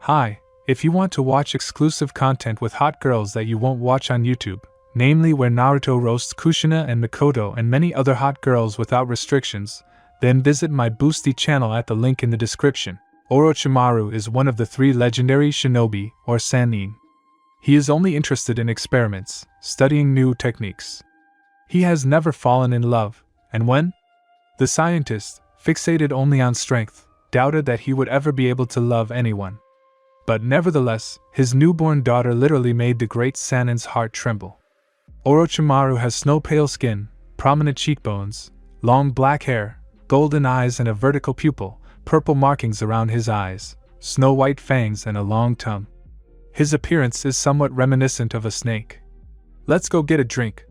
Hi, if you want to watch exclusive content with hot girls that you won't watch on YouTube, namely where Naruto roasts Kushina and Mikoto and many other hot girls without restrictions, then visit my Boosty channel at the link in the description. Orochimaru is one of the 3 legendary shinobi, or sannin. He is only interested in experiments, studying new techniques. He has never fallen in love, and when the scientist, fixated only on strength, doubted that he would ever be able to love anyone. But nevertheless, his newborn daughter literally made the great Sannin's heart tremble. Orochimaru has snow-pale skin, prominent cheekbones, long black hair, golden eyes and a vertical pupil, purple markings around his eyes, snow-white fangs and a long tongue. His appearance is somewhat reminiscent of a snake. "Let's go get a drink,"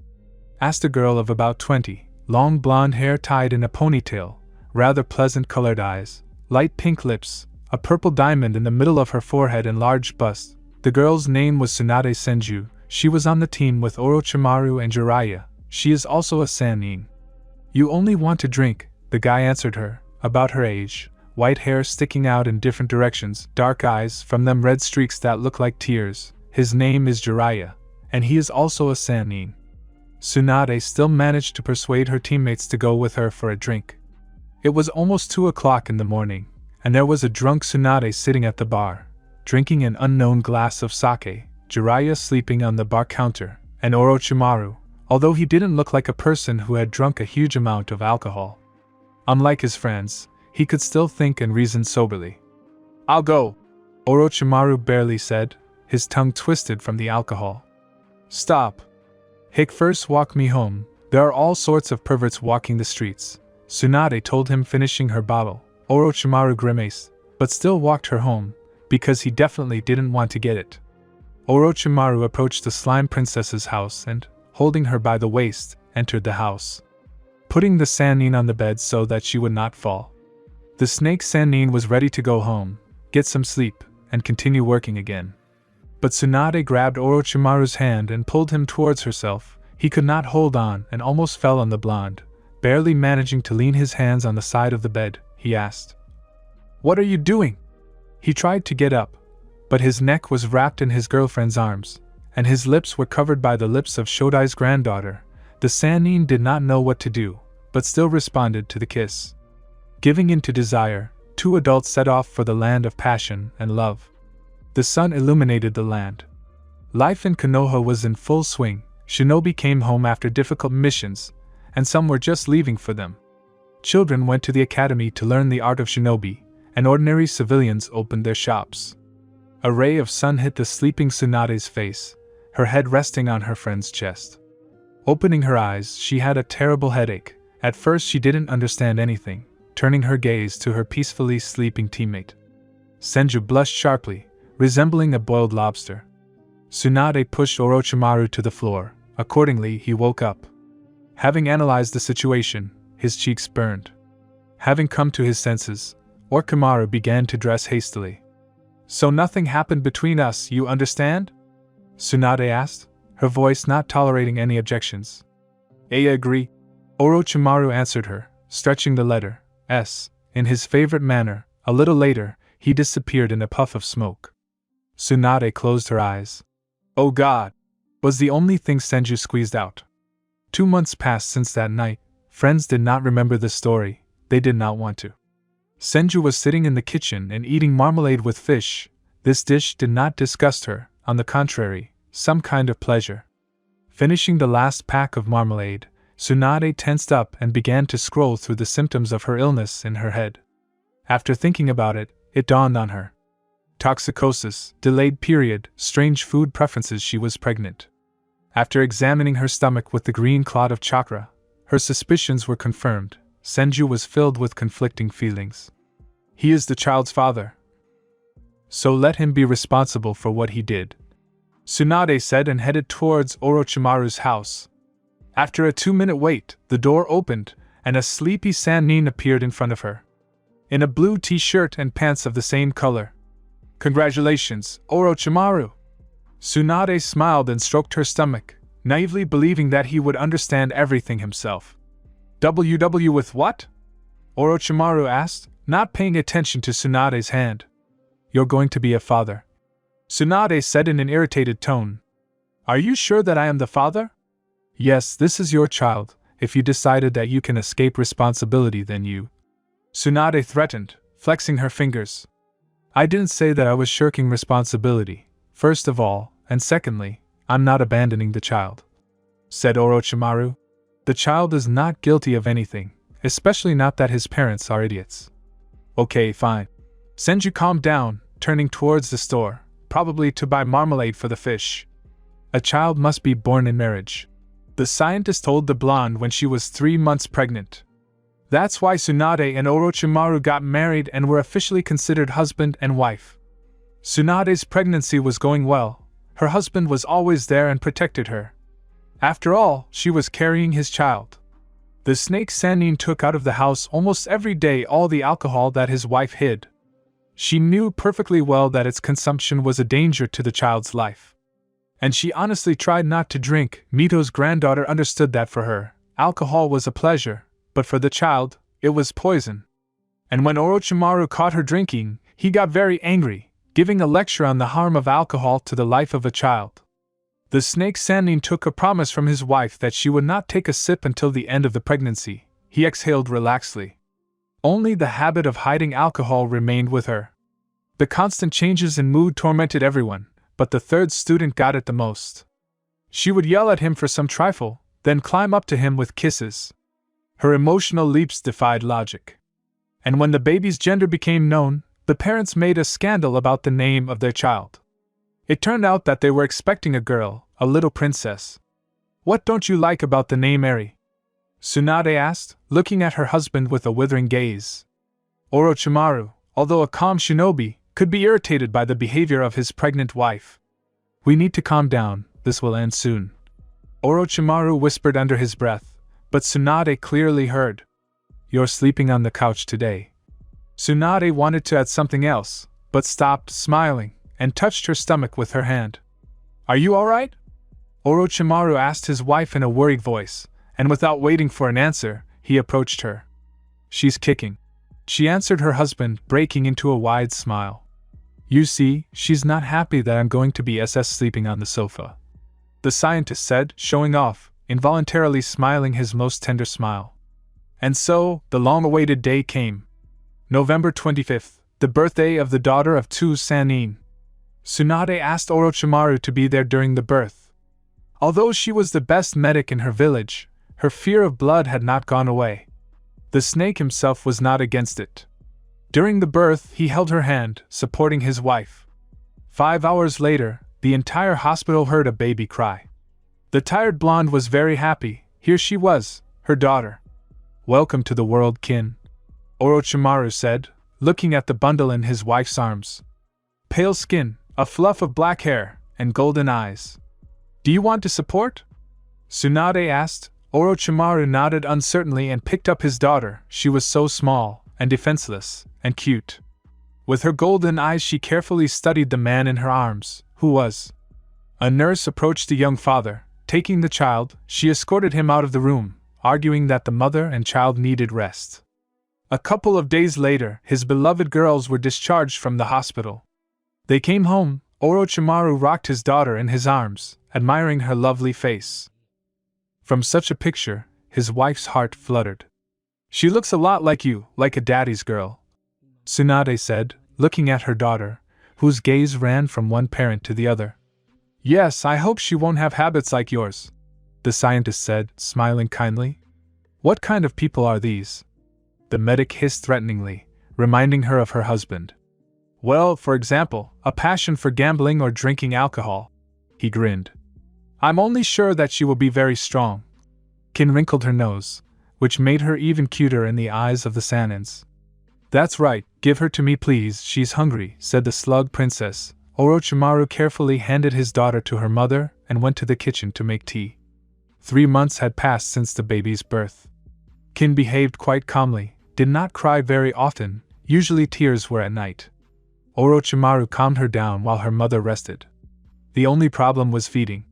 asked a girl of about 20, long blonde hair tied in a ponytail, rather pleasant-colored eyes, light pink lips, a purple diamond in the middle of her forehead and large bust. The girl's name was Tsunade Senju. She was on the team with Orochimaru and Jiraiya. She is also a sannin. "You only want to drink," the guy answered her, about her age, white hair sticking out in different directions, dark eyes, from them red streaks that look like tears. His name is Jiraiya, and he is also a sannin. Tsunade still managed to persuade her teammates to go with her for a drink. It was almost 2 o'clock in the morning, and there was a drunk Tsunade sitting at the bar, drinking an unknown glass of sake, Jiraiya sleeping on the bar counter, and Orochimaru, although he didn't look like a person who had drunk a huge amount of alcohol. Unlike his friends, he could still think and reason soberly. "I'll go," Orochimaru barely said, his tongue twisted from the alcohol. "Stop. Hick, first walk me home. There are all sorts of perverts walking the streets," Tsunade told him, finishing her bottle. Orochimaru grimaced, but still walked her home, because he definitely didn't want to get it. Orochimaru approached the slime princess's house and, holding her by the waist, entered the house, putting the sannin on the bed so that she would not fall. The snake sannin was ready to go home, get some sleep, and continue working again. But Tsunade grabbed Orochimaru's hand and pulled him towards herself. He could not hold on and almost fell on the blonde, barely managing to lean his hands on the side of the bed. He asked, "What are you doing?" He tried to get up, but his neck was wrapped in his girlfriend's arms, and his lips were covered by the lips of Shodai's granddaughter. The sannin did not know what to do, but still responded to the kiss. Giving in to desire, 2 adults set off for the land of passion and love. The sun illuminated the land. Life in Konoha was in full swing. Shinobi came home after difficult missions, and some were just leaving for them. Children went to the academy to learn the art of shinobi, and ordinary civilians opened their shops. A ray of sun hit the sleeping Tsunade's face, her head resting on her friend's chest. Opening her eyes, she had a terrible headache. At first she didn't understand anything, turning her gaze to her peacefully sleeping teammate. Senju blushed sharply, resembling a boiled lobster. Tsunade pushed Orochimaru to the floor. Accordingly, he woke up. Having analyzed the situation, his cheeks burned. Having come to his senses, Orochimaru began to dress hastily. "So nothing happened between us, you understand?" Tsunade asked, her voice not tolerating any objections. "I agree," Orochimaru answered her, stretching the letter S in his favorite manner. A little later, he disappeared in a puff of smoke. Tsunade closed her eyes. "Oh God!" was the only thing Senju squeezed out. 2 months passed since that night. Friends did not remember the story. They did not want to. Senju was sitting in the kitchen and eating marmalade with fish. This dish did not disgust her, on the contrary, some kind of pleasure. Finishing the last pack of marmalade, Tsunade tensed up and began to scroll through the symptoms of her illness in her head. After thinking about it, it dawned on her. Toxicosis, delayed period, strange food preferences. She was pregnant. After examining her stomach with the green clot of chakra, her suspicions were confirmed. Senju was filled with conflicting feelings. He is the child's father, so let him be responsible for what he did, Tsunade said, and headed towards Orochimaru's house. After a 2-minute wait, the door opened, and a sleepy sannin appeared in front of her, in a blue t-shirt and pants of the same color. "Congratulations, Orochimaru!" Tsunade smiled and stroked her stomach, naively believing that he would understand everything himself. "WW with what?" Orochimaru asked, not paying attention to Tsunade's hand. You're going to be a father. Tsunade said in an irritated tone. Are you sure that I am the father? Yes, this is your child. If you decided that you can escape responsibility, then you. Tsunade threatened, flexing her fingers. I didn't say that I was shirking responsibility, first of all, and secondly, I'm not abandoning the child, said Orochimaru. The child is not guilty of anything, especially not that his parents are idiots. Okay, fine. Senju calmed down, turning towards the store, probably to buy marmalade for the fish. A child must be born in marriage. The scientist told the blonde when she was 3 months pregnant. That's why Tsunade and Orochimaru got married and were officially considered husband and wife. Tsunade's pregnancy was going well. Her husband was always there and protected her. After all, she was carrying his child. The snake Sannin took out of the house almost every day all the alcohol that his wife hid. She knew perfectly well that its consumption was a danger to the child's life. And she honestly tried not to drink. Mito's granddaughter understood that for her, alcohol was a pleasure, but for the child, it was poison. And when Orochimaru caught her drinking, he got very angry, giving a lecture on the harm of alcohol to the life of a child. The snake Sannin took a promise from his wife that she would not take a sip until the end of the pregnancy. He exhaled relaxedly. Only the habit of hiding alcohol remained with her. The constant changes in mood tormented everyone, but the third student got it the most. She would yell at him for some trifle, then climb up to him with kisses. Her emotional leaps defied logic. And when the baby's gender became known, the parents made a scandal about the name of their child. It turned out that they were expecting a girl, a little princess. What don't you like about the name Eri? Tsunade asked, looking at her husband with a withering gaze. Orochimaru, although a calm shinobi, could be irritated by the behavior of his pregnant wife. We need to calm down, this will end soon. Orochimaru whispered under his breath, but Tsunade clearly heard. You're sleeping on the couch today. Tsunade wanted to add something else, but stopped, smiling, and touched her stomach with her hand. Are you alright? Orochimaru asked his wife in a worried voice, and without waiting for an answer, he approached her. She's kicking. She answered her husband, breaking into a wide smile. You see, she's not happy that I'm going to be sleeping on the sofa, the scientist said, showing off, involuntarily smiling his most tender smile. And so, the long-awaited day came. November 25th, the birthday of the daughter of Tu Sannin. Tsunade asked Orochimaru to be there during the birth. Although she was the best medic in her village, her fear of blood had not gone away. The snake himself was not against it. During the birth, he held her hand, supporting his wife. 5 hours later, the entire hospital heard a baby cry. The tired blonde was very happy. Here she was, her daughter. Welcome to the world, kin, Orochimaru said, looking at the bundle in his wife's arms. Pale skin, a fluff of black hair, and golden eyes. Do you want to support? Tsunade asked. Orochimaru nodded uncertainly and picked up his daughter. She was so small, and defenseless, and cute. With her golden eyes she carefully studied the man in her arms, who was. A nurse approached the young father. Taking the child, she escorted him out of the room, arguing that the mother and child needed rest. A couple of days later, his beloved girls were discharged from the hospital. They came home. Orochimaru rocked his daughter in his arms, admiring her lovely face. From such a picture, his wife's heart fluttered. She looks a lot like you, like a daddy's girl, Tsunade said, looking at her daughter, whose gaze ran from one parent to the other. Yes, I hope she won't have habits like yours, the scientist said, smiling kindly. What kind of people are these? The medic hissed threateningly, reminding her of her husband. Well, for example, a passion for gambling or drinking alcohol. He grinned. I'm only sure that she will be very strong. Kin wrinkled her nose, which made her even cuter in the eyes of the Sannins. That's right, give her to me please, she's hungry, said the slug princess. Orochimaru carefully handed his daughter to her mother and went to the kitchen to make tea. 3 months had passed since the baby's birth. Kin behaved quite calmly, did not cry very often, usually tears were at night. Orochimaru calmed her down while her mother rested. The only problem was feeding.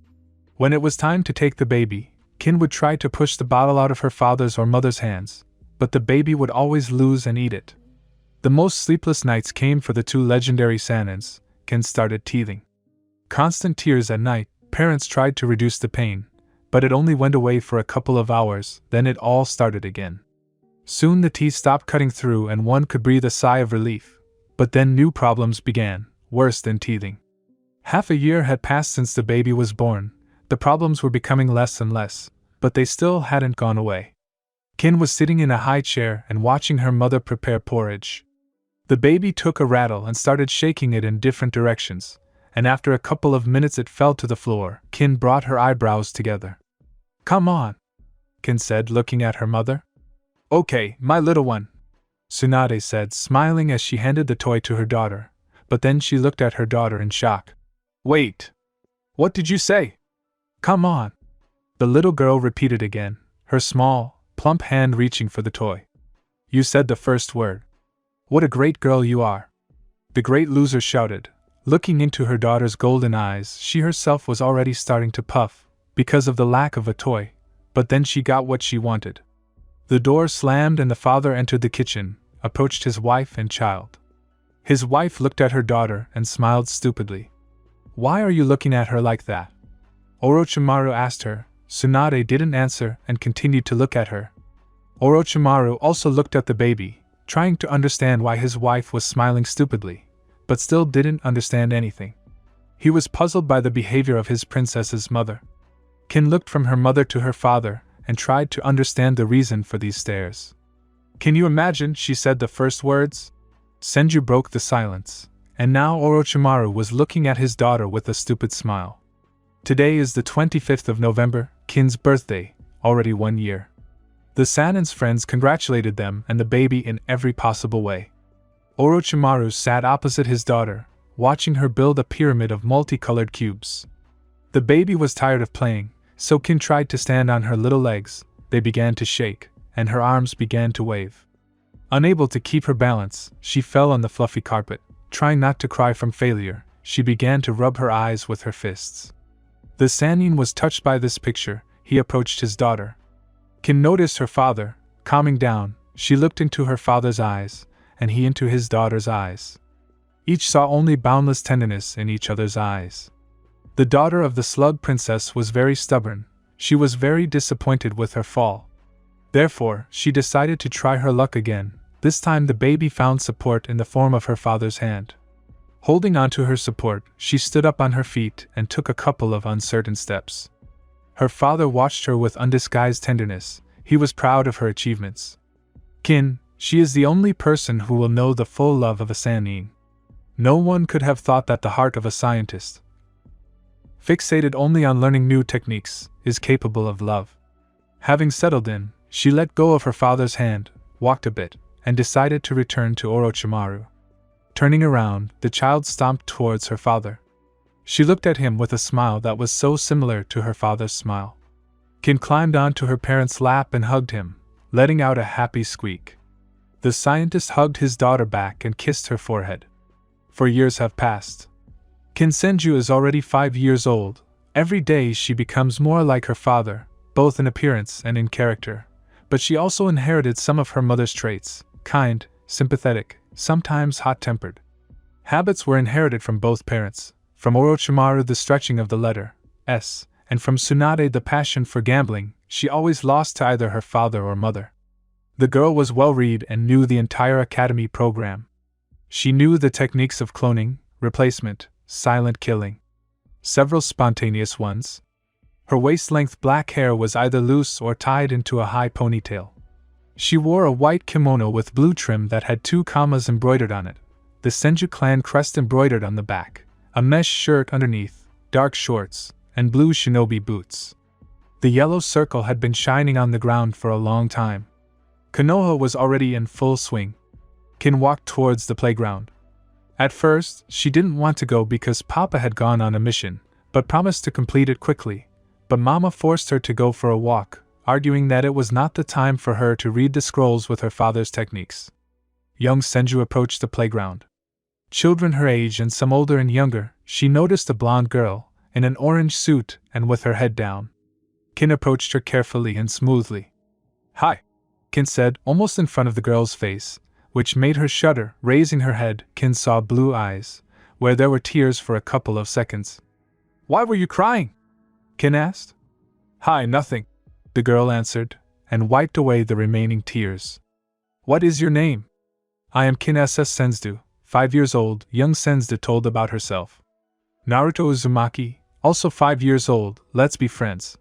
When it was time to take the baby, Kin would try to push the bottle out of her father's or mother's hands, but the baby would always lose and eat it. The most sleepless nights came for the two legendary Sanins. Kin started teething. Constant tears at night. Parents tried to reduce the pain, but it only went away for a couple of hours, then it all started again. Soon the teeth stopped cutting through and one could breathe a sigh of relief. But then new problems began, worse than teething. Half a year had passed since the baby was born. The problems were becoming less and less, but they still hadn't gone away. Kin was sitting in a high chair and watching her mother prepare porridge. The baby took a rattle and started shaking it in different directions, and after a couple of minutes it fell to the floor. Kin brought her eyebrows together. "Come on," Kin said, looking at her mother. "Okay, my little one," Tsunade said, smiling as she handed the toy to her daughter, but then she looked at her daughter in shock. "Wait! What did you say?" "Come on," the little girl repeated again, her small, plump hand reaching for the toy. "You said the first word. What a great girl you are," the great loser shouted. Looking into her daughter's golden eyes, she herself was already starting to puff, because of the lack of a toy, but then she got what she wanted. The door slammed and the father entered the kitchen, approached his wife and child. His wife looked at her daughter and smiled stupidly. "Why are you looking at her like that?" Orochimaru asked her. Tsunade didn't answer and continued to look at her. Orochimaru also looked at the baby, trying to understand why his wife was smiling stupidly, but still didn't understand anything. He was puzzled by the behavior of his princess's mother. Kin looked from her mother to her father and tried to understand the reason for these stares. "Can you imagine?" she said the first words. Senju broke the silence, and now Orochimaru was looking at his daughter with a stupid smile. Today is the 25th of November, Kin's birthday, already 1 year. The Sanin's friends congratulated them and the baby in every possible way. Orochimaru sat opposite his daughter, watching her build a pyramid of multicolored cubes. The baby was tired of playing, so Kin tried to stand on her little legs. They began to shake, and her arms began to wave. Unable to keep her balance, she fell on the fluffy carpet. Trying not to cry from failure, she began to rub her eyes with her fists. The Sannin was touched by this picture. He approached his daughter. Kin noticed her father, calming down. She looked into her father's eyes, and he into his daughter's eyes. Each saw only boundless tenderness in each other's eyes. The daughter of the slug princess was very stubborn. She was very disappointed with her fall. Therefore, she decided to try her luck again. This time the baby found support in the form of her father's hand. Holding on to her support, she stood up on her feet and took a couple of uncertain steps. Her father watched her with undisguised tenderness. He was proud of her achievements. "Kin, she is the only person who will know the full love of a Sannin. No one could have thought that the heart of a scientist, fixated only on learning new techniques, is capable of love." Having settled in, she let go of her father's hand, walked a bit, and decided to return to Orochimaru. Turning around, the child stomped towards her father. She looked at him with a smile that was so similar to her father's smile. Kin climbed onto her parents' lap and hugged him, letting out a happy squeak. The scientist hugged his daughter back and kissed her forehead. For years have passed. Kin Senju is already 5 years old. Every day she becomes more like her father, both in appearance and in character. But she also inherited some of her mother's traits: kind, sympathetic, sometimes hot-tempered. Habits were inherited from both parents, from Orochimaru the stretching of the letter S, and from Tsunade the passion for gambling. She always lost to either her father or mother. The girl was well-read and knew the entire academy program. She knew the techniques of cloning, replacement, silent killing. Several spontaneous ones. Her waist-length black hair was either loose or tied into a high ponytail. She wore a white kimono with blue trim that had 2 commas embroidered on it, the Senju clan crest embroidered on the back, a mesh shirt underneath, dark shorts, and blue shinobi boots. The yellow circle had been shining on the ground for a long time. Konoha was already in full swing. Kin walked towards the playground. At first, she didn't want to go because Papa had gone on a mission, but promised to complete it quickly. But Mama forced her to go for a walk, arguing that it was not the time for her to read the scrolls with her father's techniques. Young Senju approached the playground. Children her age and some older and younger, she noticed a blonde girl, in an orange suit and with her head down. Kin approached her carefully and smoothly. "Hi," Kin said, almost in front of the girl's face, which made her shudder. Raising her head, Kin saw blue eyes, where there were tears for a couple of seconds. "Why were you crying?" Kin asked. "Hi, nothing," the girl answered, and wiped away the remaining tears. "What is your name?" "I am Kin SS Senzu, 5 years old," young Senzu told about herself. "Naruto Uzumaki, also 5 years old, let's be friends?"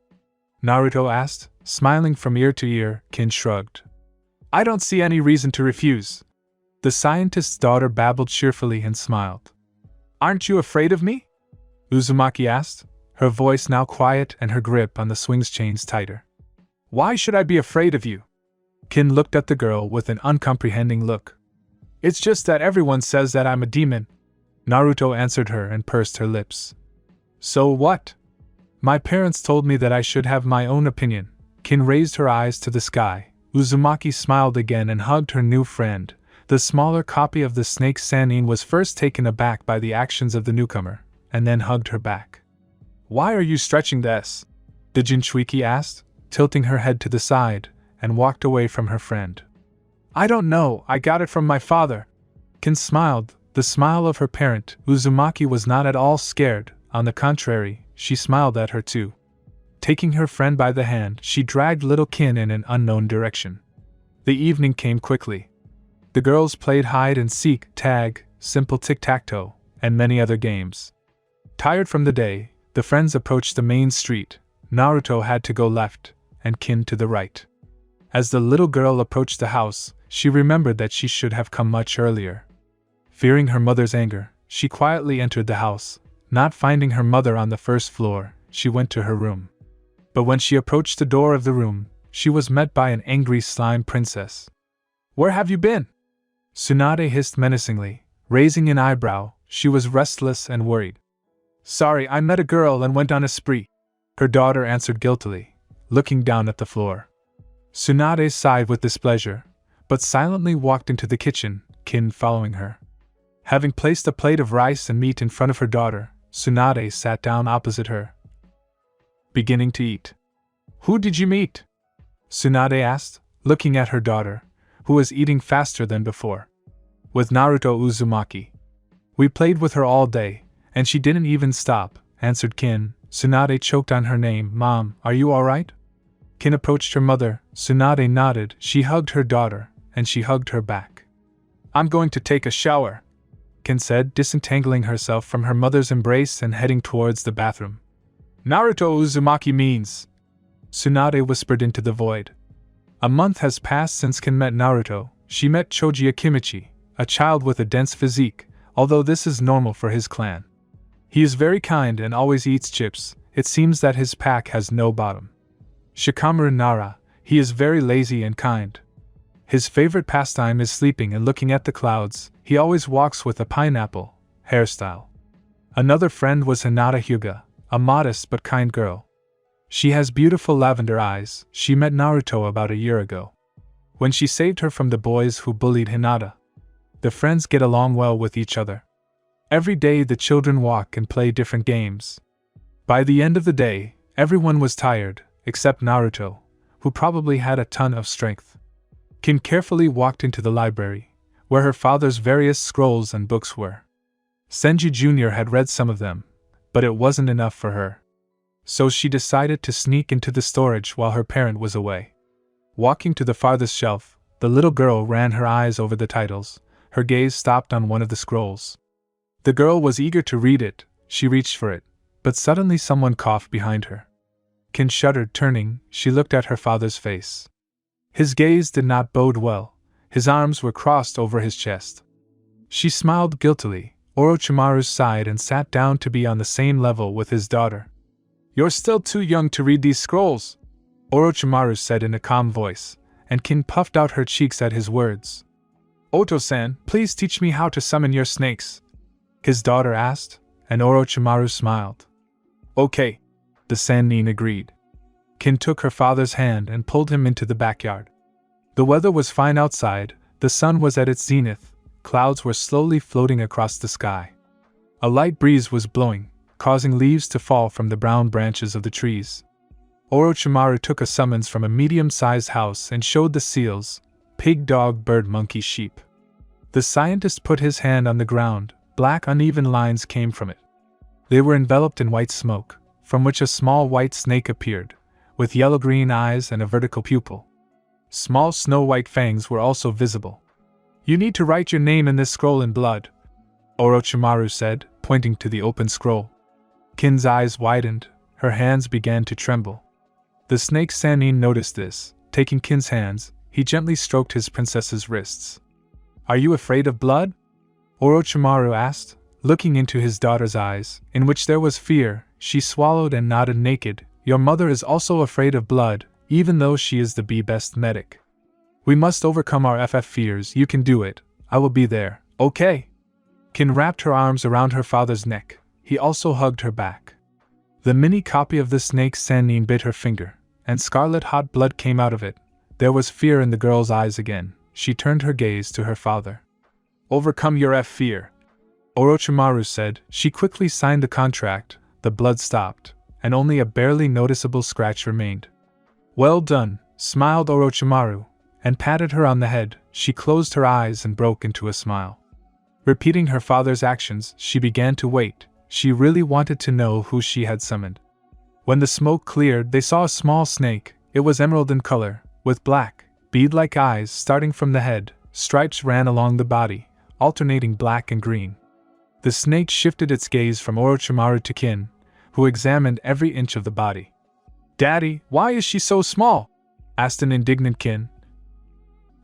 Naruto asked, smiling from ear to ear. Kin shrugged. "I don't see any reason to refuse." The scientist's daughter babbled cheerfully and smiled. "Aren't you afraid of me?" Uzumaki asked, her voice now quiet and her grip on the swings chains tighter. "Why should I be afraid of you?" Kin looked at the girl with an uncomprehending look. "It's just that everyone says that I'm a demon," Naruto answered her and pursed her lips. "So what?" "My parents told me that I should have my own opinion." Kin raised her eyes to the sky. Uzumaki smiled again and hugged her new friend. The smaller copy of the snake Sannin was first taken aback by the actions of the newcomer, and then hugged her back. "Why are you stretching this?" the Jinchuiki asked, tilting her head to the side, and walked away from her friend. "I don't know, I got it from my father." Kin smiled, the smile of her parent. Uzumaki was not at all scared, on the contrary, she smiled at her too. Taking her friend by the hand, she dragged little Kin in an unknown direction. The evening came quickly. The girls played hide and seek, tag, simple tic-tac-toe, and many other games. Tired from the day, the friends approached the main street. Naruto had to go left, and Kin to the right. As the little girl approached the house, she remembered that she should have come much earlier. Fearing her mother's anger, she quietly entered the house. Not finding her mother on the first floor, she went to her room. But when she approached the door of the room, she was met by an angry slime princess. "Where have you been?" Tsunade hissed menacingly, raising an eyebrow. She was restless and worried. "Sorry, I met a girl and went on a spree," her daughter answered guiltily, looking down at the floor. Tsunade sighed with displeasure, but silently walked into the kitchen, Kin following her. Having placed a plate of rice and meat in front of her daughter, Tsunade sat down opposite her, beginning to eat. "Who did you meet?" Tsunade asked, looking at her daughter, who was eating faster than before. "With Naruto Uzumaki. We played with her all day, and she didn't even stop," answered Kin. Tsunade choked on her name. "Mom, are you alright?" Kin approached her mother. Tsunade nodded. She hugged her daughter, and she hugged her back. "I'm going to take a shower," Kin said, disentangling herself from her mother's embrace and heading towards the bathroom. "Naruto Uzumaki means," Tsunade whispered into the void. A month has passed since Kin met Naruto. She met Choji Akimichi, a child with a dense physique, although this is normal for his clan. He is very kind and always eats chips. It seems that his pack has no bottom. Shikamaru Nara, he is very lazy and kind. His favorite pastime is sleeping and looking at the clouds. He always walks with a pineapple hairstyle. Another friend was Hinata Hyuga, a modest but kind girl. She has beautiful lavender eyes. She met Naruto about a year ago, when she saved her from the boys who bullied Hinata. The friends get along well with each other. Every day the children walk and play different games. By the end of the day, everyone was tired, except Naruto, who probably had a ton of strength. Kin carefully walked into the library, where her father's various scrolls and books were. Senju Jr. had read some of them, but it wasn't enough for her. So she decided to sneak into the storage while her parent was away. Walking to the farthest shelf, the little girl ran her eyes over the titles. Her gaze stopped on one of the scrolls. The girl was eager to read it. She reached for it, but suddenly someone coughed behind her. Kin shuddered. Turning, she looked at her father's face. His gaze did not bode well. His arms were crossed over his chest. She smiled guiltily. Orochimaru sighed and sat down to be on the same level with his daughter. "You're still too young to read these scrolls," Orochimaru said in a calm voice, and Kin puffed out her cheeks at his words. "Oto-san, please teach me how to summon your snakes," his daughter asked, and Orochimaru smiled. "Okay," the Sannin agreed. Kin took her father's hand and pulled him into the backyard. The weather was fine outside, the sun was at its zenith, clouds were slowly floating across the sky. A light breeze was blowing, causing leaves to fall from the brown branches of the trees. Orochimaru took a summons from a medium-sized house and showed the seals: pig, dog, bird, monkey, sheep. The scientist put his hand on the ground. Black uneven lines came from it. They were enveloped in white smoke, from which a small white snake appeared, with yellow-green eyes and a vertical pupil. Small snow-white fangs were also visible. "You need to write your name in this scroll in blood," Orochimaru said, pointing to the open scroll. Kin's eyes widened, her hands began to tremble. The snake Sannin noticed this. Taking Kin's hands, he gently stroked his princess's wrists. "Are you afraid of blood?" Orochimaru asked, looking into his daughter's eyes, in which there was fear. She swallowed and nodded. "Naked, your mother is also afraid of blood, even though she is the best medic. We must overcome our fears. You can do it. I will be there, okay?" Kin wrapped her arms around her father's neck. He also hugged her back. The mini copy of the snake Sannin bit her finger, and scarlet hot blood came out of it. There was fear in the girl's eyes again. She turned her gaze to her father. "Overcome your fear," Orochimaru said. She quickly signed the contract. The blood stopped, and only a barely noticeable scratch remained. "Well done," smiled Orochimaru, and patted her on the head. She closed her eyes and broke into a smile. Repeating her father's actions, she began to wait. She really wanted to know who she had summoned. When the smoke cleared, they saw a small snake. It was emerald in color, with black, bead-like eyes starting from the head. Stripes ran along the body, alternating black and green. The snake shifted its gaze from Orochimaru to Kin, who examined every inch of the body. "Daddy, why is she so small?" asked an indignant Kin,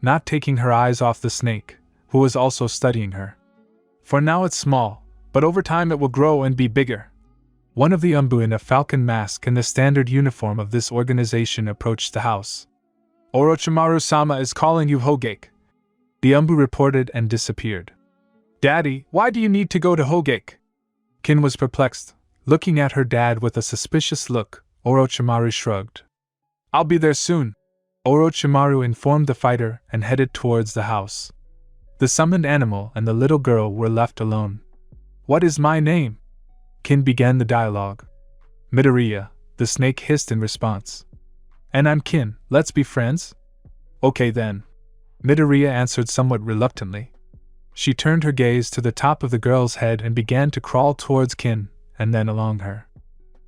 not taking her eyes off the snake, who was also studying her. "For now it's small, but over time it will grow and be bigger." One of the Umbu in a falcon mask and the standard uniform of this organization approached the house. "Orochimaru-sama is calling you, Hogake," the Umbu reported and disappeared. "Daddy, why do you need to go to Hogake?" Kin was perplexed, looking at her dad with a suspicious look. Orochimaru shrugged. "I'll be there soon," Orochimaru informed the fighter and headed towards the house. The summoned animal and the little girl were left alone. "What is my name?" Kin began the dialogue. "Midoriya," the snake hissed in response. "And I'm Kin, let's be friends?" "Okay then," Midoriya answered somewhat reluctantly. She turned her gaze to the top of the girl's head and began to crawl towards Kin, and then along her.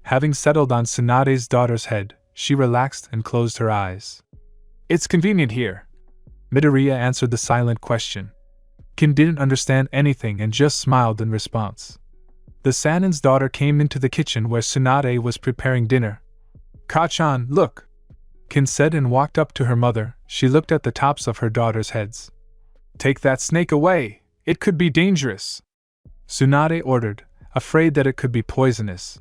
Having settled on Tsunade's daughter's head, she relaxed and closed her eyes. "It's convenient here," Midoriya answered the silent question. Kin didn't understand anything and just smiled in response. The Sannin's daughter came into the kitchen where Tsunade was preparing dinner. "Ka-chan, look," Kin said and walked up to her mother. She looked at the tops of her daughter's heads. "Take that snake away, it could be dangerous," Tsunade ordered, afraid that it could be poisonous.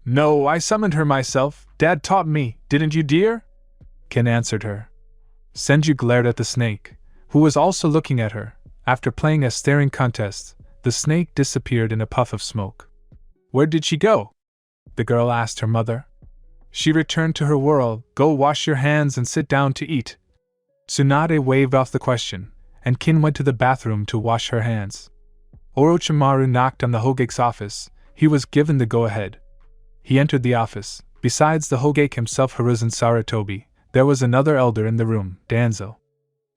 "No, I summoned her myself, Dad taught me, didn't you, dear?" Kin answered her. Senju glared at the snake, who was also looking at her. After playing a staring contest, the snake disappeared in a puff of smoke. "Where did she go?" the girl asked her mother. "She returned to her world. Go wash your hands and sit down to eat." Tsunade waved off the question, and Kin went to the bathroom to wash her hands. Orochimaru knocked on the Hogake's office. He was given the go-ahead. He entered the office. Besides the Hogake himself, Hiruzen Sarutobi, there was another elder in the room, Danzo,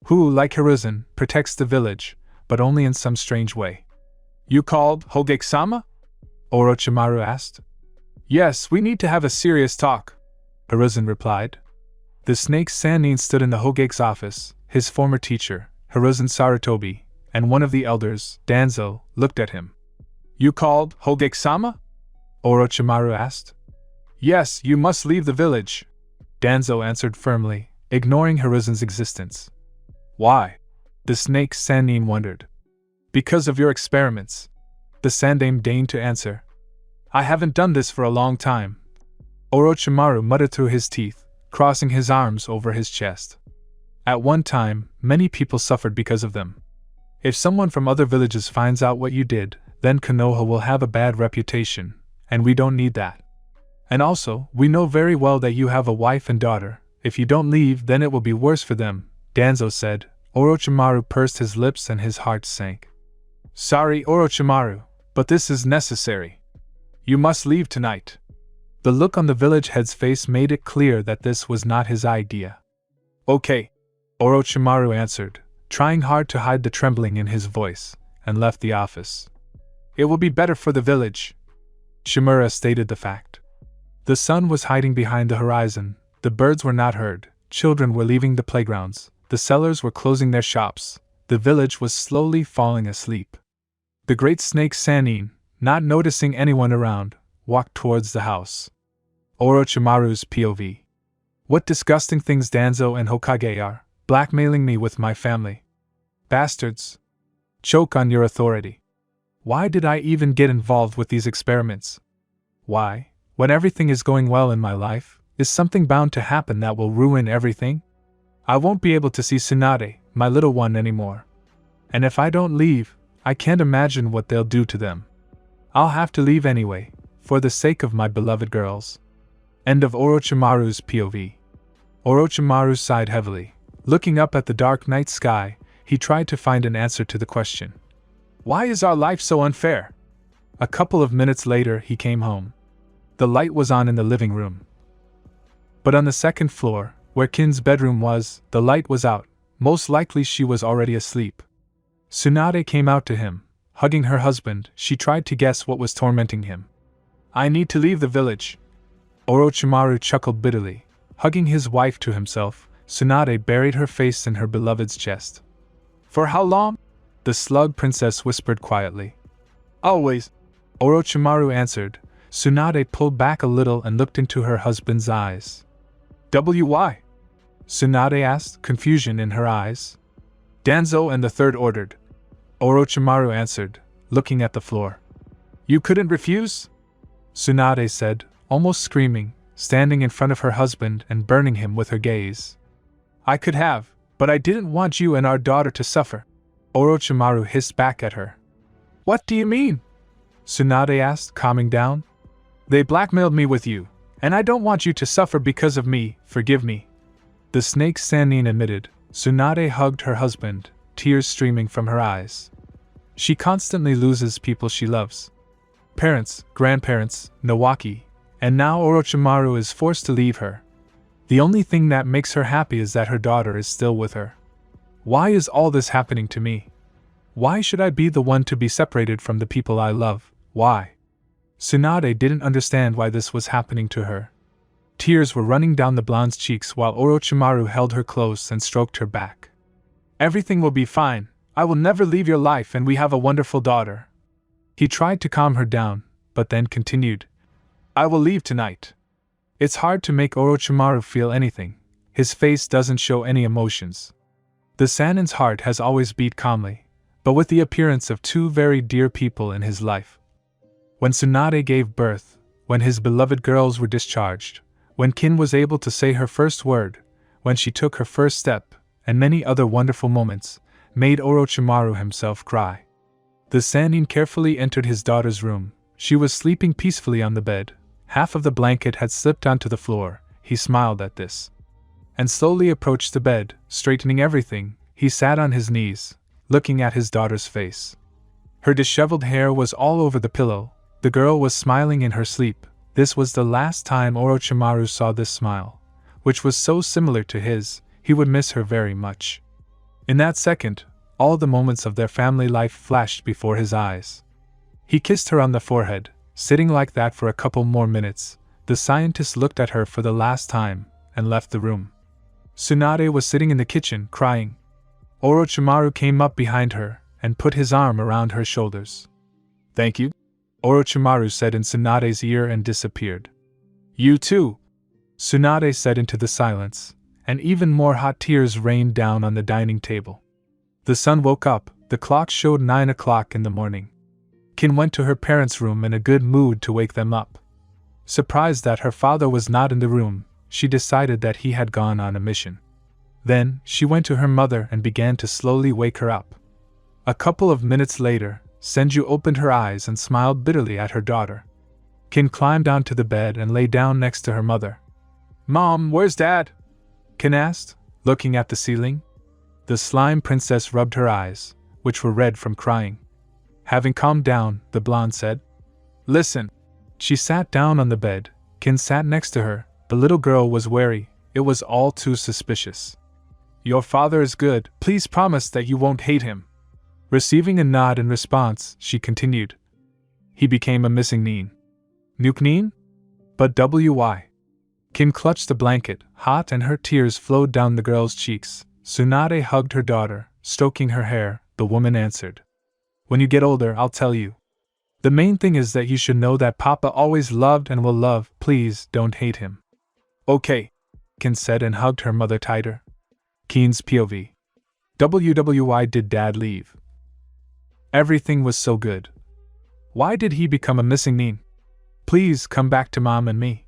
who, like Hiruzen, protects the village, but only in some strange way. "You called, Hogake-sama?" Orochimaru asked. "Yes, we need to have a serious talk," Hiruzen replied. The snake Sannin stood in the Hogake's office. His former teacher, Hiruzen Sarutobi, and one of the elders, Danzo, looked at him. "You called, Hogake-sama?" Orochimaru asked. "Yes, you must leave the village," Danzo answered firmly, ignoring Hiruzen's existence. "Why?" the snake Sannin wondered. "Because of your experiments," the Sandaime deigned to answer. "I haven't done this for a long time," Orochimaru muttered through his teeth, crossing his arms over his chest. "At one time, many people suffered because of them. If someone from other villages finds out what you did, then Konoha will have a bad reputation, and we don't need that. And also, we know very well that you have a wife and daughter. If you don't leave, then it will be worse for them," Danzo said. Orochimaru pursed his lips and his heart sank. "Sorry, Orochimaru, but this is necessary. You must leave tonight." The look on the village head's face made it clear that this was not his idea. "Okay," Orochimaru answered. trying hard to hide the trembling in his voice, and left the office. It will be better for the village, Shimura stated the fact. The sun was hiding behind the horizon, the birds were not heard, children were leaving the playgrounds, the sellers were closing their shops, the village was slowly falling asleep. The great snake Sannin, not noticing anyone around, walked towards the house. Orochimaru's POV. What disgusting things Danzo and Hokage are, blackmailing me with my family. Bastards. Choke on your authority. Why did I even get involved with these experiments? Why, when everything is going well in my life, is something bound to happen that will ruin everything? I won't be able to see Tsunade, my little one, anymore. And if I don't leave, I can't imagine what they'll do to them. I'll have to leave anyway, for the sake of my beloved girls. End of Orochimaru's POV. Orochimaru sighed heavily. Looking up at the dark night sky, he tried to find an answer to the question. Why is our life so unfair? A couple of minutes later he came home. The light was on in the living room. But on the second floor, where Kin's bedroom was, the light was out. Most likely she was already asleep. Tsunade came out to him. Hugging her husband, she tried to guess what was tormenting him. I need to leave the village. Orochimaru chuckled bitterly. Hugging his wife to himself, Tsunade buried her face in her beloved's chest. For how long? The slug princess whispered quietly. Always, Orochimaru answered. Tsunade pulled back a little and looked into her husband's eyes. Why? Tsunade asked, confusion in her eyes. Danzo and the Third ordered. Orochimaru answered, looking at the floor. You couldn't refuse? Tsunade said, almost screaming, standing in front of her husband and burning him with her gaze. I could have, but I didn't want you and our daughter to suffer. Orochimaru hissed back at her. What do you mean? Tsunade asked, calming down. They blackmailed me with you, and I don't want you to suffer because of me, forgive me. The snake Sannin admitted. Tsunade hugged her husband, tears streaming from her eyes. She constantly loses people she loves. Parents, grandparents, Nawaki, and now Orochimaru is forced to leave her. The only thing that makes her happy is that her daughter is still with her. Why is all this happening to me? Why should I be the one to be separated from the people I love? Why? Tsunade didn't understand why this was happening to her. Tears were running down the blonde's cheeks while Orochimaru held her close and stroked her back. Everything will be fine. I will never leave your life and we have a wonderful daughter. He tried to calm her down, but then continued. I will leave tonight. It's hard to make Orochimaru feel anything. His face doesn't show any emotions. The Sannin's heart has always beat calmly, but with the appearance of two very dear people in his life. When Tsunade gave birth, when his beloved girls were discharged, when Kin was able to say her first word, when she took her first step, and many other wonderful moments, made Orochimaru himself cry. The Sannin carefully entered his daughter's room. She was sleeping peacefully on the bed. Half of the blanket had slipped onto the floor. He smiled at this. And slowly approached the bed, straightening everything. He sat on his knees, looking at his daughter's face. Her disheveled hair was all over the pillow. The girl was smiling in her sleep. This was the last time Orochimaru saw this smile, which was so similar to his. He would miss her very much. In that second, all the moments of their family life flashed before his eyes. He kissed her on the forehead, sitting like that for a couple more minutes. The scientist looked at her for the last time, and left the room. Tsunade was sitting in the kitchen, crying. Orochimaru came up behind her, and put his arm around her shoulders. Thank you, Orochimaru said in Tsunade's ear and disappeared. You too, Tsunade said into the silence, and even more hot tears rained down on the dining table. The sun woke up, the clock showed 9 o'clock in the morning. Kin went to her parents' room in a good mood to wake them up. Surprised that her father was not in the room, she decided that he had gone on a mission. Then, she went to her mother and began to slowly wake her up. A couple of minutes later, Senju opened her eyes and smiled bitterly at her daughter. Kin climbed onto the bed and lay down next to her mother. Mom, where's Dad? Kin asked, looking at the ceiling. The slime princess rubbed her eyes, which were red from crying. Having calmed down, the blonde said, Listen. She sat down on the bed. Kin sat next to her. The little girl was wary. It was all too suspicious. Your father is good, please promise that you won't hate him. Receiving a nod in response, she continued. He became a missing nin. Nuke-nin? But why? Kin clutched the blanket, hot, and her tears flowed down the girl's cheeks. Tsunade hugged her daughter, stroking her hair. The woman answered. When you get older, I'll tell you. The main thing is that you should know that Papa always loved and will love, please don't hate him. Okay, Kin said and hugged her mother tighter. Kin's POV. Why did Dad leave? Everything was so good. Why did he become a missing nin? Please come back to Mom and me.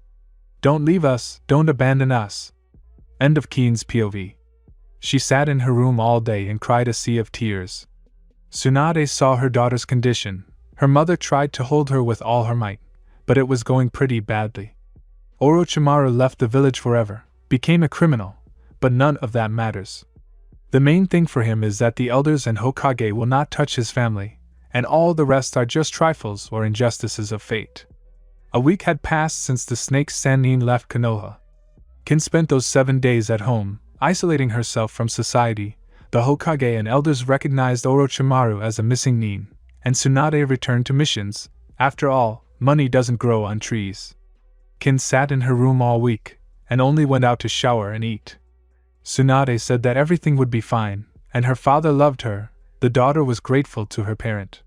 Don't leave us, don't abandon us. End of Kin's POV. She sat in her room all day and cried a sea of tears. Tsunade saw her daughter's condition. Her mother tried to hold her with all her might, but it was going pretty badly. Orochimaru left the village forever, became a criminal, but none of that matters. The main thing for him is that the elders and Hokage will not touch his family, and all the rest are just trifles or injustices of fate. A week had passed since the Snake Sannin left Konoha. Kin spent those 7 days at home, isolating herself from society. The Hokage and elders recognized Orochimaru as a missing nin, and Tsunade returned to missions. After all, money doesn't grow on trees. Kin sat in her room all week, and only went out to shower and eat. Tsunade said that everything would be fine, and her father loved her. The daughter was grateful to her parent.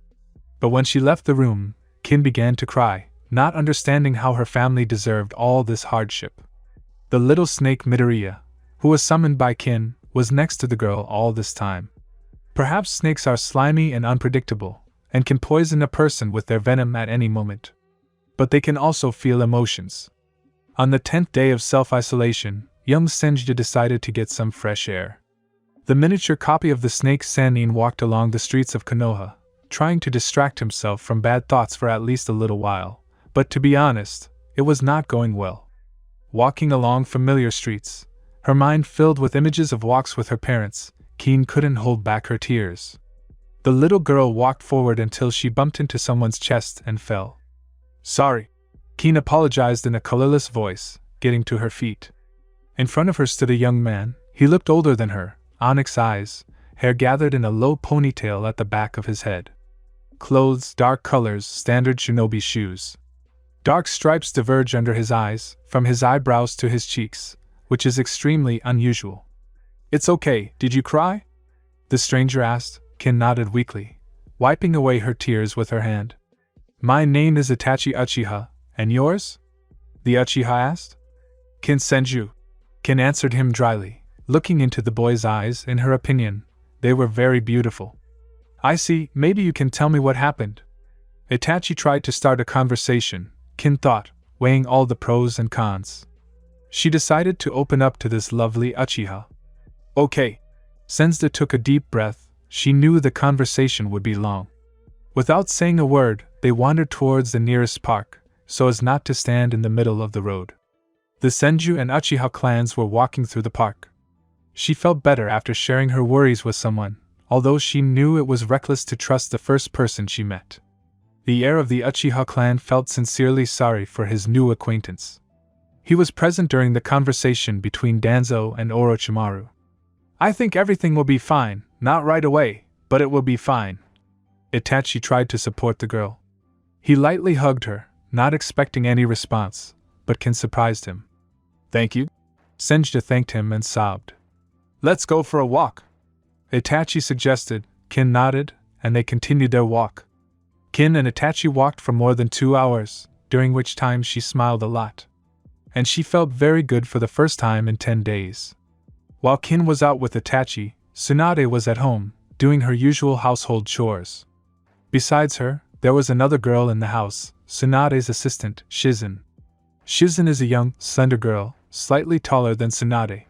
But when she left the room, Kin began to cry, not understanding how her family deserved all this hardship. The little snake Midoriya, who was summoned by Kin, was next to the girl all this time. Perhaps snakes are slimy and unpredictable, and can poison a person with their venom at any moment. But they can also feel emotions. On the 10th day of self-isolation, young Senju decided to get some fresh air. The miniature copy of the Snake Sannin walked along the streets of Konoha, trying to distract himself from bad thoughts for at least a little while, but to be honest, it was not going well. Walking along familiar streets, her mind filled with images of walks with her parents, Kin couldn't hold back her tears. The little girl walked forward until she bumped into someone's chest and fell. Sorry. Kin apologized in a colorless voice, getting to her feet. In front of her stood a young man. He looked older than her, onyx eyes, hair gathered in a low ponytail at the back of his head. Clothes, dark colors, standard shinobi shoes. Dark stripes diverge under his eyes, from his eyebrows to his cheeks, which is extremely unusual. It's okay, did you cry? The stranger asked. Kin nodded weakly, wiping away her tears with her hand. My name is Itachi Uchiha, and yours? The Uchiha asked. Kin Senju. Kin answered him dryly, looking into the boy's eyes. In her opinion, they were very beautiful. I see, maybe you can tell me what happened. Itachi tried to start a conversation, Kin thought, weighing all the pros and cons. She decided to open up to this lovely Uchiha. Okay. Sensda took a deep breath. She knew the conversation would be long. Without saying a word, they wandered towards the nearest park, so as not to stand in the middle of the road. The Senju and Uchiha clans were walking through the park. She felt better after sharing her worries with someone, although she knew it was reckless to trust the first person she met. The heir of the Uchiha clan felt sincerely sorry for his new acquaintance. He was present during the conversation between Danzo and Orochimaru. I think everything will be fine, not right away, but it will be fine. Itachi tried to support the girl. He lightly hugged her, not expecting any response, but Kin surprised him. Thank you. Senju thanked him and sobbed. Let's go for a walk, Itachi suggested. Kin nodded, and they continued their walk. Kin and Itachi walked for more than 2 hours, during which time she smiled a lot. And she felt very good for the first time in 10 days. While Kin was out with Itachi, Tsunade was at home, doing her usual household chores. Besides her, there was another girl in the house, Tsunade's assistant, Shizen. Shizen is a young, slender girl, slightly taller than Tsunade.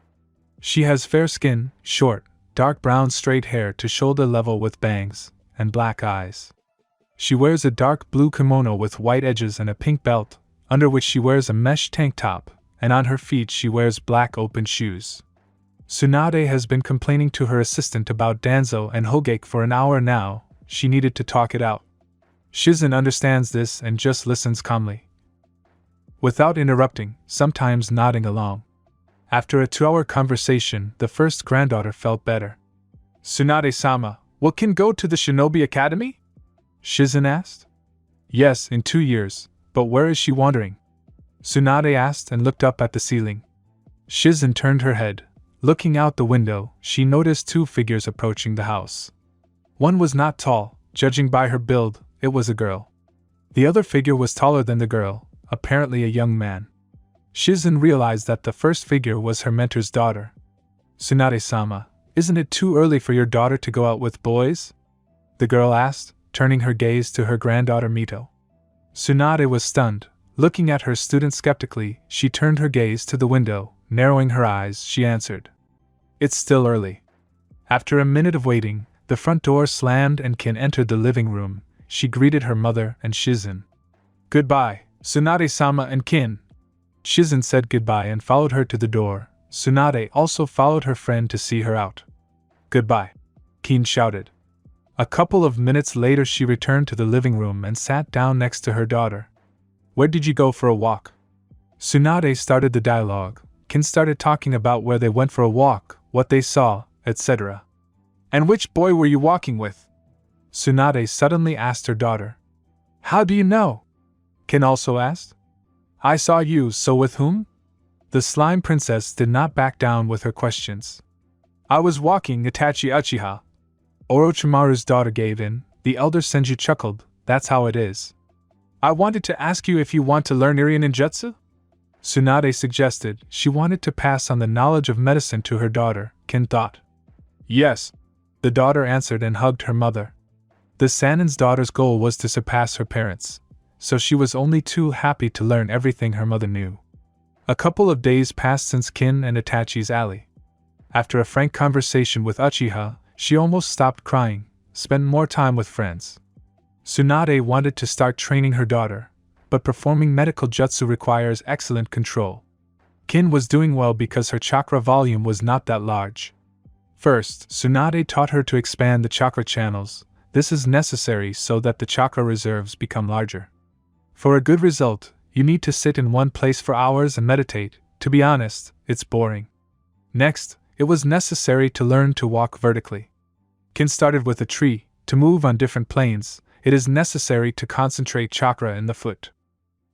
She has fair skin, short, dark brown straight hair to shoulder level with bangs, and black eyes. She wears a dark blue kimono with white edges and a pink belt, under which she wears a mesh tank top, and on her feet she wears black open shoes. Tsunade has been complaining to her assistant about Danzo and Hogake for an hour now. She needed to talk it out. Shizen understands this and just listens calmly, without interrupting, sometimes nodding along. After a 2-hour conversation, the first granddaughter felt better. Tsunade-sama, will Kin go to the Shinobi Academy? Shizen asked. Yes, in 2 years, but where is she wandering? Tsunade asked and looked up at the ceiling. Shizen turned her head. Looking out the window, she noticed 2 figures approaching the house. One was not tall, judging by her build, it was a girl. The other figure was taller than the girl, apparently a young man. Shizen realized that the first figure was her mentor's daughter. Tsunade-sama, isn't it too early for your daughter to go out with boys? The girl asked, turning her gaze to her granddaughter Mito. Tsunade was stunned. Looking at her student skeptically, she turned her gaze to the window. Narrowing her eyes, she answered. It's still early. After a minute of waiting, the front door slammed and Kin entered the living room. She greeted her mother and Shizen. Goodbye, Tsunade-sama and Kin. Shizen said goodbye and followed her to the door. Tsunade also followed her friend to see her out. Goodbye, Kin shouted. A couple of minutes later she returned to the living room and sat down next to her daughter. Where did you go for a walk? Tsunade started the dialogue. Kin started talking about where they went for a walk, what they saw, etc. And which boy were you walking with? Tsunade suddenly asked her daughter. How do you know? Kin also asked. I saw you, so with whom? The slime princess did not back down with her questions. I was walking Itachi Uchiha. Orochimaru's daughter gave in. The elder Senju chuckled. That's how it is. I wanted to ask you if you want to learn Iri ninjutsu? Tsunade suggested. She wanted to pass on the knowledge of medicine to her daughter, Kin thought. Yes, the daughter answered and hugged her mother. The Sanin's daughter's goal was to surpass her parents, so she was only too happy to learn everything her mother knew. A couple of days passed since Kin and Itachi's alley. After a frank conversation with Uchiha, she almost stopped crying, spent more time with friends. Tsunade wanted to start training her daughter, but performing medical jutsu requires excellent control. Kin was doing well because her chakra volume was not that large. First, Tsunade taught her to expand the chakra channels. This is necessary so that the chakra reserves become larger. For a good result, you need to sit in one place for hours and meditate. To be honest, it's boring. Next, it was necessary to learn to walk vertically. Kin started with a tree. To move on different planes, it is necessary to concentrate chakra in the foot.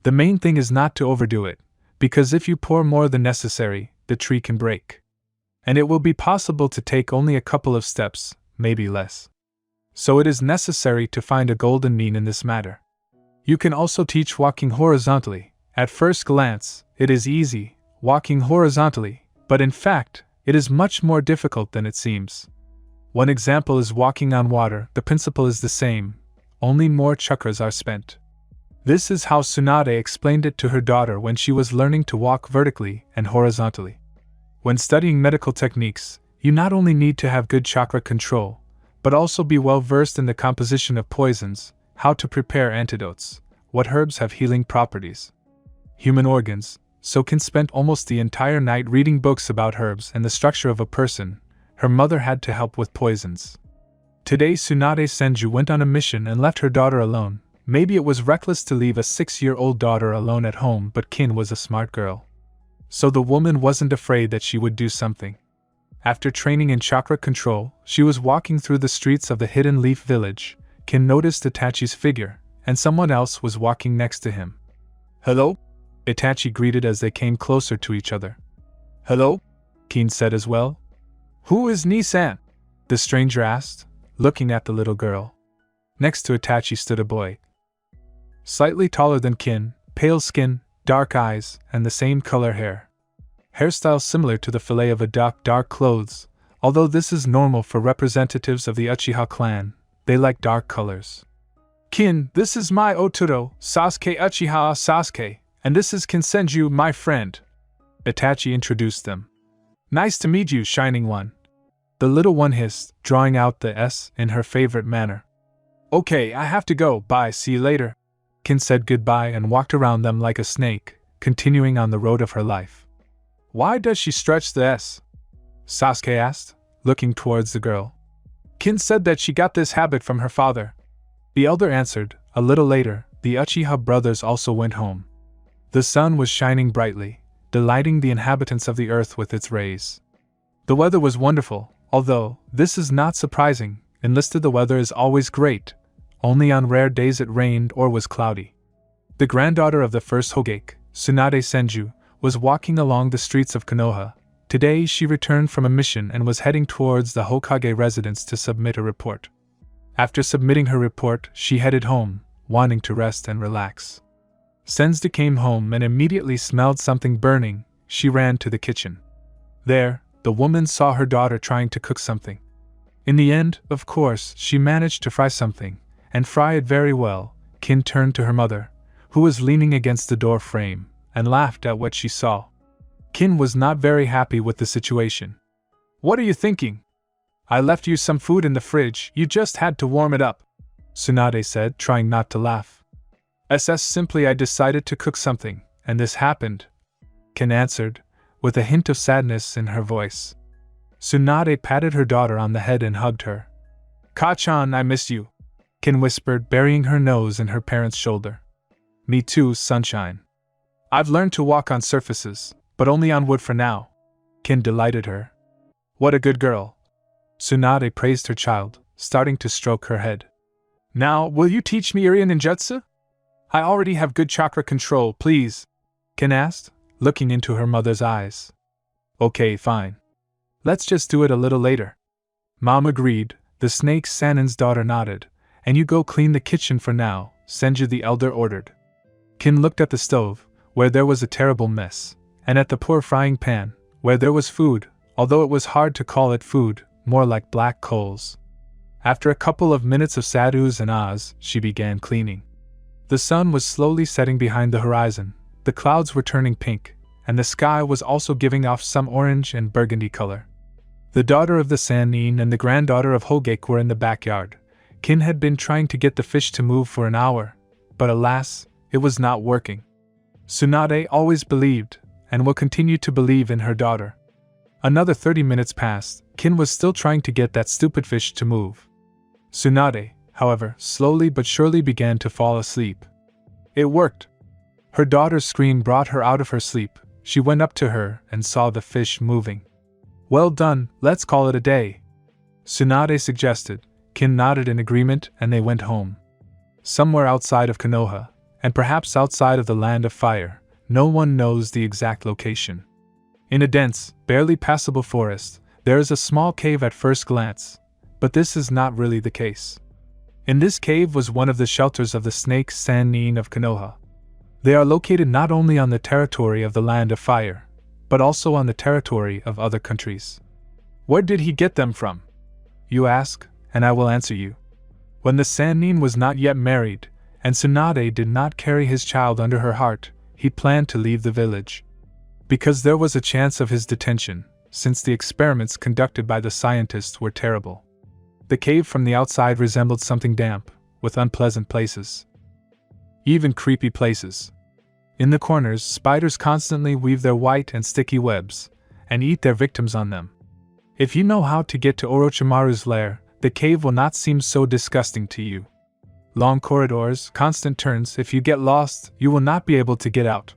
The main thing is not to overdo it, because if you pour more than necessary, the tree can break. And it will be possible to take only a couple of steps, maybe less. So it is necessary to find a golden mean in this matter. You can also teach walking horizontally. At first glance, it is easy, walking horizontally, but in fact, it is much more difficult than it seems. One example is walking on water. The principle is the same, only more chakras are spent. This is how Tsunade explained it to her daughter when she was learning to walk vertically and horizontally. When studying medical techniques, you not only need to have good chakra control, but also be well versed in the composition of poisons, how to prepare antidotes, what herbs have healing properties. Human organs, so Kin spent almost the entire night reading books about herbs and the structure of a person. Her mother had to help with poisons. Today Tsunade Senju went on a mission and left her daughter alone. Maybe it was reckless to leave a 6-year-old daughter alone at home, but Kin was a smart girl. So the woman wasn't afraid that she would do something. After training in chakra control, she was walking through the streets of the Hidden Leaf Village. Kin noticed Itachi's figure, and someone else was walking next to him. Hello? Itachi greeted as they came closer to each other. Hello? Kin said as well. Who is Ni-san? The stranger asked, looking at the little girl. Next to Itachi stood a boy. Slightly taller than Kin, pale skin, dark eyes, and the same color hair. Hairstyle similar to the fillet of a duck, dark clothes. Although this is normal for representatives of the Uchiha clan, they like dark colors. Kin, this is my Oturo, Sasuke Uchiha Sasuke, and this is Kin Senju, my friend. Itachi introduced them. Nice to meet you, Shining One. The little one hissed, drawing out the S in her favorite manner. Okay, I have to go, bye, see you later. Kin said goodbye and walked around them like a snake, continuing on the road of her life. Why does she stretch the S? Sasuke asked, looking towards the girl. Kin said that she got this habit from her father. The elder answered. A little later, the Uchiha brothers also went home. The sun was shining brightly. delighting the inhabitants of the earth with its rays. The weather was wonderful, although, this is not surprising, enlisted the weather is always great, only on rare days it rained or was cloudy. The granddaughter of the first Hokage, Tsunade Senju, was walking along the streets of Konoha. Today she returned from a mission and was heading towards the Hokage residence to submit a report. After submitting her report, she headed home, wanting to rest and relax. Senju came home and immediately smelled something burning. She ran to the kitchen. There, the woman saw her daughter trying to cook something. In the end, of course, she managed to fry something, and fry it very well. Kin turned to her mother, who was leaning against the door frame, and laughed at what she saw. Kin was not very happy with the situation. "What are you thinking? I left you some food in the fridge, you just had to warm it up," Tsunade said, trying not to laugh. Simply I decided to cook something, and this happened," Kin answered, with a hint of sadness in her voice. Tsunade patted her daughter on the head and hugged her. "Ka-chan, I miss you," Kin whispered, burying her nose in her parent's shoulder. "Me too, sunshine. I've learned to walk on surfaces, but only on wood for now," Kin delighted her. "What a good girl." Tsunade praised her child, starting to stroke her head. "Now, will you teach me Irian Ninjutsu? I already have good chakra control, please," Kin asked, looking into her mother's eyes. "Okay, fine. Let's just do it a little later." Mom agreed. The snake Sanin's daughter nodded. "And you go clean the kitchen for now," Senju the elder ordered. Kin looked at the stove, where there was a terrible mess, and at the poor frying pan, where there was food, although it was hard to call it food, more like black coals. After a couple of minutes of sad oohs and ahs, she began cleaning. The sun was slowly setting behind the horizon, the clouds were turning pink, and the sky was also giving off some orange and burgundy color. The daughter of the Sannin and the granddaughter of Hogake were in the backyard. Kin had been trying to get the fish to move for an hour, but alas, it was not working. Tsunade always believed, and will continue to believe in her daughter. Another 30 minutes passed. Kin was still trying to get that stupid fish to move. Tsunade, however, slowly but surely began to fall asleep. It worked. Her daughter's scream brought her out of her sleep. She went up to her and saw the fish moving. "Well done, let's call it a day," Tsunade suggested. Kin nodded in agreement and they went home. Somewhere outside of Konoha, and perhaps outside of the Land of Fire, no one knows the exact location. In a dense, barely passable forest, there is a small cave at first glance, but this is not really the case. In this cave was one of the shelters of the snake Sannin of Konoha. They are located not only on the territory of the Land of Fire, but also on the territory of other countries. Where did he get them from? You ask, and I will answer you. When the Sannin was not yet married, and Tsunade did not carry his child under her heart, he planned to leave the village. Because there was a chance of his detention, since the experiments conducted by the scientists were terrible. The cave from the outside resembled something damp, with unpleasant places. Even creepy places. In the corners, spiders constantly weave their white and sticky webs, and eat their victims on them. If you know how to get to Orochimaru's lair, the cave will not seem so disgusting to you. Long corridors, constant turns, if you get lost, you will not be able to get out.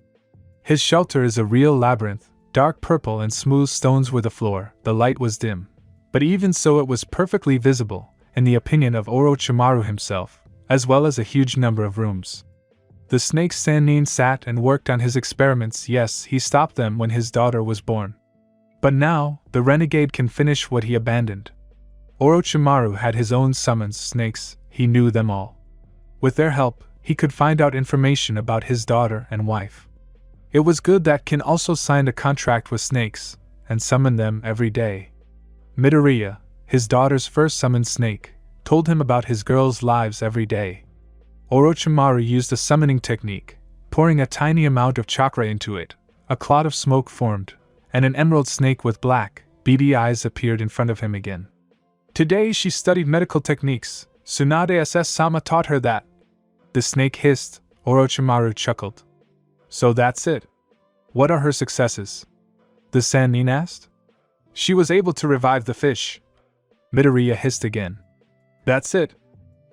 His shelter is a real labyrinth, dark purple and smooth stones were the floor, the light was dim. But even so it was perfectly visible, in the opinion of Orochimaru himself, as well as a huge number of rooms. The snake Sannin sat and worked on his experiments. Yes, he stopped them when his daughter was born. But now, the renegade can finish what he abandoned. Orochimaru had his own summons snakes, he knew them all. With their help, he could find out information about his daughter and wife. It was good that Kin also signed a contract with snakes, and summoned them every day. Midoriya, his daughter's first summoned snake, told him about his girls' lives every day. Orochimaru used a summoning technique, pouring a tiny amount of chakra into it. A cloud of smoke formed, and an emerald snake with black, beady eyes appeared in front of him again. Today she studied medical techniques. Tsunade Sama taught her that. The snake hissed. Orochimaru chuckled. So that's it. What are her successes? The Sannin asked. She was able to revive the fish. Midoriya hissed again. That's it.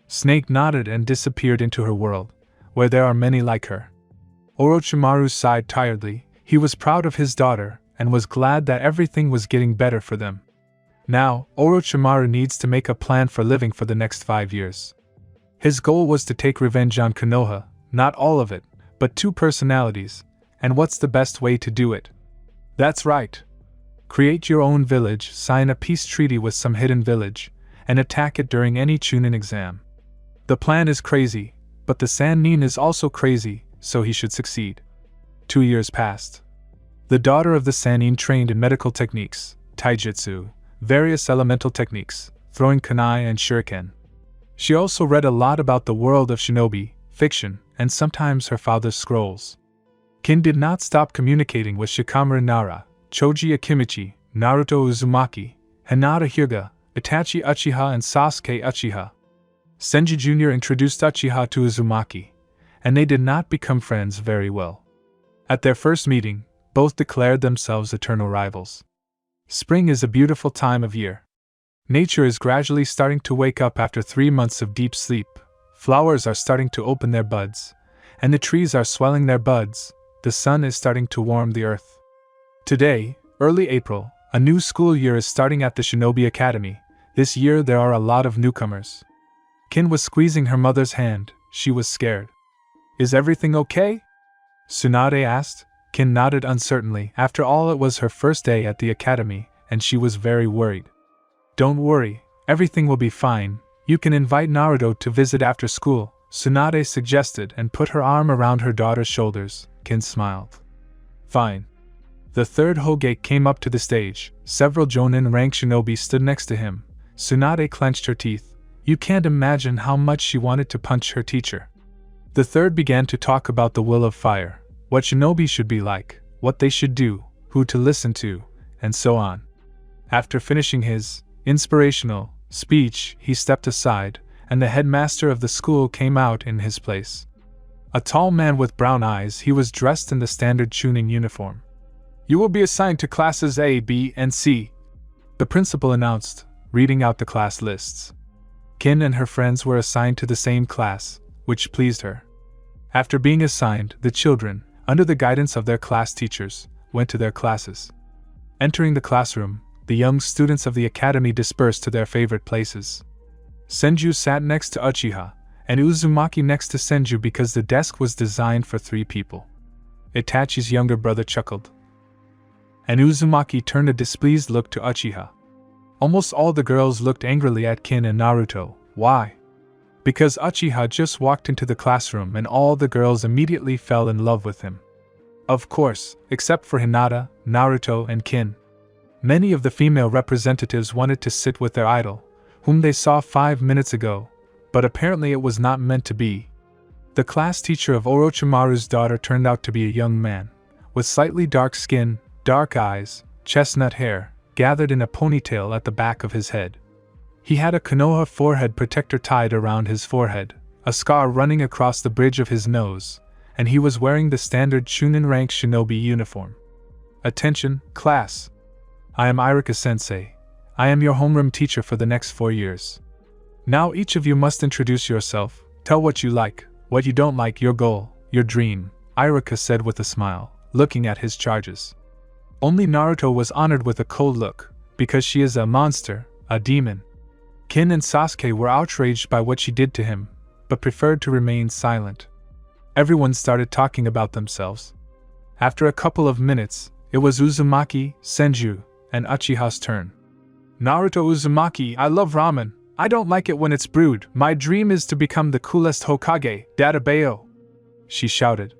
Snake nodded and disappeared into her world, where there are many like her. Orochimaru sighed tiredly. He was proud of his daughter, and was glad that everything was getting better for them. Now, Orochimaru needs to make a plan for living for the next 5 years. His goal was to take revenge on Konoha, not all of it, but 2 personalities, and what's the best way to do it? That's right. Create your own village, sign a peace treaty with some hidden village, and attack it during any Chunin exam. The plan is crazy, but the Sannin is also crazy, so he should succeed. 2 years passed. The daughter of the Sannin trained in medical techniques, taijutsu, various elemental techniques, throwing kunai and shuriken. She also read a lot about the world of shinobi, fiction, and sometimes her father's scrolls. Kin did not stop communicating with Shikamaru Nara, Choji Akimichi, Naruto Uzumaki, Hinata Hyuga, Itachi Uchiha and Sasuke Uchiha. Senju Jr. introduced Uchiha to Uzumaki, and they did not become friends very well. At their first meeting, both declared themselves eternal rivals. Spring is a beautiful time of year. Nature is gradually starting to wake up after 3 months of deep sleep, flowers are starting to open their buds, and the trees are swelling their buds, the sun is starting to warm the earth. Today, early April, a new school year is starting at the Shinobi Academy. This year there are a lot of newcomers. Kin was squeezing her mother's hand, she was scared. Is everything okay? Tsunade asked. Kin nodded uncertainly. After all, it was her first day at the academy, and she was very worried. Don't worry, everything will be fine. You can invite Naruto to visit after school, Tsunade suggested and put her arm around her daughter's shoulders. Kin smiled. Fine. The third Hokage came up to the stage. Several Jonin rank shinobi stood next to him. Tsunade clenched her teeth. You can't imagine how much she wanted to punch her teacher. The third began to talk about the will of fire, what shinobi should be like, what they should do, who to listen to, and so on. After finishing his inspirational speech, he stepped aside, and the headmaster of the school came out in his place. A tall man with brown eyes, he was dressed in the standard Chunin uniform. You will be assigned to classes A, B, and C, the principal announced, reading out the class lists. Kin and her friends were assigned to the same class, which pleased her. After being assigned, the children, under the guidance of their class teachers, went to their classes. Entering the classroom, the young students of the academy dispersed to their favorite places. Senju sat next to Uchiha, and Uzumaki next to Senju because the desk was designed for 3 people. Itachi's younger brother chuckled, and Uzumaki turned a displeased look to Uchiha. Almost all the girls looked angrily at Kin and Naruto. Why? Because Uchiha just walked into the classroom and all the girls immediately fell in love with him. Of course, except for Hinata, Naruto, and Kin. Many of the female representatives wanted to sit with their idol, whom they saw 5 minutes ago, but apparently it was not meant to be. The class teacher of Orochimaru's daughter turned out to be a young man, with slightly dark skin, dark eyes, chestnut hair, gathered in a ponytail at the back of his head. He had a Konoha forehead protector tied around his forehead, a scar running across the bridge of his nose, and he was wearing the standard Chunin rank shinobi uniform. Attention, class! I am Iruka-sensei. I am your homeroom teacher for the next 4 years. Now each of you must introduce yourself, tell what you like, what you don't like, your goal, your dream, Iruka said with a smile, looking at his charges. Only Naruto was honored with a cold look, because she is a monster, a demon. Kin and Sasuke were outraged by what she did to him, but preferred to remain silent. Everyone started talking about themselves. After a couple of minutes, it was Uzumaki, Senju, and Uchiha's turn. Naruto Uzumaki, I love ramen. I don't like it when it's brewed. My dream is to become the coolest Hokage, Dadabayo, she shouted.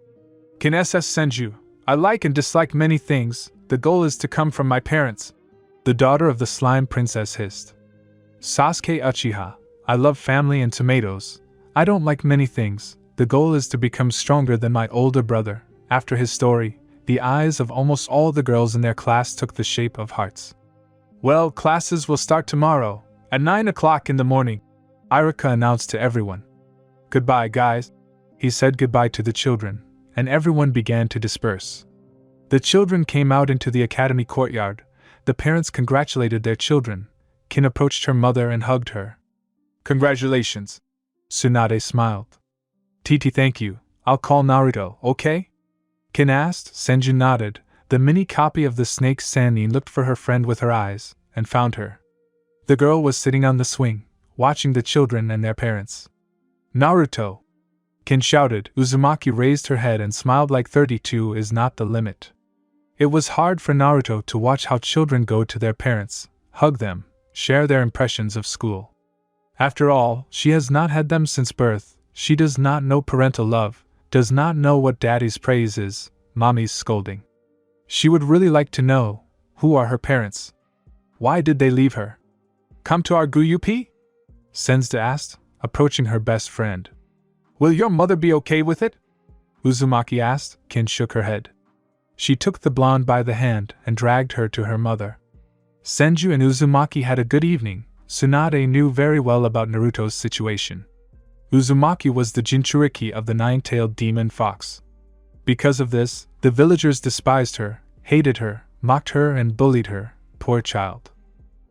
Kin SS Senju, I like and dislike many things. The goal is to come from my parents, the daughter of the slime princess hissed. Sasuke Uchiha, I love family and tomatoes. I don't like many things. The goal is to become stronger than my older brother. After his story, the eyes of almost all the girls in their class took the shape of hearts. Well, classes will start tomorrow, at 9 o'clock in the morning, Iruka announced to everyone. Goodbye, guys. He said goodbye to the children, and everyone began to disperse. The children came out into the academy courtyard. The parents congratulated their children. Kin approached her mother and hugged her. Congratulations. Tsunade smiled. Titi, thank you. I'll call Naruto, okay? Kin asked. Senju nodded. The mini copy of the snake Sannin looked for her friend with her eyes, and found her. The girl was sitting on the swing, watching the children and their parents. Naruto! Kin shouted. Uzumaki raised her head and smiled like 32 is not the limit. It was hard for Naruto to watch how children go to their parents, hug them, share their impressions of school. After all, she has not had them since birth, she does not know parental love, does not know what daddy's praise is, mommy's scolding. She would really like to know, who are her parents? Why did they leave her? Come to our Guyupi? Sensda asked, approaching her best friend. Will your mother be okay with it? Uzumaki asked. Kin shook her head. She took the blonde by the hand and dragged her to her mother. Senju and Uzumaki had a good evening. Tsunade knew very well about Naruto's situation. Uzumaki was the Jinchuriki of the nine-tailed demon fox. Because of this, the villagers despised her, hated her, mocked her and bullied her, poor child.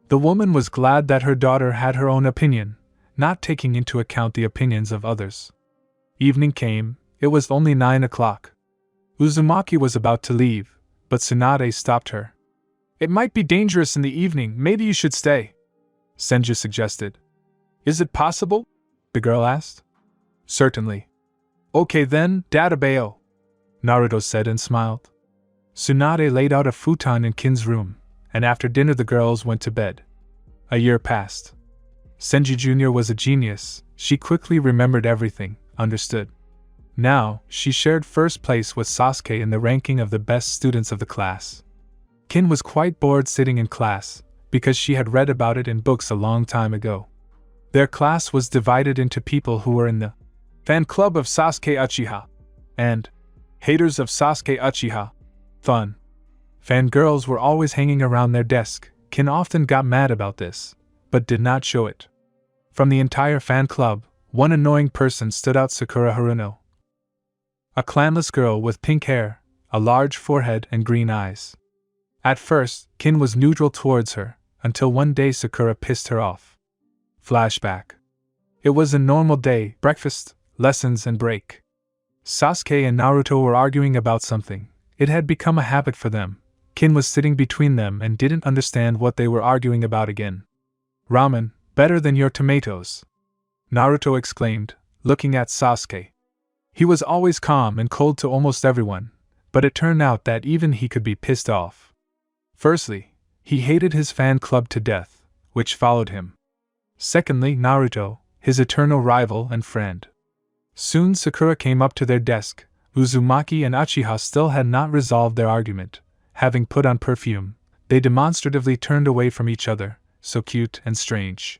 The woman was glad that her daughter had her own opinion, not taking into account the opinions of others. Evening came, it was only 9 o'clock. Uzumaki was about to leave, but Tsunade stopped her. It might be dangerous in the evening, maybe you should stay, Senju suggested. Is it possible? The girl asked. Certainly. Okay then, Databeo, Naruto said and smiled. Tsunade laid out a futon in Kin's room, and after dinner the girls went to bed. A year passed. Senju Jr. was a genius, she quickly remembered everything, understood. Now, she shared first place with Sasuke in the ranking of the best students of the class. Kin was quite bored sitting in class, because she had read about it in books a long time ago. Their class was divided into people who were in the fan club of Sasuke Uchiha and haters of Sasuke Uchiha. Fun. Fangirls were always hanging around their desk. Kin often got mad about this, but did not show it. From the entire fan club, one annoying person stood out: Sakura Haruno. A clanless girl with pink hair, a large forehead and green eyes. At first, Kin was neutral towards her, until one day Sakura pissed her off. Flashback. It was a normal day, breakfast, lessons and break. Sasuke and Naruto were arguing about something. It had become a habit for them. Kin was sitting between them and didn't understand what they were arguing about again. Ramen, better than your tomatoes, Naruto exclaimed, looking at Sasuke. He was always calm and cold to almost everyone, but it turned out that even he could be pissed off. Firstly, he hated his fan club to death, which followed him. Secondly, Naruto, his eternal rival and friend. Soon Sakura came up to their desk. Uzumaki and Uchiha still had not resolved their argument. Having put on perfume, they demonstratively turned away from each other, so cute and strange.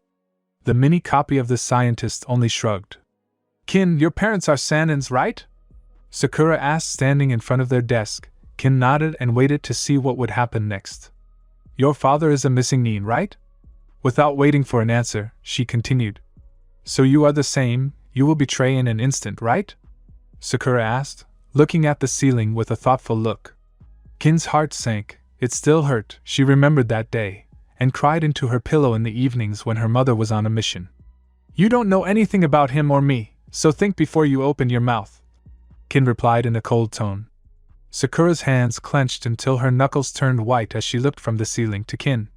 The mini copy of the scientist only shrugged. Kin, your parents are Sanins, right? Sakura asked, standing in front of their desk. Kin nodded and waited to see what would happen next. Your father is a missing nin, right? Without waiting for an answer, she continued. So you are the same, you will betray in an instant, right? Sakura asked, looking at the ceiling with a thoughtful look. Kin's heart sank. It still hurt. She remembered that day, and cried into her pillow in the evenings when her mother was on a mission. You don't know anything about him or me, so think before you open your mouth, Kin replied in a cold tone. Sakura's hands clenched until her knuckles turned white as she looked from the ceiling to Kin.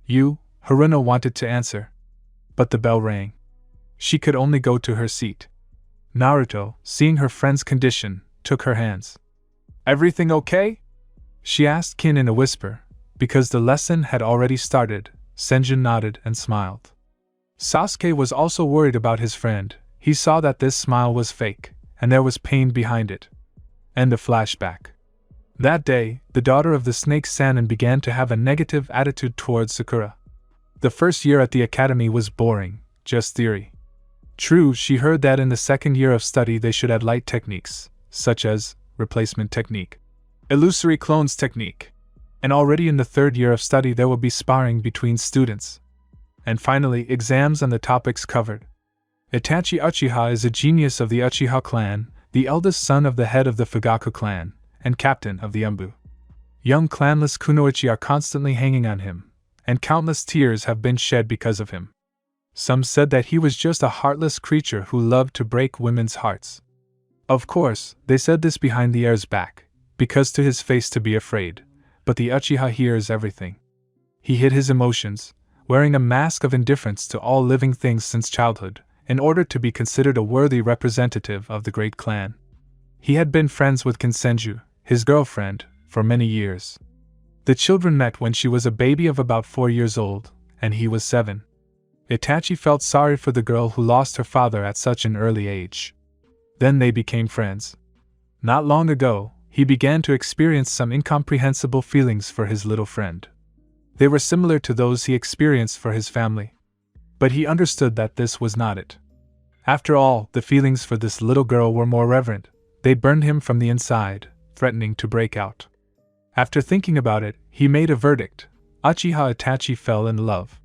You, Haruno wanted to answer, but the bell rang. She could only go to her seat. Naruto, seeing her friend's condition, took her hands. Everything okay? She asked Kin in a whisper. Because the lesson had already started, Senju nodded and smiled. Sasuke was also worried about his friend. He saw that this smile was fake, and there was pain behind it. End of flashback. That day, the daughter of the snake Sannin began to have a negative attitude towards Sakura. The first year at the academy was boring, just theory. True, she heard that in the second year of study they should add light techniques, such as replacement technique, illusory clones technique. And already in the third year of study there will be sparring between students. And finally, exams on the topics covered. Itachi Uchiha is a genius of the Uchiha clan, the eldest son of the head of the Fugaku clan, and captain of the Umbu. Young clanless Kunoichi are constantly hanging on him, and countless tears have been shed because of him. Some said that he was just a heartless creature who loved to break women's hearts. Of course, they said this behind the heir's back, because to his face to be afraid, but the Uchiha hears everything. He hid his emotions, wearing a mask of indifference to all living things since childhood, in order to be considered a worthy representative of the great clan. He had been friends with Kinsenju, his girlfriend, for many years. The children met when she was a baby of about 4 years old, and he was 7. Itachi felt sorry for the girl who lost her father at such an early age. Then they became friends. Not long ago, he began to experience some incomprehensible feelings for his little friend. They were similar to those he experienced for his family. But he understood that this was not it. After all, the feelings for this little girl were more reverent. They burned him from the inside, threatening to break out. After thinking about it, he made a verdict. Uchiha Itachi fell in love.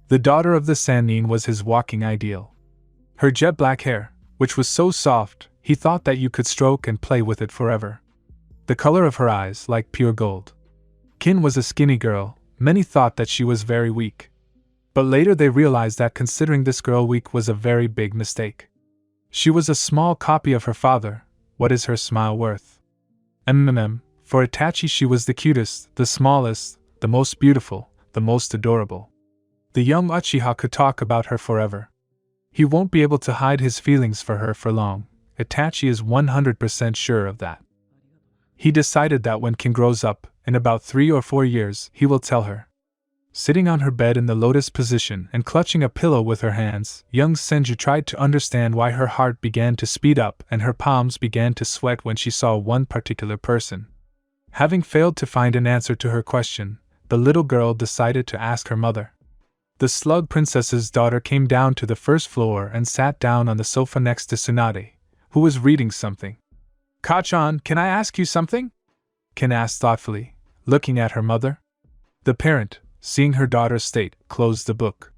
The daughter of the Sannin was his walking ideal. Her jet black hair, which was so soft, he thought that you could stroke and play with it forever. The color of her eyes like pure gold. Kin was a skinny girl. Many thought that she was very weak. But later they realized that considering this girl weak was a very big mistake. She was a small copy of her father. What is her smile worth? For Itachi she was the cutest, the smallest, the most beautiful, the most adorable. The young Uchiha could talk about her forever. He won't be able to hide his feelings for her for long. Itachi is 100% sure of that. He decided that when Kin grows up, in about 3 or 4 years, he will tell her. Sitting on her bed in the lotus position and clutching a pillow with her hands, young Senju tried to understand why her heart began to speed up and her palms began to sweat when she saw one particular person. Having failed to find an answer to her question, the little girl decided to ask her mother. The slug princess's daughter came down to the first floor and sat down on the sofa next to Tsunade, who was reading something. "Kachan, can I ask you something?" Kin asked thoughtfully, looking at her mother. The parent, seeing her daughter's state, closed the book.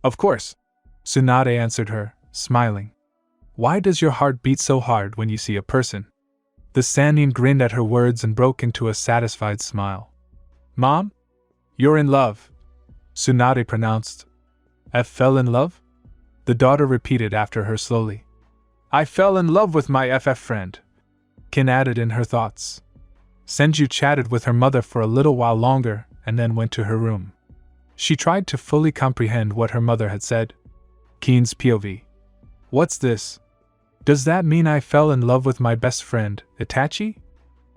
"Of course," Tsunade answered her, smiling. "Why does your heart beat so hard when you see a person?" The Sannin grinned at her words and broke into a satisfied smile. "Mom? You're in love," Tsunade pronounced. "I fell in love?" The daughter repeated after her slowly. "I fell in love with my FF friend," Kin added in her thoughts. Senju chatted with her mother for a little while longer and then went to her room. She tried to fully comprehend what her mother had said. Kin's POV. "What's this? Does that mean I fell in love with my best friend, Itachi?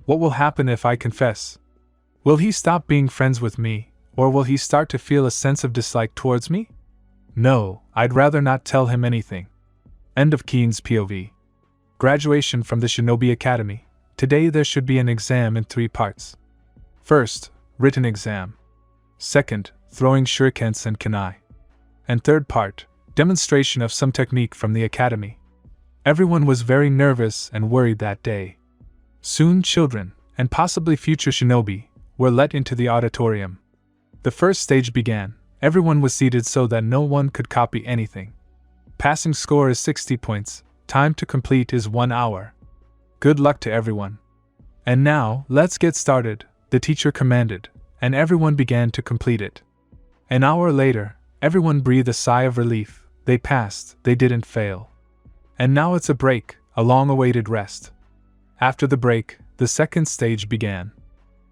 What will happen if I confess? Will he stop being friends with me, or will he start to feel a sense of dislike towards me? No, I'd rather not tell him anything." End of Kin's POV. Graduation from the Shinobi Academy. Today there should be an exam in 3 parts. First, written exam. Second, throwing shurikens and kunai. And third part, demonstration of some technique from the academy. Everyone was very nervous and worried that day. Soon children, and possibly future shinobi, were let into the auditorium. The first stage began. Everyone was seated so that no one could copy anything. Passing score is 60 points, time to complete is 1 hour. Good luck to everyone. And now, let's get started, the teacher commanded, and everyone began to complete it. An hour later, everyone breathed a sigh of relief. They passed, they didn't fail. And now it's a break, a long-awaited rest. After the break, the second stage began.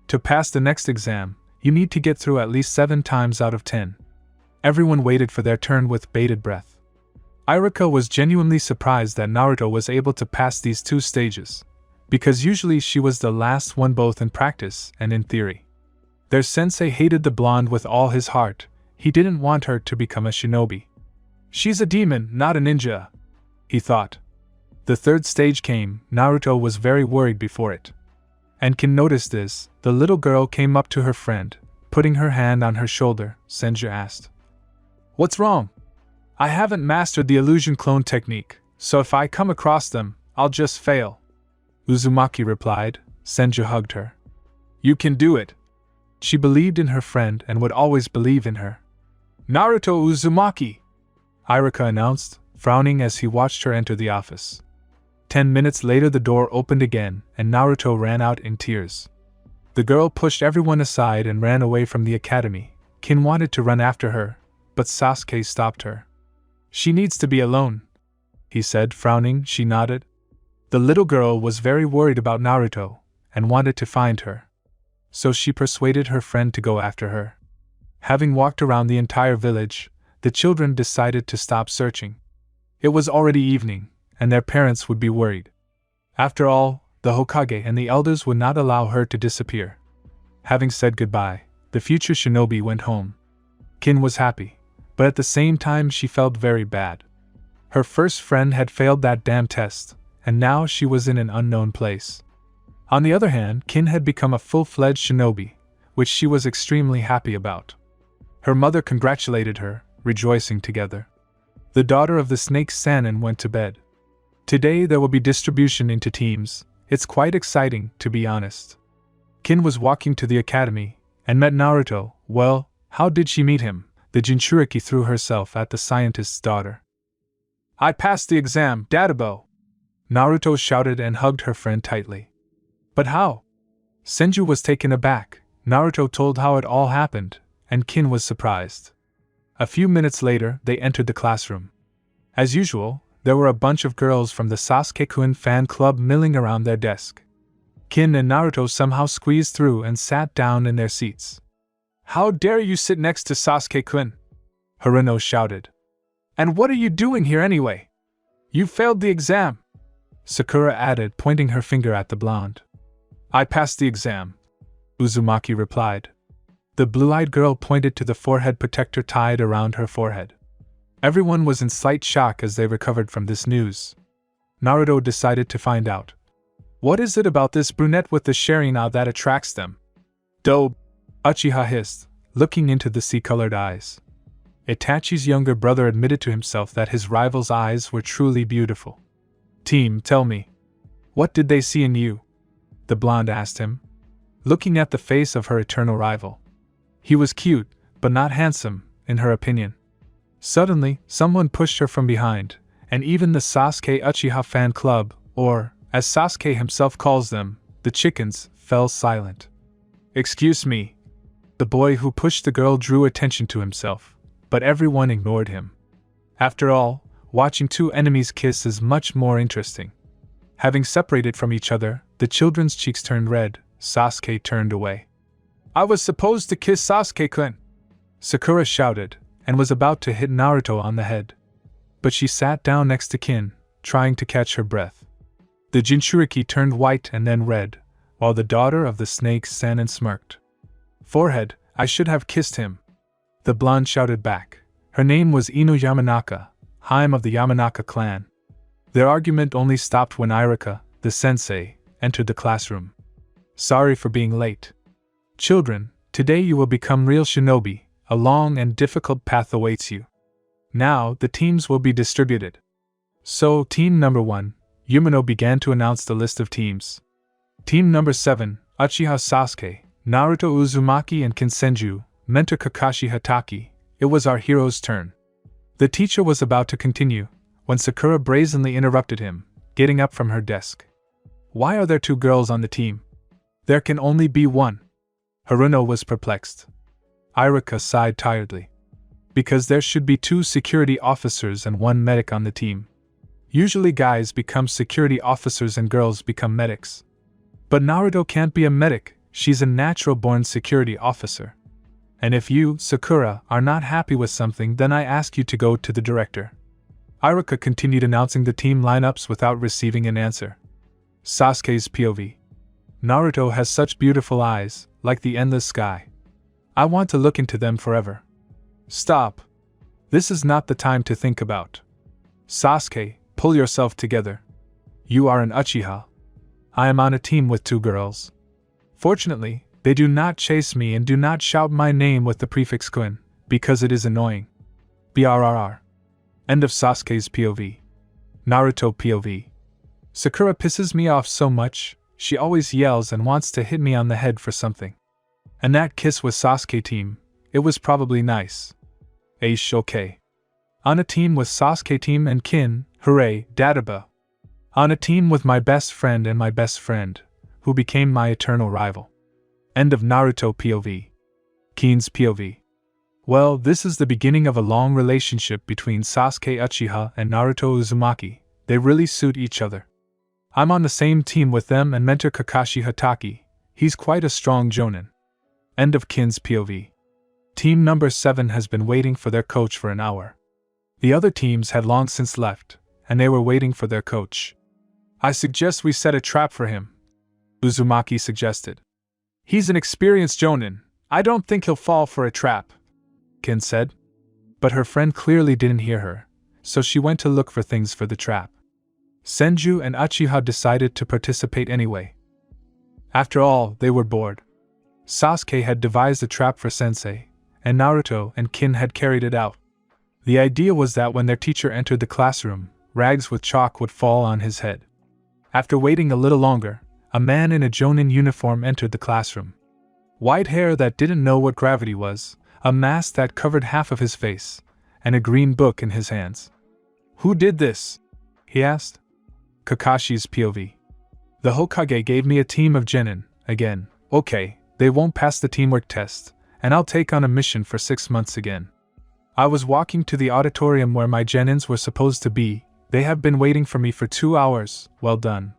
To pass the next exam, you need to get through at least 7 times out of 10. Everyone waited for their turn with bated breath. Iruka was genuinely surprised that Naruto was able to pass these 2 stages, because usually she was the last one both in practice and in theory. Their sensei hated the blonde with all his heart. He didn't want her to become a shinobi. "She's a demon, not a ninja," he thought. The third stage came. Naruto was very worried before it. And Kin noticed this. The little girl came up to her friend, putting her hand on her shoulder. Senju asked, "What's wrong?" "I haven't mastered the illusion clone technique, so if I come across them, I'll just fail," Uzumaki replied. Senju hugged her. "You can do it." She believed in her friend and would always believe in her. "Naruto Uzumaki," Iruka announced, frowning as he watched her enter the office. 10 minutes later the door opened again, and Naruto ran out in tears. The girl pushed everyone aside and ran away from the academy. Kin wanted to run after her, but Sasuke stopped her. "She needs to be alone," he said, frowning. She nodded. The little girl was very worried about Naruto, and wanted to find her. So she persuaded her friend to go after her. Having walked around the entire village, the children decided to stop searching. It was already evening, and their parents would be worried. After all, the Hokage and the elders would not allow her to disappear. Having said goodbye, the future shinobi went home. Kin was happy, but at the same time she felt very bad. Her first friend had failed that damn test, and now she was in an unknown place. On the other hand, Kin had become a full-fledged shinobi, which she was extremely happy about. Her mother congratulated her, rejoicing together. The daughter of the snake Sannin went to bed. Today there will be distribution into teams. It's quite exciting, to be honest. Kin was walking to the academy, and met Naruto. Well, how did she meet him? The Jinchuriki threw herself at the scientist's daughter. "I passed the exam, Dadabo!" Naruto shouted and hugged her friend tightly. "But how?" Senju was taken aback. Naruto told how it all happened, and Kin was surprised. A few minutes later, they entered the classroom. As usual, there were a bunch of girls from the Sasuke-kun fan club milling around their desk. Kin and Naruto somehow squeezed through and sat down in their seats. "How dare you sit next to Sasuke-kun?" Haruno shouted. "And what are you doing here anyway? You failed the exam," Sakura added, pointing her finger at the blonde. "I passed the exam," Uzumaki replied. The blue-eyed girl pointed to the forehead protector tied around her forehead. Everyone was in slight shock as they recovered from this news. Naruto decided to find out. "What is it about this brunette with the Sharingan that attracts them?" "Dope," Uchiha hissed, looking into the sea-colored eyes. Itachi's younger brother admitted to himself that his rival's eyes were truly beautiful. "Team, tell me. What did they see in you?" the blonde asked him, looking at the face of her eternal rival. He was cute, but not handsome, in her opinion. Suddenly, someone pushed her from behind, and even the Sasuke Uchiha fan club, or, as Sasuke himself calls them, the chickens, fell silent. "Excuse me." The boy who pushed the girl drew attention to himself, but everyone ignored him. After all, watching two enemies kiss is much more interesting. Having separated from each other, the children's cheeks turned red. Sasuke turned away. "I was supposed to kiss Sasuke-kun," Sakura shouted, and was about to hit Naruto on the head. But she sat down next to Kin, trying to catch her breath. The Jinchuriki turned white and then red, while the daughter of the snake Sannin smirked. "Forehead, I should have kissed him," the blonde shouted back. Her name was Inu Yamanaka, Haim of the Yamanaka clan. Their argument only stopped when Irika, the sensei, entered the classroom. "Sorry for being late. Children, today you will become real shinobi. A long and difficult path awaits you. Now, the teams will be distributed." So, team number 1, Yumino began to announce the list of teams. Team number 7, Uchiha Sasuke, Naruto Uzumaki and Kinsenju, mentor Kakashi Hatake. It was our hero's turn. The teacher was about to continue, when Sakura brazenly interrupted him, getting up from her desk. "Why are there 2 girls on the team? There can only be 1. Haruno was perplexed. Irika sighed tiredly. "Because there should be 2 security officers and 1 medic on the team. Usually guys become security officers and girls become medics. But Naruto can't be a medic, she's a natural-born security officer. And if you, Sakura, are not happy with something, then I ask you to go to the director." Irika continued announcing the team lineups without receiving an answer. Sasuke's POV. "Naruto has such beautiful eyes, like the endless sky. I want to look into them forever." "Stop. This is not the time to think about. Sasuke, pull yourself together. You are an Uchiha. I am on a team with 2 girls. Fortunately, they do not chase me and do not shout my name with the prefix kun, because it is annoying. BRRR. End of Sasuke's POV. Naruto POV. "Sakura pisses me off so much, she always yells and wants to hit me on the head for something. And that kiss with Sasuke team, it was probably nice. Aish okay. On a team with Sasuke team and Kin, hooray, Dadaba. On a team with my best friend and my best friend, who became my eternal rival." End of Naruto POV. Kin's POV. Well, this is the beginning of a long relationship between Sasuke Uchiha and Naruto Uzumaki. They really suit each other. I'm on the same team with them and mentor Kakashi Hatake. He's quite a strong jonin. End of Kin's POV. Team number 7 has been waiting for their coach for an hour. The other teams had long since left, and they were waiting for their coach. I suggest we set a trap for him, Uzumaki suggested. He's an experienced jonin. I don't think he'll fall for a trap, Kin said. But her friend clearly didn't hear her, so she went to look for things for the trap. Senju and Uchiha decided to participate anyway. After all, they were bored. Sasuke had devised a trap for Sensei, and Naruto and Kin had carried it out. The idea was that when their teacher entered the classroom, rags with chalk would fall on his head. After waiting a little longer, a man in a jonin uniform entered the classroom. White hair that didn't know what gravity was, a mask that covered half of his face, and a green book in his hands. Who did this? He asked. Kakashi's POV. The Hokage gave me a team of genin, again. Okay, they won't pass the teamwork test, and I'll take on a mission for 6 months again. I was walking to the auditorium where my genins were supposed to be. They have been waiting for me for 2 hours. Well done.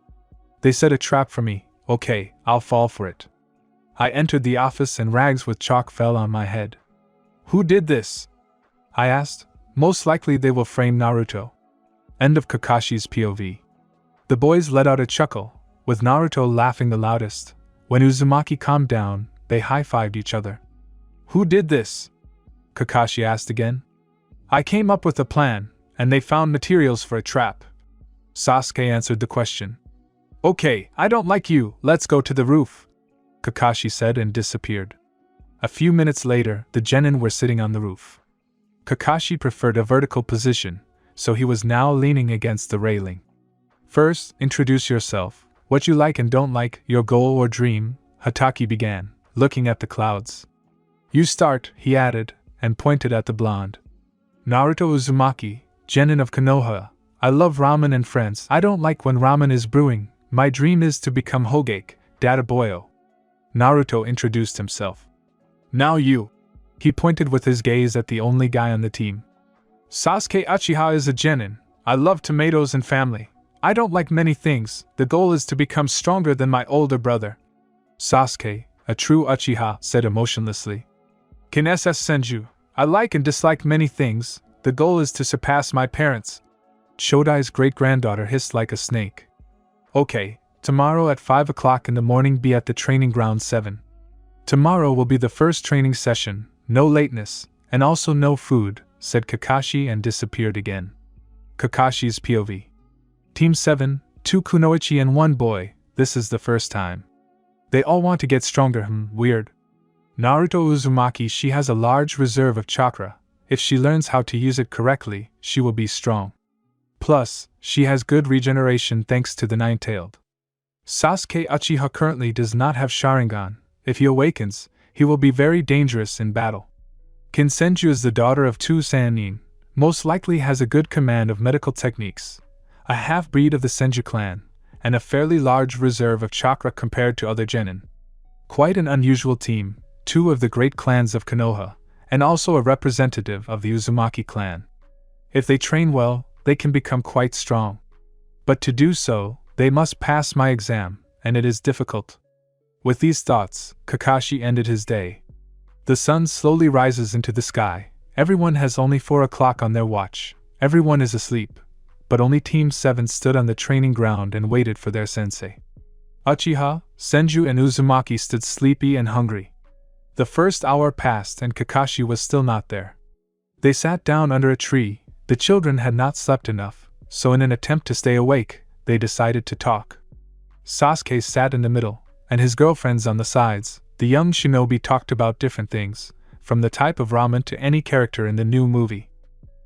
They set a trap for me. Okay, I'll fall for it. I entered the office and rags with chalk fell on my head. Who did this? I asked. Most likely they will frame Naruto. End of Kakashi's POV. The boys let out a chuckle, with Naruto laughing the loudest. When Uzumaki calmed down, they high-fived each other. Who did this? Kakashi asked again. I came up with a plan, and they found materials for a trap. Sasuke answered the question. Okay, I don't like you, let's go to the roof, Kakashi said and disappeared. A few minutes later, the genin were sitting on the roof. Kakashi preferred a vertical position, so he was now leaning against the railing. First, introduce yourself, what you like and don't like, your goal or dream, Hatake began, looking at the clouds. You start, he added, and pointed at the blonde. Naruto Uzumaki, genin of Konoha. I love ramen and friends. I don't like when ramen is brewing. My dream is to become Hokage, Data Boyo. Naruto introduced himself. Now you. He pointed with his gaze at the only guy on the team. Sasuke Uchiha is a genin. I love tomatoes and family. I don't like many things. The goal is to become stronger than my older brother. Sasuke, a true Uchiha, said emotionlessly. Kin SS Senju. I like and dislike many things. The goal is to surpass my parents. Shodai's great-granddaughter hissed like a snake. Okay, tomorrow at 5 o'clock in the morning be at the training ground 7. Tomorrow will be the first training session, no lateness, and also no food, said Kakashi and disappeared again. Kakashi's POV. Team 7, 2 kunoichi and 1 boy, this is the first time. They all want to get stronger, weird. Naruto Uzumaki, she has a large reserve of chakra. If she learns how to use it correctly, she will be strong. Plus, she has good regeneration thanks to the nine-tailed. Sasuke Uchiha currently does not have Sharingan. If he awakens, he will be very dangerous in battle. Kin Senju is the daughter of 2 Sannin, most likely has a good command of medical techniques, a half-breed of the Senju clan, and a fairly large reserve of chakra compared to other genin. Quite an unusual team, 2 of the great clans of Konoha, and also a representative of the Uzumaki clan. If they train well, they can become quite strong. But to do so, they must pass my exam, and it is difficult. With these thoughts, Kakashi ended his day. The sun slowly rises into the sky. Everyone has only 4 o'clock on their watch. Everyone is asleep. But only Team 7 stood on the training ground and waited for their sensei. Uchiha, Senju and Uzumaki stood sleepy and hungry. The first hour passed and Kakashi was still not there. They sat down under a tree. The children had not slept enough, so in an attempt to stay awake, they decided to talk. Sasuke sat in the middle, and his girlfriends on the sides. The young shinobi talked about different things, from the type of ramen to any character in the new movie.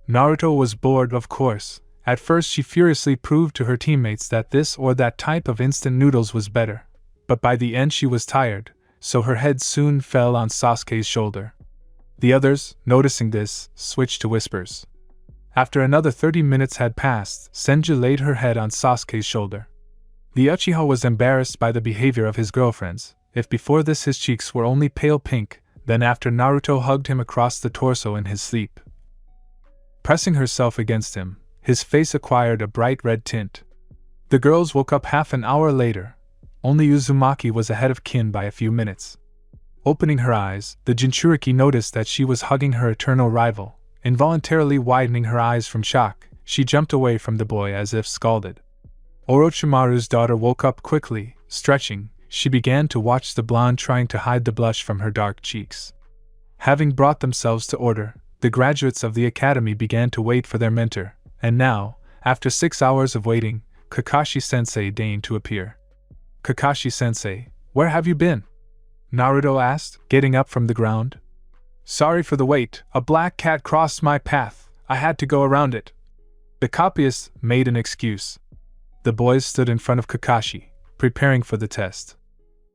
Naruto was bored, of course. At first she furiously proved to her teammates that this or that type of instant noodles was better, but by the end she was tired, so her head soon fell on Sasuke's shoulder. The others, noticing this, switched to whispers. After another 30 minutes had passed, Senju laid her head on Sasuke's shoulder. The Uchiha was embarrassed by the behavior of his girlfriends. If before this his cheeks were only pale pink, then after Naruto hugged him across the torso in his sleep. Pressing herself against him, his face acquired a bright red tint. The girls woke up half an hour later. Only Uzumaki was ahead of Kin by a few minutes. Opening her eyes, the Jinchuriki noticed that she was hugging her eternal rival. Involuntarily widening her eyes from shock, she jumped away from the boy as if scalded. Orochimaru's daughter woke up quickly, stretching. She began to watch the blonde trying to hide the blush from her dark cheeks. Having brought themselves to order, the graduates of the academy began to wait for their mentor, and now, after 6 hours of waiting, Kakashi-sensei deigned to appear. "Kakashi-sensei, where have you been?" Naruto asked, getting up from the ground. "Sorry for the wait, a black cat crossed my path, I had to go around it." The copyist made an excuse. The boys stood in front of Kakashi, preparing for the test.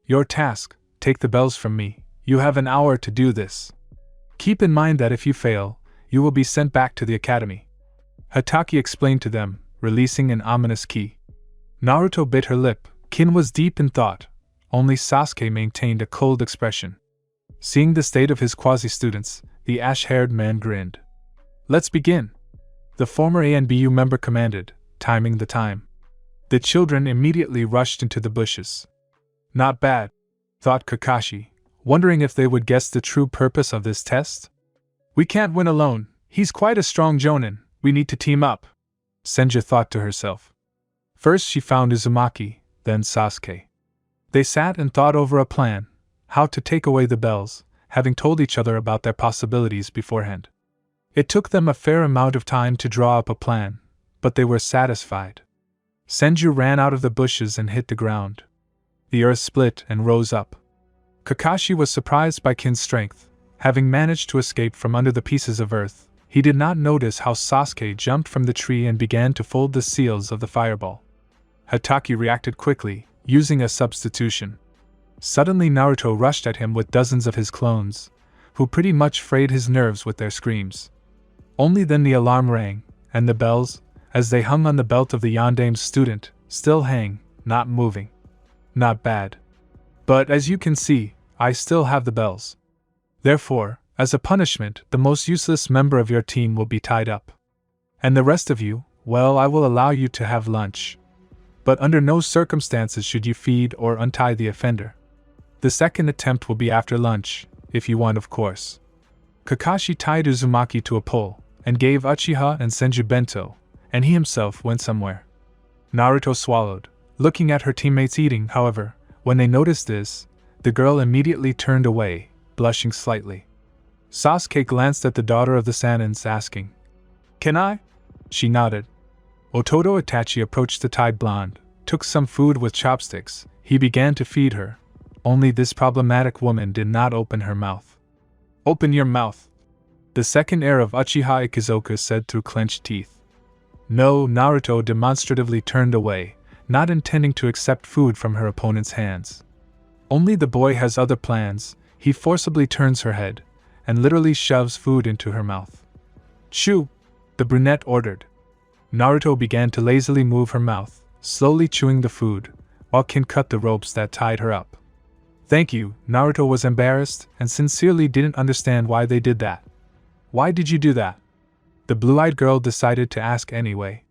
"Your task, take the bells from me, you have an hour to do this. Keep in mind that if you fail, you will be sent back to the academy," Hatake explained to them, releasing an ominous key. Naruto bit her lip. Kin was deep in thought. Only Sasuke maintained a cold expression. Seeing the state of his quasi-students, the ash-haired man grinned. "Let's begin," the former ANBU member commanded, timing the time. The children immediately rushed into the bushes. "Not bad," thought Kakashi, wondering if they would guess the true purpose of this test. "We can't win alone, he's quite a strong jonin, we need to team up," Senju thought to herself. First she found Uzumaki, then Sasuke. They sat and thought over a plan, how to take away the bells, having told each other about their possibilities beforehand. It took them a fair amount of time to draw up a plan, but they were satisfied. Senju ran out of the bushes and hit the ground. The earth split and rose up. Kakashi was surprised by Kin's strength. Having managed to escape from under the pieces of earth, he did not notice how Sasuke jumped from the tree and began to fold the seals of the fireball. Hatake reacted quickly, using a substitution. Suddenly Naruto rushed at him with dozens of his clones, who pretty much frayed his nerves with their screams. Only then the alarm rang, and the bells, as they hung on the belt of the Yandame's student, still hang, not moving. Not bad. But as you can see, I still have the bells. Therefore, as a punishment, the most useless member of your team will be tied up. And the rest of you, well, I will allow you to have lunch. But under no circumstances should you feed or untie the offender. The second attempt will be after lunch, if you want, of course. Kakashi tied Uzumaki to a pole, and gave Uchiha and Senju bento, and he himself went somewhere. Naruto swallowed, looking at her teammates eating. However, when they noticed this, the girl immediately turned away, blushing slightly. Sasuke glanced at the daughter of the Sanins, asking, "Can I?" She nodded. Ototo Itachi approached the tied blonde, took some food with chopsticks. He began to feed her. Only this problematic woman did not open her mouth. "Open your mouth," the second heir of Uchiha Ikizoku said through clenched teeth. No, Naruto demonstratively turned away, not intending to accept food from her opponent's hands. Only the boy has other plans. He forcibly turns her head, and literally shoves food into her mouth. "Chew," the brunette ordered. Naruto began to lazily move her mouth, slowly chewing the food, while Kin cut the ropes that tied her up. "Thank you," Naruto was embarrassed and sincerely didn't understand why they did that. "Why did you do that?" The blue-eyed girl decided to ask anyway.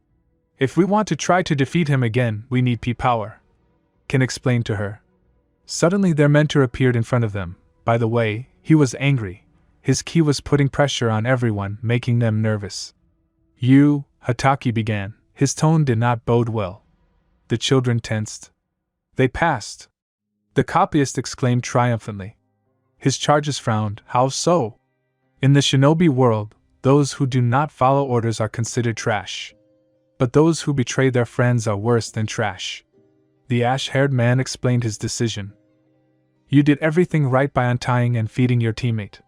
"If we want to try to defeat him again, we need P-power," Kin explained to her. Suddenly their mentor appeared in front of them. By the way, he was angry. His ki was putting pressure on everyone, making them nervous. "You," Hatake began. His tone did not bode well. The children tensed. "They passed," the copyist exclaimed triumphantly. His charges frowned. "How so?" "In the shinobi world, those who do not follow orders are considered trash. But those who betray their friends are worse than trash." The ash-haired man explained his decision. "You did everything right by untying and feeding your teammate.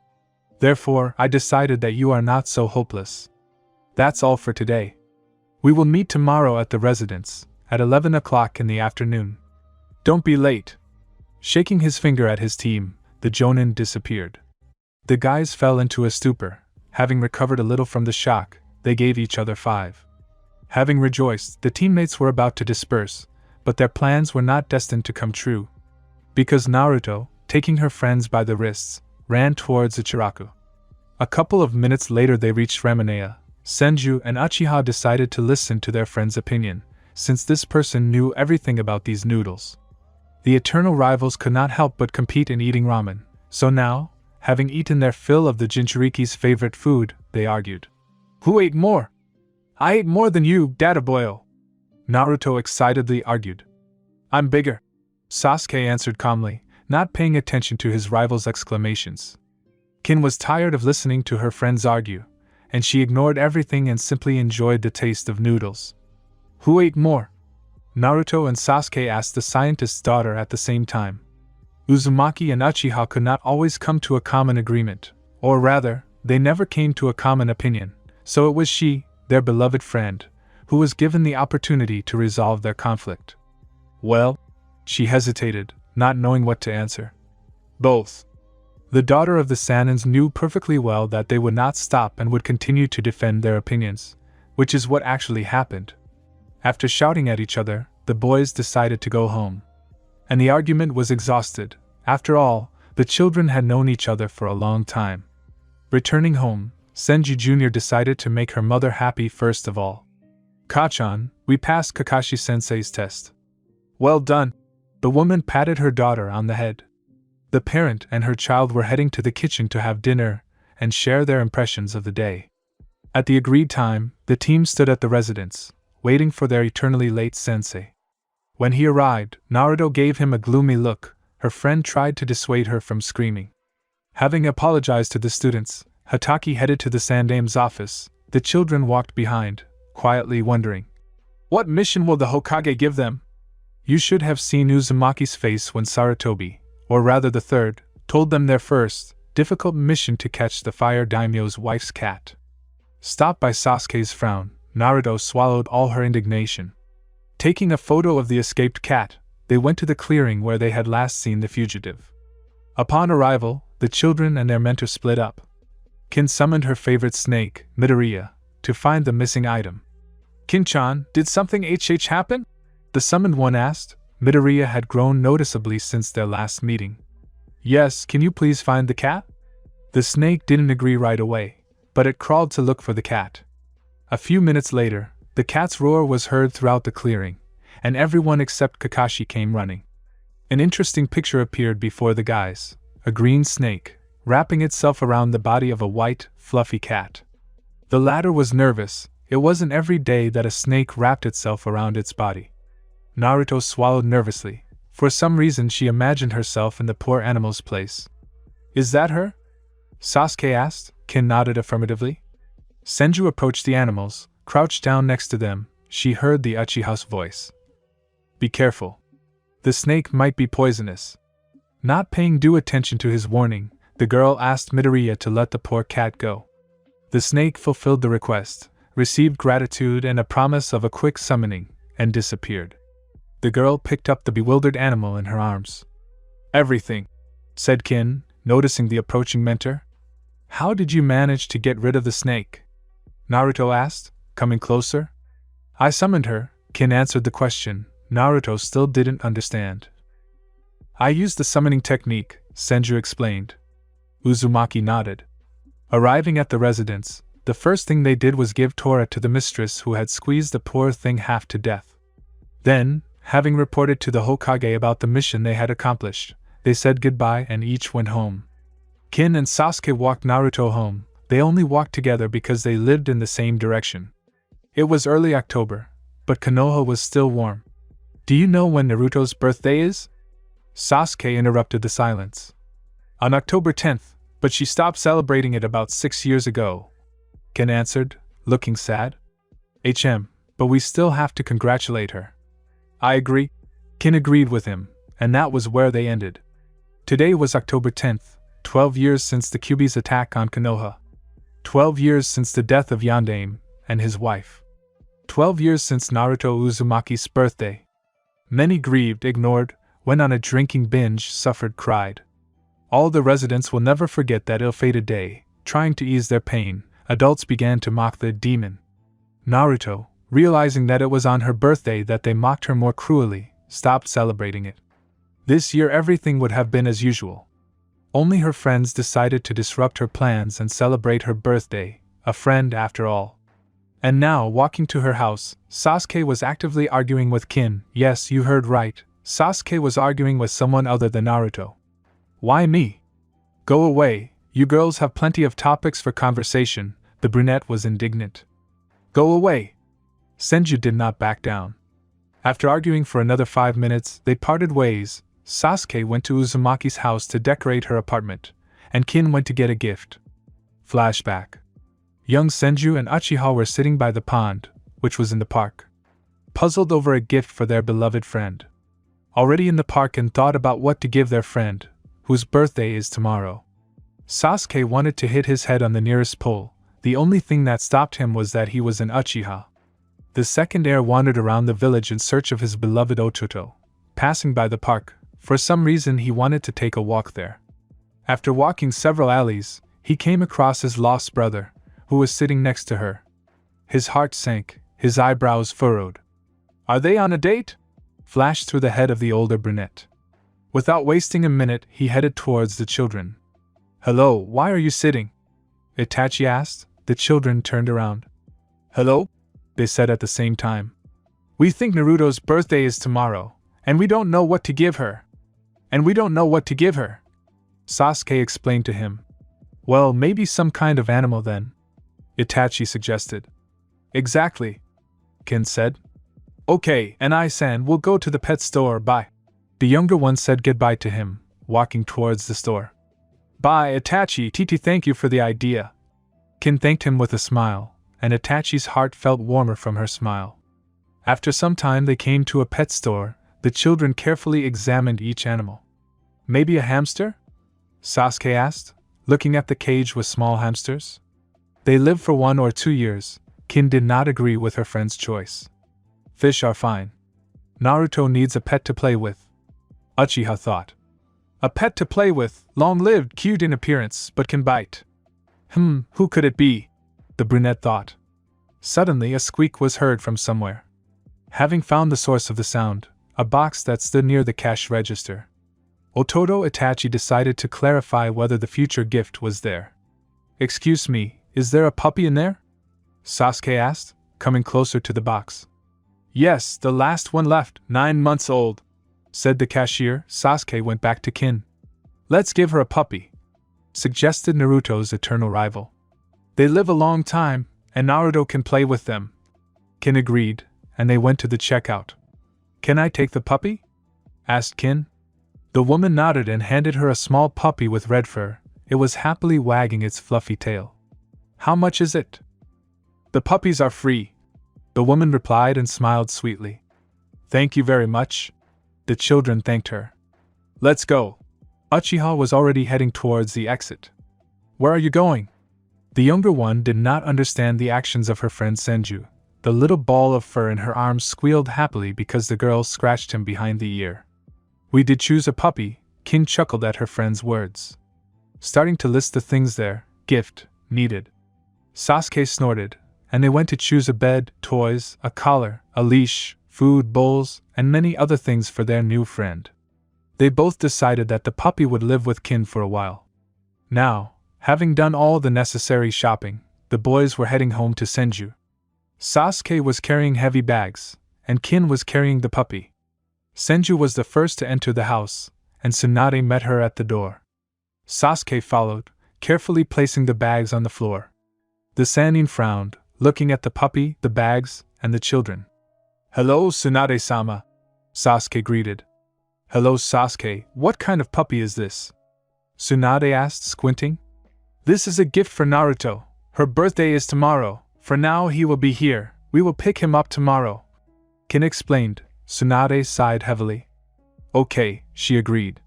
Therefore, I decided that you are not so hopeless. That's all for today. We will meet tomorrow at the residence, at 11 o'clock in the afternoon. Don't be late." Shaking his finger at his team, the Jonin disappeared. The guys fell into a stupor. Having recovered a little from the shock, they gave each other 5. Having rejoiced, the teammates were about to disperse, but their plans were not destined to come true. Because Naruto, taking her friends by the wrists, ran towards Ichiraku. A couple of minutes later they reached Ramanea. Senju and Uchiha decided to listen to their friend's opinion, since this person knew everything about these noodles. The eternal rivals could not help but compete in eating ramen, so now, having eaten their fill of the Jinchuriki's favorite food, they argued. Who ate more? I ate more than you, Data Boyo, Naruto excitedly argued. I'm bigger, Sasuke answered calmly, not paying attention to his rival's exclamations. Kin was tired of listening to her friends argue, and she ignored everything and simply enjoyed the taste of noodles. Who ate more? Naruto and Sasuke asked the scientist's daughter at the same time. Uzumaki and Uchiha could not always come to a common agreement, or rather, they never came to a common opinion, so it was she, their beloved friend, who was given the opportunity to resolve their conflict. Well, she hesitated, not knowing what to answer. Both. The daughter of the Sanins knew perfectly well that they would not stop and would continue to defend their opinions, which is what actually happened. After shouting at each other, the boys decided to go home. And the argument was exhausted. After all, the children had known each other for a long time. Returning home, Senju Jr. decided to make her mother happy first of all. Kachan, we passed Kakashi-sensei's test. Well done. The woman patted her daughter on the head. The parent and her child were heading to the kitchen to have dinner and share their impressions of the day. At the agreed time, the team stood at the residence, waiting for their eternally late sensei. When he arrived, Naruto gave him a gloomy look. Her friend tried to dissuade her from screaming. Having apologized to the students, Hataki headed to the Sandame's office. The children walked behind, quietly wondering, what mission will the Hokage give them? You should have seen Uzumaki's face when Sarutobi, or rather the third, told them their first, difficult mission to catch the Fire Daimyo's wife's cat. Stopped by Sasuke's frown, Naruto swallowed all her indignation. Taking a photo of the escaped cat, they went to the clearing where they had last seen the fugitive. Upon arrival, the children and their mentor split up. Kin summoned her favorite snake, Midoriya, to find the missing item. Kin-chan, did something happen? The summoned one asked. Midoriya had grown noticeably since their last meeting. Yes, can you please find the cat? The snake didn't agree right away, but it crawled to look for the cat. A few minutes later, the cat's roar was heard throughout the clearing, and everyone except Kakashi came running. An interesting picture appeared before the guys, a green snake, wrapping itself around the body of a white, fluffy cat. The latter was nervous. It wasn't every day that a snake wrapped itself around its body. Naruto swallowed nervously. For some reason she imagined herself in the poor animal's place. Is that her? Sasuke asked. Kin nodded affirmatively. Senju approached the animals, crouched down next to them. She heard the Uchiha's voice. Be careful. The snake might be poisonous. Not paying due attention to his warning, the girl asked Midoriya to let the poor cat go. The snake fulfilled the request, received gratitude and a promise of a quick summoning, and disappeared. The girl picked up the bewildered animal in her arms. Everything, said Kin, noticing the approaching mentor. How did you manage to get rid of the snake? Naruto asked, coming closer. I summoned her, Kin answered the question. Naruto still didn't understand. I used the summoning technique, Senju explained. Uzumaki nodded. Arriving at the residence, the first thing they did was give Tora to the mistress who had squeezed the poor thing half to death. Then, having reported to the Hokage about the mission they had accomplished, they said goodbye and each went home. Kin and Sasuke walked Naruto home. They only walked together because they lived in the same direction. It was early October, but Konoha was still warm. Do you know when Naruto's birthday is? Sasuke interrupted the silence. On October 10th, but she stopped celebrating it about 6 years ago. Kin answered, looking sad. But we still have to congratulate her. I agree. Kin agreed with him, and that was where they ended. Today was October 10th, 12 years since the Kyuubi's attack on Konoha. 12 years since the death of Yondaime and his wife. 12 years since Naruto Uzumaki's birthday. Many grieved, ignored, went on a drinking binge, suffered, cried. All the residents will never forget that ill-fated day. Trying to ease their pain, adults began to mock the demon. Naruto, realizing that it was on her birthday that they mocked her more cruelly, stopped celebrating it. This year everything would have been as usual. Only her friends decided to disrupt her plans and celebrate her birthday, a friend after all. And now, walking to her house, Sasuke was actively arguing with Kin. Yes, you heard right, Sasuke was arguing with someone other than Naruto. Why me? Go away, you girls have plenty of topics for conversation, the brunette was indignant. Go away! Senju did not back down. After arguing for another 5 minutes, they parted ways. Sasuke went to Uzumaki's house to decorate her apartment, and Kin went to get a gift. Flashback. Young Senju and Uchiha were sitting by the pond, which was in the park, puzzled over a gift for their beloved friend. Already in the park and thought about what to give their friend, whose birthday is tomorrow. Sasuke wanted to hit his head on the nearest pole. The only thing that stopped him was that he was an Uchiha. The second heir wandered around the village in search of his beloved Ototo. Passing by the park, for some reason he wanted to take a walk there. After walking several alleys, he came across his lost brother, who was sitting next to her. His heart sank, his eyebrows furrowed. Are they on a date? Flashed through the head of the older brunette. Without wasting a minute, he headed towards the children. Hello, why are you sitting? Itachi asked. The children turned around. Hello? They said at the same time. We think Naruto's birthday is tomorrow, and we don't know what to give her. Sasuke explained to him. Well, maybe some kind of animal then, Itachi suggested. Exactly, Kin said. Okay, and I-san will go to the pet store, bye. The younger one said goodbye to him, walking towards the store. Bye, Itachi, Titi, thank you for the idea. Kin thanked him with a smile, and Itachi's heart felt warmer from her smile. After some time they came to a pet store. The children carefully examined each animal. Maybe a hamster? Sasuke asked, looking at the cage with small hamsters. They live for 1 or 2 years. Kin did not agree with her friend's choice. Fish are fine. Naruto needs a pet to play with, Uchiha thought. A pet to play with, long-lived, cute in appearance, but can bite. Who could it be? The brunette thought. Suddenly a squeak was heard from somewhere. Having found the source of the sound, a box that stood near the cash register, Ototo Itachi decided to clarify whether the future gift was there. Excuse me, is there a puppy in there? Sasuke asked, coming closer to the box. Yes, the last one left, 9 months old, said the cashier. Sasuke went back to Kin. Let's give her a puppy, suggested Naruto's eternal rival. They live a long time, and Naruto can play with them. Kin agreed, and they went to the checkout. Can I take the puppy? Asked Kin. The woman nodded and handed her a small puppy with red fur. It was happily wagging its fluffy tail. How much is it? The puppies are free, the woman replied and smiled sweetly. Thank you very much. The children thanked her. Let's go. Uchiha was already heading towards the exit. Where are you going? The younger one did not understand the actions of her friend Senju. The little ball of fur in her arms squealed happily because the girl scratched him behind the ear. We did choose a puppy, Kin chuckled at her friend's words. Starting to list the things there, gift, needed. Sasuke snorted, and they went to choose a bed, toys, a collar, a leash, food, bowls, and many other things for their new friend. They both decided that the puppy would live with Kin for a while. Now, having done all the necessary shopping, the boys were heading home to Senju. Sasuke was carrying heavy bags, and Kin was carrying the puppy. Senju was the first to enter the house, and Tsunade met her at the door. Sasuke followed, carefully placing the bags on the floor. The Sannin frowned, looking at the puppy, the bags, and the children. Hello, Tsunade-sama, Sasuke greeted. Hello, Sasuke, what kind of puppy is this? Tsunade asked, squinting. This is a gift for Naruto. Her birthday is tomorrow. For now he will be here. We will pick him up tomorrow, Kin explained. Tsunade sighed heavily. Okay, she agreed.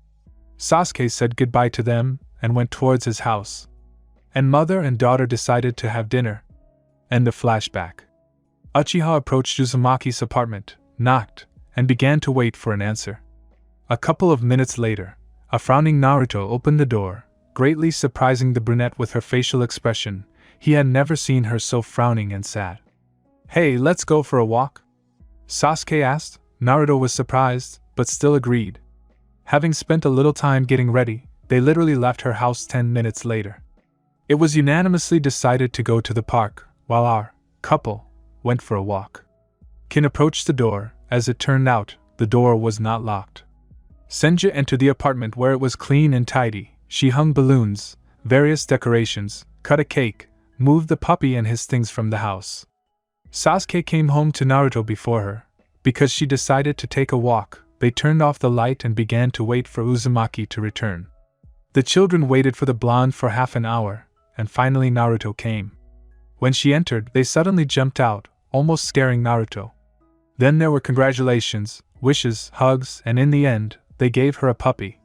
Sasuke said goodbye to them and went towards his house. And mother and daughter decided to have dinner. End of flashback. Uchiha approached Uzumaki's apartment, knocked, and began to wait for an answer. A couple of minutes later, a frowning Naruto opened the door, greatly surprising the brunette with her facial expression. He had never seen her so frowning and sad. Hey, let's go for a walk? Sasuke asked. Naruto was surprised, but still agreed. Having spent a little time getting ready, they literally left her house 10 minutes later. It was unanimously decided to go to the park, while our couple went for a walk. Kin approached the door. As it turned out, the door was not locked. Senja entered the apartment where it was clean and tidy. She hung balloons, various decorations, cut a cake, moved the puppy and his things from the house. Sasuke came home to Naruto before her. Because she decided to take a walk, they turned off the light and began to wait for Uzumaki to return. The children waited for the blonde for half an hour, and finally Naruto came. When she entered, they suddenly jumped out, almost scaring Naruto. Then there were congratulations, wishes, hugs, and in the end, they gave her a puppy.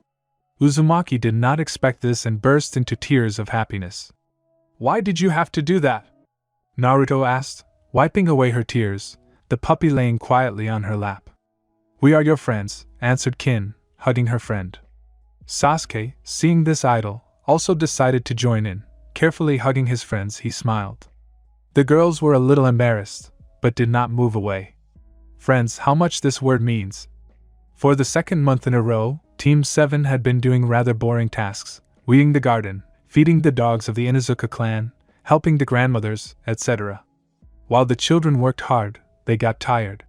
Uzumaki did not expect this and burst into tears of happiness. "Why did you have to do that?" Naruto asked, wiping away her tears, the puppy laying quietly on her lap. "We are your friends," answered Kin, hugging her friend. Sasuke, seeing this idol, also decided to join in. Carefully hugging his friends, he smiled. The girls were a little embarrassed, but did not move away. Friends, how much this word means. For the second month in a row, Team 7 had been doing rather boring tasks, weeding the garden, feeding the dogs of the Inuzuka clan, helping the grandmothers, etc. While the children worked hard, they got tired.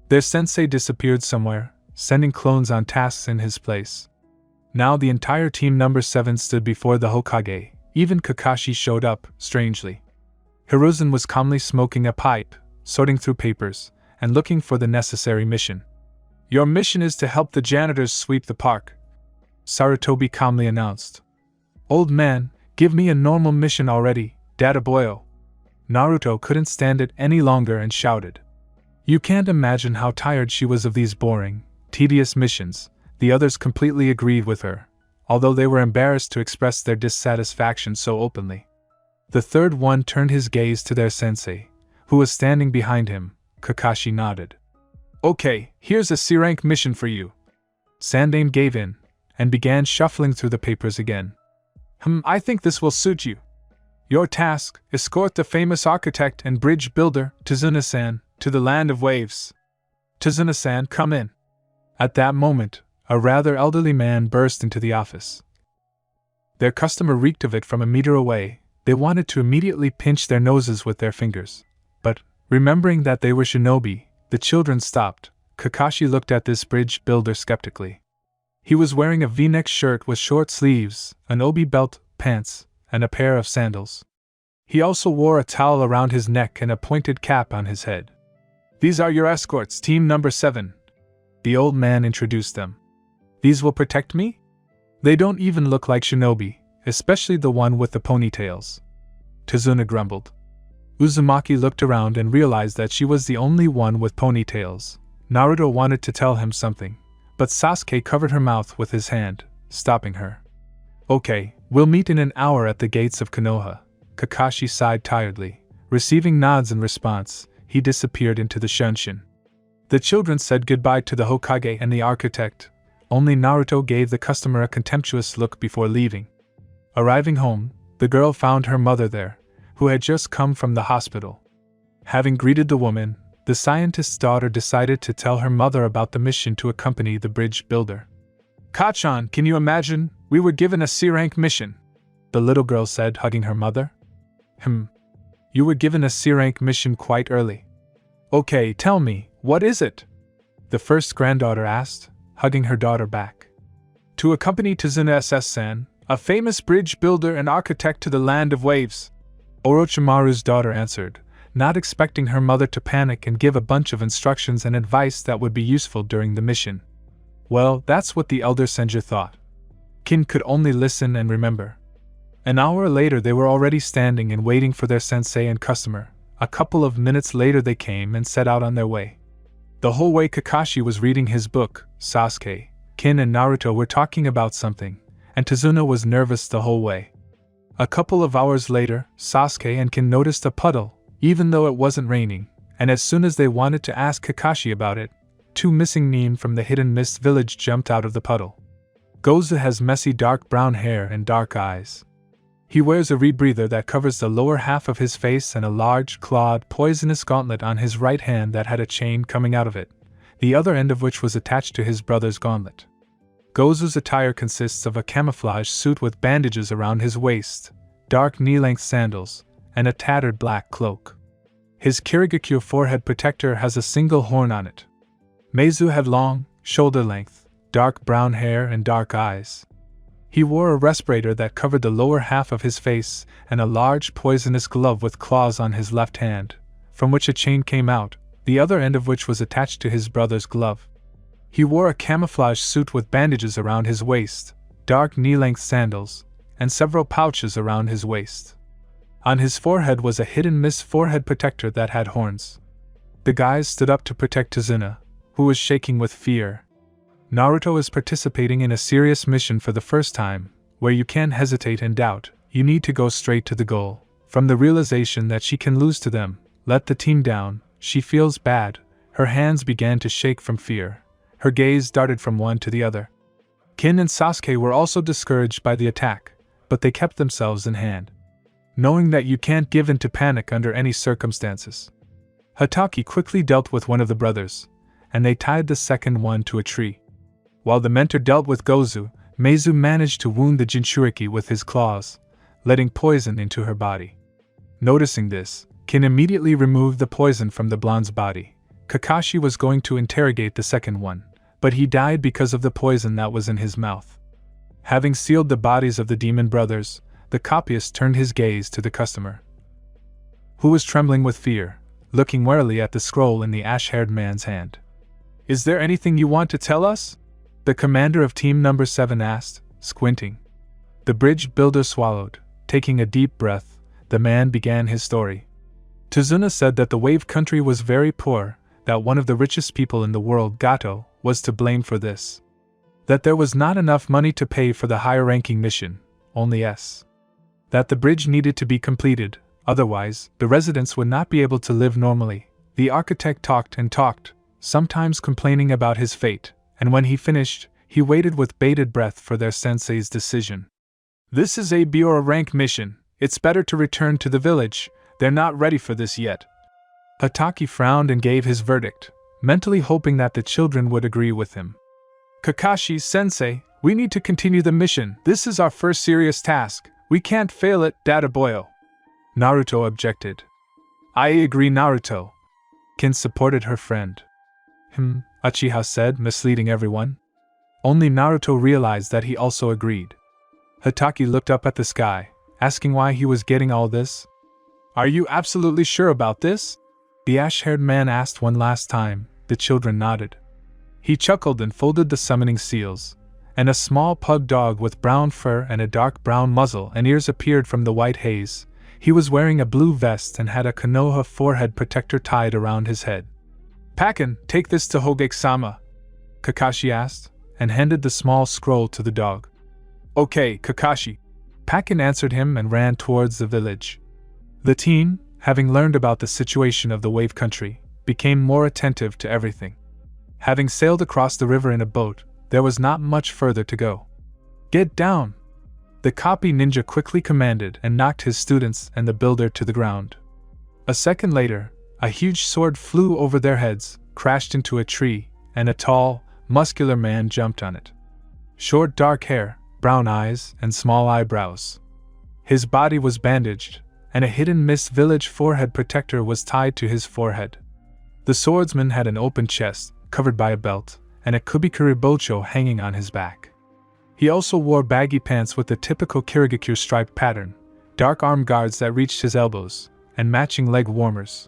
Their sensei disappeared somewhere, sending clones on tasks in his place. Now the entire team number 7 stood before the Hokage. Even Kakashi showed up, strangely. Hiruzen was calmly smoking a pipe, sorting through papers, and looking for the necessary mission. "Your mission is to help the janitors sweep the park," Sarutobi calmly announced. "Old man, give me a normal mission already, Dada Boyo." Naruto couldn't stand it any longer and shouted. You can't imagine how tired she was of these boring, tedious missions. The others completely agreed with her, although they were embarrassed to express their dissatisfaction so openly. The third one turned his gaze to their sensei, who was standing behind him. Kakashi nodded. "Okay, here's a C-rank mission for you." Sandaime gave in, and began shuffling through the papers again. I think this will suit you. Your task, escort the famous architect and bridge builder, Tsunade-san, to the land of waves. Tsunade-san, come in." At that moment, a rather elderly man burst into the office. Their customer reeked of it from a meter away. They wanted to immediately pinch their noses with their fingers. But, remembering that they were shinobi, the children stopped. Kakashi looked at this bridge builder skeptically. He was wearing a V-neck shirt with short sleeves, an obi belt, pants, and a pair of sandals. He also wore a towel around his neck and a pointed cap on his head. "These are your escorts, team number 7. The old man introduced them. "These will protect me? They don't even look like shinobi, especially the one with the ponytails," Tsunade grumbled. Uzumaki looked around and realized that she was the only one with ponytails. Naruto wanted to tell him something, but Sasuke covered her mouth with his hand, stopping her. "Okay, we'll meet in an hour at the gates of Konoha." Kakashi sighed tiredly. Receiving nods in response, he disappeared into the Shunshin. The children said goodbye to the Hokage and the architect. Only Naruto gave the customer a contemptuous look before leaving. Arriving home, the girl found her mother there, who had just come from the hospital. Having greeted the woman, the scientist's daughter decided to tell her mother about the mission to accompany the bridge builder. "Kachan, can you imagine? We were given a C-rank mission," the little girl said, hugging her mother. You were given a C-rank mission quite early. Okay, tell me, what is it?" the first granddaughter asked, hugging her daughter back. "To accompany Tsunade-san, a famous bridge builder and architect to the land of waves," Orochimaru's daughter answered, not expecting her mother to panic and give a bunch of instructions and advice that would be useful during the mission. Well, that's what the elder Senja thought. Kin could only listen and remember. An hour later they were already standing and waiting for their sensei and customer. A couple of minutes later they came and set out on their way. The whole way Kakashi was reading his book. Sasuke, Kin and Naruto were talking about something, and Tsunade was nervous the whole way. A couple of hours later, Sasuke and Kin noticed a puddle, even though it wasn't raining, and as soon as they wanted to ask Kakashi about it, 2 missing nin from the Hidden Mist village jumped out of the puddle. Gozu has messy dark brown hair and dark eyes. He wears a rebreather that covers the lower half of his face and a large, clawed, poisonous gauntlet on his right hand that had a chain coming out of it, the other end of which was attached to his brother's gauntlet. Gozu's attire consists of a camouflage suit with bandages around his waist, dark knee-length sandals, and a tattered black cloak. His Kirigakure forehead protector has a single horn on it. Meizu had long, shoulder-length, dark brown hair and dark eyes. He wore a respirator that covered the lower half of his face and a large poisonous glove with claws on his left hand, from which a chain came out, the other end of which was attached to his brother's glove. He wore a camouflage suit with bandages around his waist, dark knee-length sandals, and several pouches around his waist. On his forehead was a hidden-miss forehead protector that had horns. The guys stood up to protect Tsuna, who was shaking with fear. Naruto is participating in a serious mission for the first time, where you can't hesitate and doubt, you need to go straight to the goal. From the realization that she can lose to them, let the team down, she feels bad, her hands began to shake from fear. Her gaze darted from one to the other. Kin and Sasuke were also discouraged by the attack, but they kept themselves in hand, knowing that you can't give in to panic under any circumstances. Hatake quickly dealt with one of the brothers, and they tied the second one to a tree. While the mentor dealt with Gozu, Meizu managed to wound the Jinchuriki with his claws, letting poison into her body. Noticing this, Kin immediately removed the poison from the blonde's body. Kakashi was going to interrogate the second one, but he died because of the poison that was in his mouth. Having sealed the bodies of the demon brothers, the copyist turned his gaze to the customer, who was trembling with fear, looking warily at the scroll in the ash-haired man's hand. "Is there anything you want to tell us?" the commander of Team Number 7 asked, squinting. The bridge builder swallowed. Taking a deep breath, the man began his story. Tsuna said that the wave country was very poor, that one of the richest people in the world, Gato, was to blame for this. That there was not enough money to pay for the higher-ranking mission, only S. That the bridge needed to be completed, otherwise, the residents would not be able to live normally. The architect talked and talked, sometimes complaining about his fate, and when he finished, he waited with bated breath for their sensei's decision. "This is a Biora rank mission, it's better to return to the village, they're not ready for this yet." Hatake frowned and gave his verdict, mentally hoping that the children would agree with him. "Kakashi-sensei, we need to continue the mission, this is our first serious task, we can't fail it, Dadaboyo." Naruto objected. "I agree, Naruto." Kin supported her friend. Uchiha said, misleading everyone. Only Naruto realized that he also agreed. Hatake looked up at the sky, asking why he was getting all this. "Are you absolutely sure about this?" the ash-haired man asked one last time. The children nodded. He chuckled and folded the summoning seals, and a small pug dog with brown fur and a dark brown muzzle and ears appeared from the white haze. He was wearing a blue vest and had a Konoha forehead protector tied around his head. "Pakken, take this to Hogeki-sama," Kakashi asked, and handed the small scroll to the dog. "Okay, Kakashi." Pakken answered him and ran towards the village. The team, having learned about the situation of the wave country, became more attentive to everything. Having sailed across the river in a boat, there was not much further to go. "Get down!" The copy ninja quickly commanded and knocked his students and the builder to the ground. A second later, a huge sword flew over their heads, crashed into a tree, and a tall, muscular man jumped on it. Short dark hair, brown eyes, and small eyebrows. His body was bandaged, and a hidden mist village forehead protector was tied to his forehead. The swordsman had an open chest, covered by a belt, and a kubikuri bocho hanging on his back. He also wore baggy pants with the typical Kirigakure striped pattern, dark arm guards that reached his elbows, and matching leg warmers.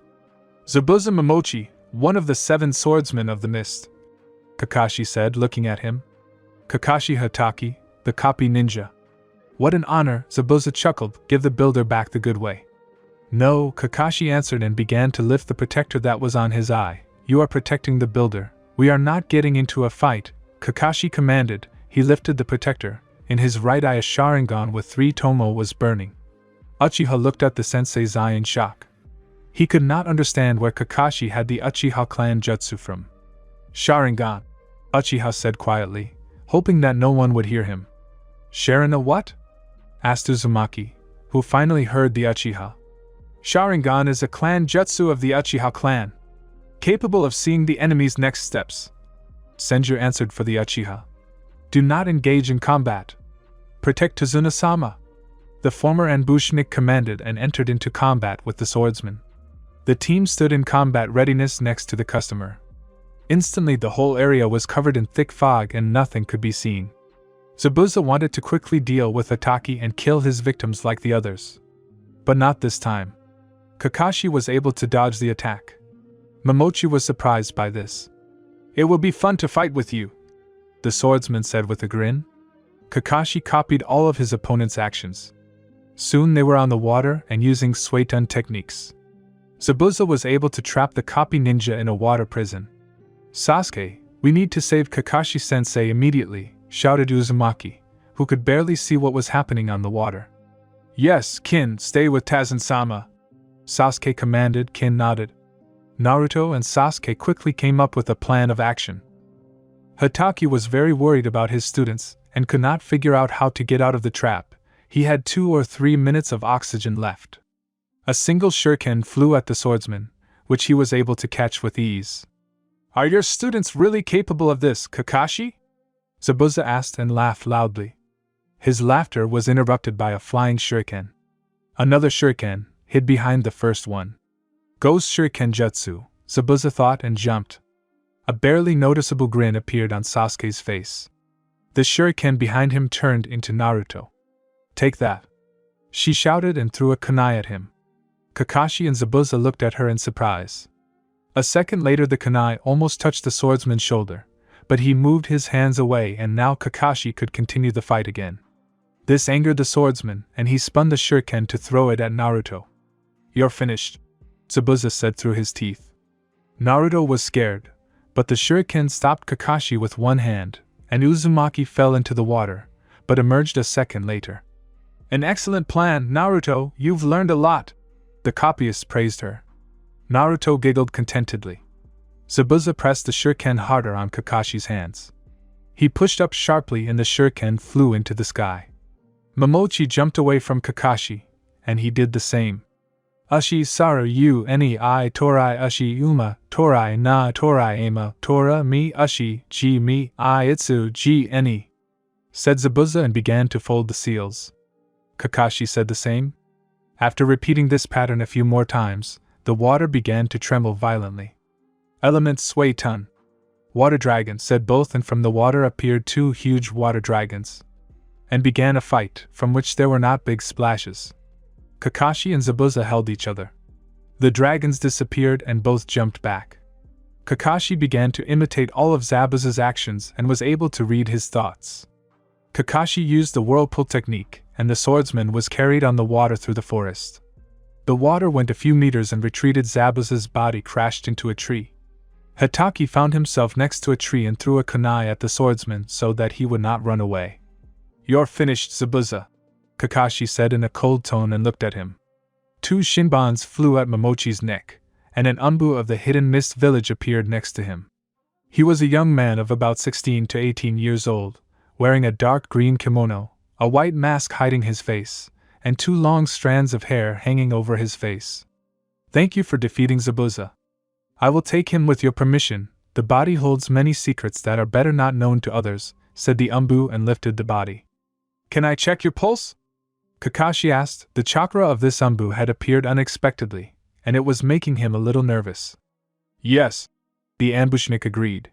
"Zabuza Momochi, one of the 7 swordsmen of the mist," Kakashi said, looking at him. "Kakashi Hatake, the copy ninja." "What an honor," Zabuza chuckled, "give the builder back the good way." "No," Kakashi answered and began to lift the protector that was on his eye. "You are protecting the builder. We are not getting into a fight," Kakashi commanded. He lifted the protector. In his right eye a Sharingan with 3 tomo was burning. Uchiha looked at the sensei's eye in shock. He could not understand where Kakashi had the Uchiha clan jutsu from. "Sharingan," Uchiha said quietly, hoping that no one would hear him. "Sharingan what?" asked Uzumaki, who finally heard the Uchiha. "Sharingan is a clan jutsu of the Uchiha clan, capable of seeing the enemy's next steps," Senju answered for the Uchiha. "Do not engage in combat. Protect Tsuna-sama." The former Anbushnik commanded and entered into combat with the swordsman. The team stood in combat readiness next to the customer. Instantly the whole area was covered in thick fog and nothing could be seen. Zabuza wanted to quickly deal with Hataki and kill his victims like the others. But not this time. Kakashi was able to dodge the attack. Momochi was surprised by this. "It will be fun to fight with you," the swordsman said with a grin. Kakashi copied all of his opponent's actions. Soon they were on the water and using Suetun techniques. Zabuza was able to trap the copy ninja in a water prison. "Sasuke, we need to save Kakashi-sensei immediately," shouted Uzumaki, who could barely see what was happening on the water. "Yes, Kin, stay with Tazen-sama," Sasuke commanded. Kin nodded. Naruto and Sasuke quickly came up with a plan of action. Hataki was very worried about his students and could not figure out how to get out of the trap. He had 2 or 3 minutes of oxygen left. A single shuriken flew at the swordsman, which he was able to catch with ease. "Are your students really capable of this, Kakashi?" Zabuza asked and laughed loudly. His laughter was interrupted by a flying shuriken. Another shuriken hid behind the first one. Ghost Shuriken Jutsu, Zabuza thought and jumped. A barely noticeable grin appeared on Sasuke's face. The shuriken behind him turned into Naruto. "Take that!" she shouted and threw a kunai at him. Kakashi and Zabuza looked at her in surprise. A second later the kunai almost touched the swordsman's shoulder, but he moved his hands away and now Kakashi could continue the fight again. This angered the swordsman and he spun the shuriken to throw it at Naruto. "You're finished," Zabuza said through his teeth. Naruto was scared, but the shuriken stopped Kakashi with one hand, and Uzumaki fell into the water, but emerged a second later. "An excellent plan, Naruto, you've learned a lot," the copyist praised her. Naruto giggled contentedly. Zabuza pressed the shuriken harder on Kakashi's hands. He pushed up sharply and the shuriken flew into the sky. Momochi jumped away from Kakashi, and he did the same. "Ushi saru yu eni I torai ushi uma, torai na torai ema, tora mi ushi ji mi I itsu ji eni," said Zabuza and began to fold the seals. Kakashi said the same. After repeating this pattern a few more times, the water began to tremble violently. "Element Suetun." "Water dragon," said both, and from the water appeared 2 huge water dragons. And began a fight, from which there were not big splashes. Kakashi and Zabuza held each other. The dragons disappeared and both jumped back. Kakashi began to imitate all of Zabuza's actions and was able to read his thoughts. Kakashi used the whirlpool technique, and the swordsman was carried on the water through the forest. The water went a few meters and retreated. Zabuza's body crashed into a tree. Hataki found himself next to a tree and threw a kunai at the swordsman so that he would not run away. "You're finished, Zabuza," Kakashi said in a cold tone and looked at him. 2 shinbans flew at Momochi's neck, and an umbu of the Hidden Mist village appeared next to him. He was a young man of about 16 to 18 years old, wearing a dark green kimono, a white mask hiding his face, and 2 long strands of hair hanging over his face. "Thank you for defeating Zabuza. I will take him with your permission. The body holds many secrets that are better not known to others," said the umbu and lifted the body. "Can I check your pulse?" Kakashi asked. The chakra of this umbu had appeared unexpectedly, and it was making him a little nervous. "Yes," the ambushnik agreed.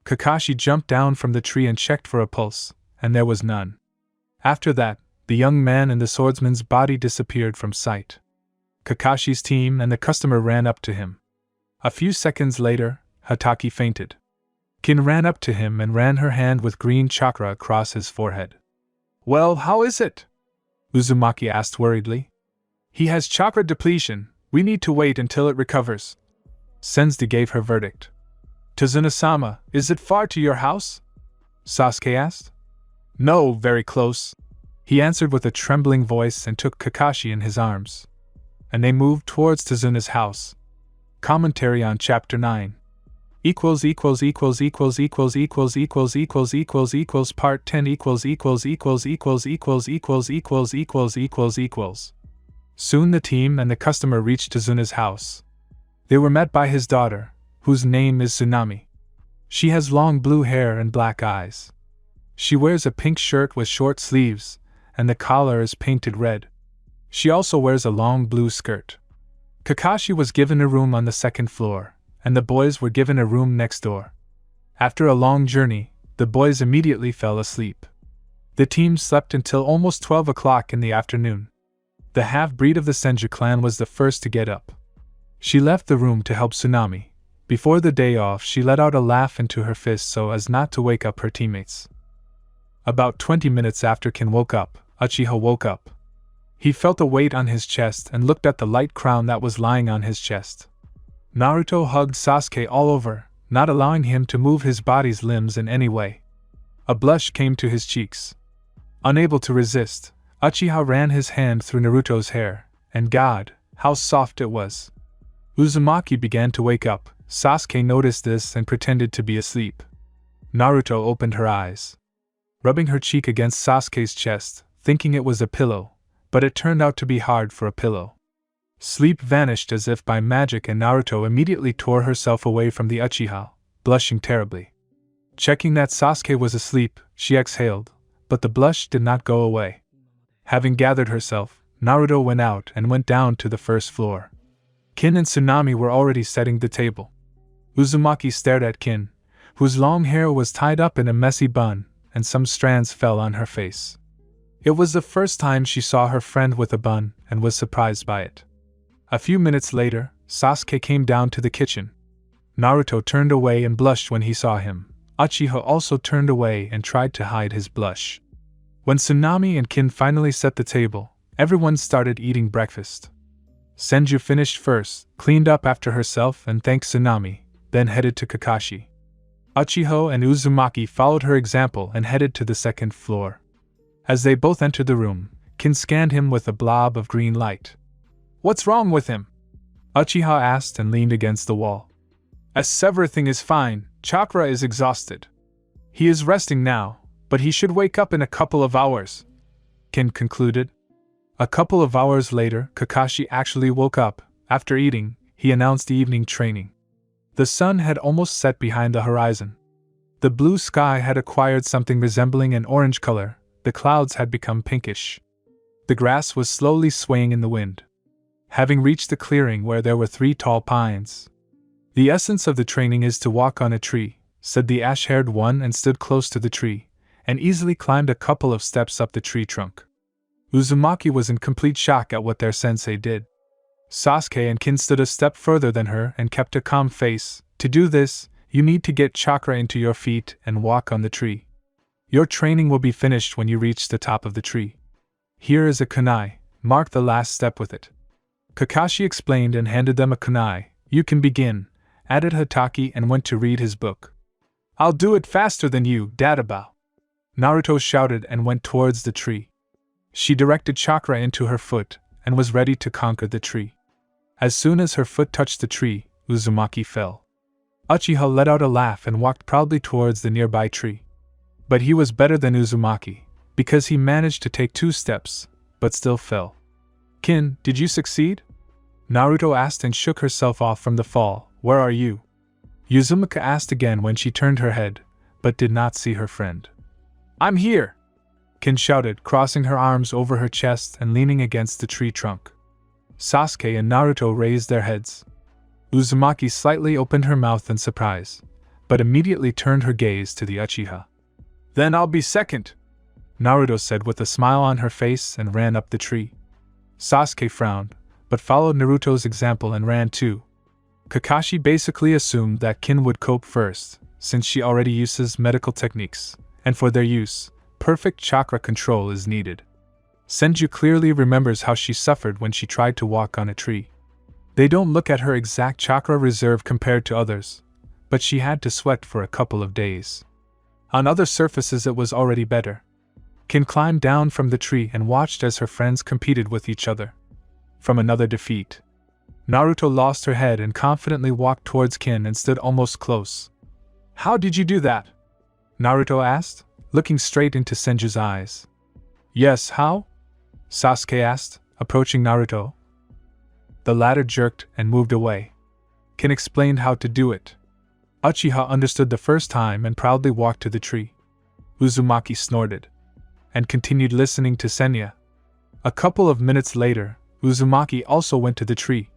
Kakashi jumped down from the tree and checked for a pulse, and there was none. After that, the young man and the swordsman's body disappeared from sight. Kakashi's team and the customer ran up to him. A few seconds later, Hataki fainted. Kin ran up to him and ran her hand with green chakra across his forehead. "Well, how is it?" Uzumaki asked worriedly. "He has chakra depletion. We need to wait until it recovers." Sensei gave her verdict. "Tazuna-sama, is it far to your house?" Sasuke asked. "No, very close," he answered with a trembling voice and took Kakashi in his arms. And they moved towards Tazuna's house. Commentary on Chapter 9 Part 10 Soon the team and the customer reached Tazuna's house. They were met by his daughter, whose name is Tsunami. She has long blue hair and black eyes. She wears a pink shirt with short sleeves, and the collar is painted red. She also wears a long blue skirt. Kakashi was given a room on the second floor, and the boys were given a room next door. After a long journey, the boys immediately fell asleep. The team slept until almost 12 o'clock in the afternoon. The half-breed of the Senju clan was the first to get up. She left the room to help Tsunade. Before the day off, she let out a laugh into her fist so as not to wake up her teammates. About 20 minutes after Kin woke up, Uchiha woke up. He felt a weight on his chest and looked at the light crown that was lying on his chest. Naruto hugged Sasuke all over, not allowing him to move his body's limbs in any way. A blush came to his cheeks. Unable to resist, Uchiha ran his hand through Naruto's hair, and God, how soft it was. Uzumaki began to wake up. Sasuke noticed this and pretended to be asleep. Naruto opened her eyes, rubbing her cheek against Sasuke's chest, thinking it was a pillow, but it turned out to be hard for a pillow. Sleep vanished as if by magic, and Naruto immediately tore herself away from the Uchiha, blushing terribly. Checking that Sasuke was asleep, she exhaled, but the blush did not go away. Having gathered herself, Naruto went out and went down to the first floor. Kin and Tsunade were already setting the table. Uzumaki stared at Kin, whose long hair was tied up in a messy bun, and some strands fell on her face. It was the first time she saw her friend with a bun, and was surprised by it. A few minutes later, Sasuke came down to the kitchen. Naruto turned away and blushed when he saw him. Uchiha also turned away and tried to hide his blush. When Tsunade and Kin finally set the table, everyone started eating breakfast. Senju finished first, cleaned up after herself and thanked Tsunade, then headed to Kakashi. Uchiha and Uzumaki followed her example and headed to the second floor. As they both entered the room, Kin scanned him with a blob of green light. "What's wrong with him?" Uchiha asked and leaned against the wall. "Everything is fine, Chakra is exhausted. He is resting now, but he should wake up in a couple of hours," Kin concluded. A couple of hours later, Kakashi actually woke up. After eating, he announced evening training. The sun had almost set behind the horizon. The blue sky had acquired something resembling an orange color, the clouds had become pinkish. The grass was slowly swaying in the wind. Having reached the clearing where there were 3 tall pines. "The essence of the training is to walk on a tree," said the ash-haired one, and stood close to the tree, and easily climbed a couple of steps up the tree trunk. Uzumaki was in complete shock at what their sensei did. Sasuke and Kin stood a step further than her and kept a calm face. "To do this, you need to get chakra into your feet and walk on the tree. Your training will be finished when you reach the top of the tree. Here is a kunai, mark the last step with it." Kakashi explained and handed them a kunai. "You can begin," added Hatake, and went to read his book. "I'll do it faster than you, Dadabao," Naruto shouted and went towards the tree. She directed chakra into her foot and was ready to conquer the tree. As soon as her foot touched the tree, Uzumaki fell. Uchiha let out a laugh and walked proudly towards the nearby tree. But he was better than Uzumaki, because he managed to take 2 steps, but still fell. "Kin, did you succeed?" Naruto asked and shook herself off from the fall. "Where are you?" Uzumaki asked again when she turned her head, but did not see her friend. "I'm here!" Kin shouted, crossing her arms over her chest and leaning against the tree trunk. Sasuke and Naruto raised their heads. Uzumaki slightly opened her mouth in surprise, but immediately turned her gaze to the Uchiha. "Then I'll be second," Naruto said with a smile on her face and ran up the tree. Sasuke frowned, but followed Naruto's example and ran too. Kakashi basically assumed that Kin would cope first, since she already uses medical techniques, and for their use, perfect chakra control is needed. Senju clearly remembers how she suffered when she tried to walk on a tree. They don't look at her exact chakra reserve compared to others, but she had to sweat for a couple of days. On other surfaces it was already better. Kin climbed down from the tree and watched as her friends competed with each other. From another defeat, Naruto lost her head and confidently walked towards Kin and stood almost close. "How did you do that?" Naruto asked, looking straight into Senju's eyes. "Yes, how?" Sasuke asked, approaching Naruto. The latter jerked and moved away. Kin explained how to do it. Uchiha understood the first time and proudly walked to the tree. Uzumaki snorted and continued listening to Senya. A couple of minutes later, Uzumaki also went to the tree.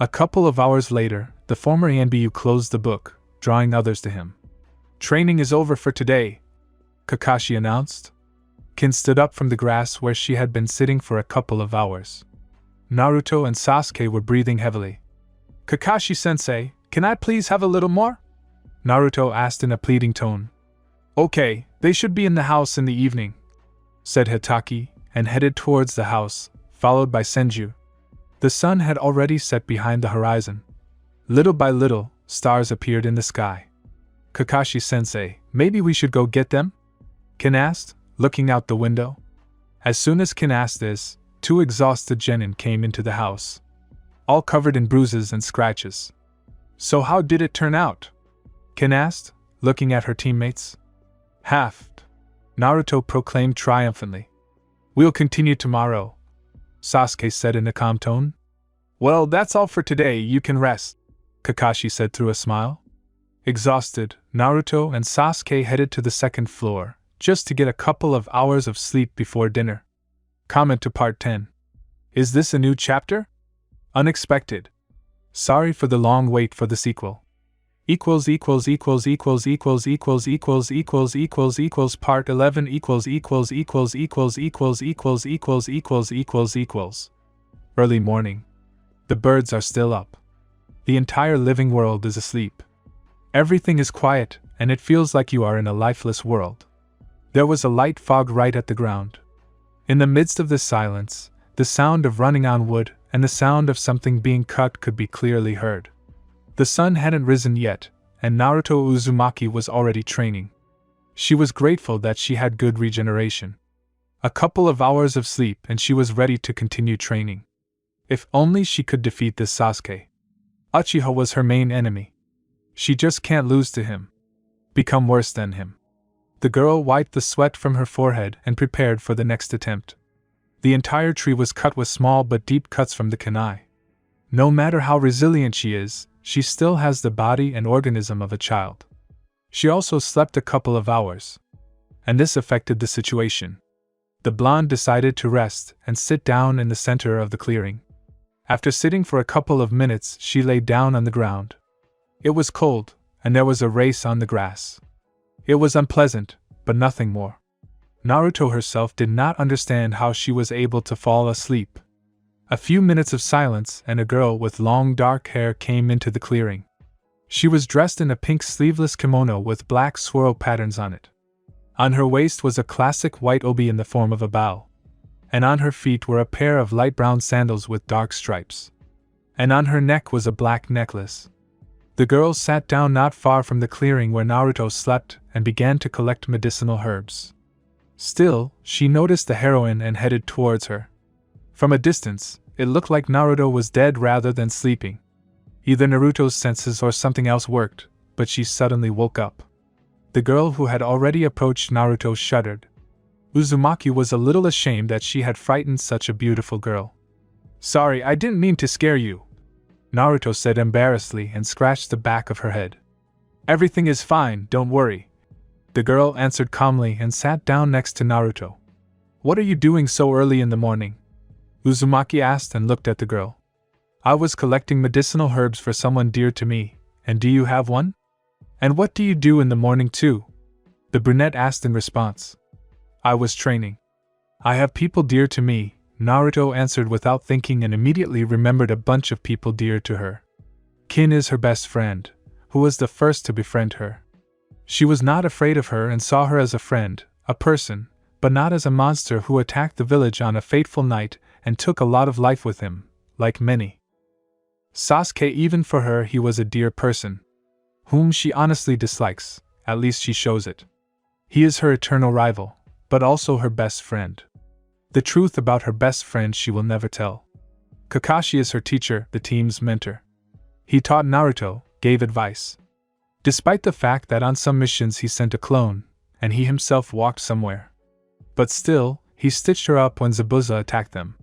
A couple of hours later, the former Anbu closed the book, drawing others to him. Training is over for today, Kakashi announced. Kin stood up from the grass where she had been sitting for a couple of hours. Naruto and Sasuke were breathing heavily. Kakashi-sensei, can I please have a little more? Naruto asked in a pleading tone. Okay, they should be in the house in the evening, said Hitaki, and headed towards the house, followed by Senju. The sun had already set behind the horizon. Little by little, stars appeared in the sky. Kakashi-sensei, maybe we should go get them? Kin asked, looking out the window. As soon as Kin asked this, 2 exhausted genin came into the house, all covered in bruises and scratches. So how did it turn out? Kin asked, looking at her teammates. Halved, Naruto proclaimed triumphantly. We'll continue tomorrow, Sasuke said in a calm tone. Well, that's all for today, you can rest, Kakashi said through a smile. Exhausted, Naruto and Sasuke headed to the second floor, just to get a couple of hours of sleep before dinner. Comment to Part 10. Is this a new chapter? Unexpected. Sorry for the long wait for the sequel. Part 11 Early morning. The birds are still up. The entire living world is asleep. Everything is quiet, and it feels like you are in a lifeless world. There was a light fog right at the ground. In the midst of this silence, the sound of running on wood and the sound of something being cut could be clearly heard. The sun hadn't risen yet, and Naruto Uzumaki was already training. She was grateful that she had good regeneration. A couple of hours of sleep and she was ready to continue training. If only she could defeat this Sasuke. Uchiha was her main enemy. She just can't lose to him. Become worse than him. The girl wiped the sweat from her forehead and prepared for the next attempt. The entire tree was cut with small but deep cuts from the kunai. No matter how resilient she is, she still has the body and organism of a child. She also slept a couple of hours. And this affected the situation. The blonde decided to rest and sit down in the center of the clearing. After sitting for a couple of minutes, she lay down on the ground. It was cold, and there was a race on the grass. It was unpleasant, but nothing more. Naruto herself did not understand how she was able to fall asleep. A few minutes of silence and a girl with long dark hair came into the clearing. She was dressed in a pink sleeveless kimono with black swirl patterns on it. On her waist was a classic white obi in the form of a bow. And on her feet were a pair of light brown sandals with dark stripes. And on her neck was a black necklace. The girl sat down not far from the clearing where Naruto slept and began to collect medicinal herbs. Still, she noticed the heroine and headed towards her. From a distance, it looked like Naruto was dead rather than sleeping. Either Naruto's senses or something else worked, but she suddenly woke up. The girl who had already approached Naruto shuddered. Uzumaki was a little ashamed that she had frightened such a beautiful girl. Sorry, I didn't mean to scare you, Naruto said embarrassedly and scratched the back of her head. Everything is fine, don't worry. The girl answered calmly and sat down next to Naruto. What are you doing so early in the morning? Uzumaki asked and looked at the girl. I was collecting medicinal herbs for someone dear to me, and do you have one? And what do you do in the morning too? The brunette asked in response. I was training. I have people dear to me, Naruto answered without thinking and immediately remembered a bunch of people dear to her. Kin is her best friend, who was the first to befriend her. She was not afraid of her and saw her as a friend, a person, but not as a monster who attacked the village on a fateful night and took a lot of life with him, like many. Sasuke, even for her he was a dear person, whom she honestly dislikes, at least she shows it. He is her eternal rival, but also her best friend. The truth about her best friend she will never tell. Kakashi is her teacher, the team's mentor. He taught Naruto, gave advice. Despite the fact that on some missions he sent a clone, and he himself walked somewhere. But still, he stitched her up when Zabuza attacked them.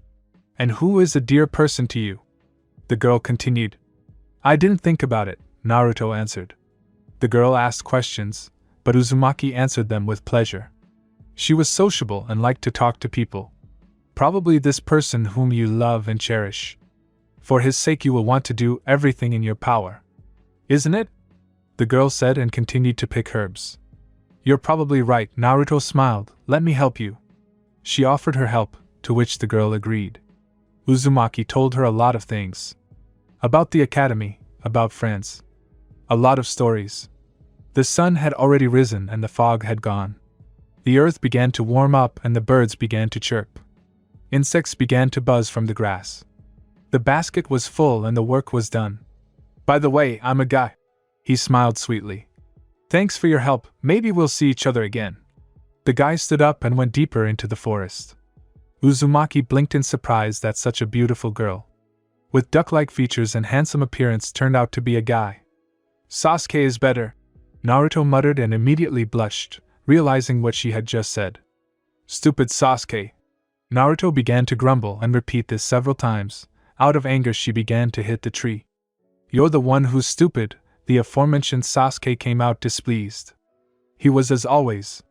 And who is a dear person to you? The girl continued. I didn't think about it, Naruto answered. The girl asked questions, but Uzumaki answered them with pleasure. She was sociable and liked to talk to people. Probably this person whom you love and cherish. For his sake you will want to do everything in your power. Isn't it? The girl said and continued to pick herbs. You're probably right, Naruto smiled. Let me help you. She offered her help, to which the girl agreed. Uzumaki told her a lot of things. About the academy, about friends. A lot of stories. The sun had already risen and the fog had gone. The earth began to warm up and the birds began to chirp. Insects began to buzz from the grass. The basket was full and the work was done. By the way, I'm a guy. He smiled sweetly. Thanks for your help, maybe we'll see each other again. The guy stood up and went deeper into the forest. Uzumaki blinked in surprise that such a beautiful girl, with duck-like features and handsome appearance, turned out to be a guy. Sasuke is better, Naruto muttered and immediately blushed, realizing what she had just said. Stupid Sasuke. Naruto began to grumble and repeat this several times. Out of anger she began to hit the tree. You're the one who's stupid, the aforementioned Sasuke came out displeased. He was as always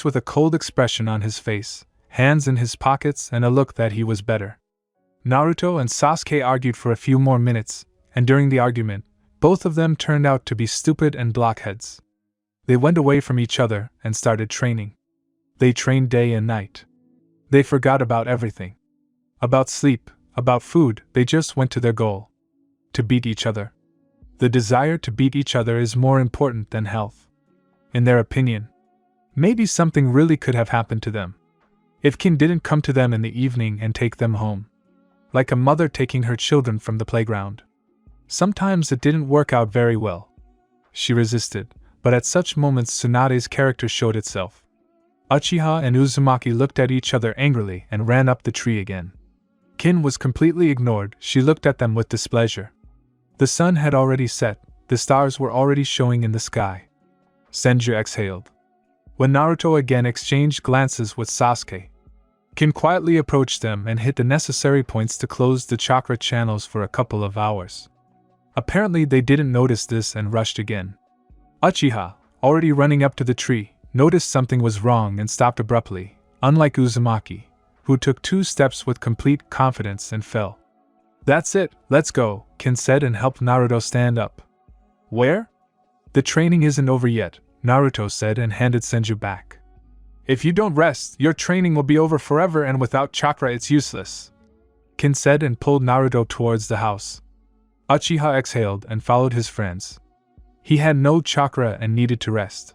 with a cold expression on his face, hands in his pockets and a look that he was better. Naruto and Sasuke argued for a few more minutes, and during the argument, both of them turned out to be stupid and blockheads. They went away from each other and started training. They trained day and night. They forgot about everything. About sleep, about food, they just went to their goal. To beat each other. The desire to beat each other is more important than health. In their opinion, maybe something really could have happened to them. If Kin didn't come to them in the evening and take them home. Like a mother taking her children from the playground. Sometimes it didn't work out very well. She resisted, but at such moments Tsunade's character showed itself. Uchiha and Uzumaki looked at each other angrily and ran up the tree again. Kin was completely ignored, she looked at them with displeasure. The sun had already set, the stars were already showing in the sky. Senju exhaled. When Naruto again exchanged glances with Sasuke, Kin quietly approached them and hit the necessary points to close the chakra channels for a couple of hours. Apparently they didn't notice this and rushed again. Uchiha, already running up to the tree, noticed something was wrong and stopped abruptly, unlike Uzumaki, who took 2 steps with complete confidence and fell. That's it, let's go, Kin said and helped Naruto stand up. Where? The training isn't over yet, Naruto said and handed Senju back. If you don't rest, your training will be over forever and without chakra it's useless, Kin said and pulled Naruto towards the house. Uchiha exhaled and followed his friends. He had no chakra and needed to rest.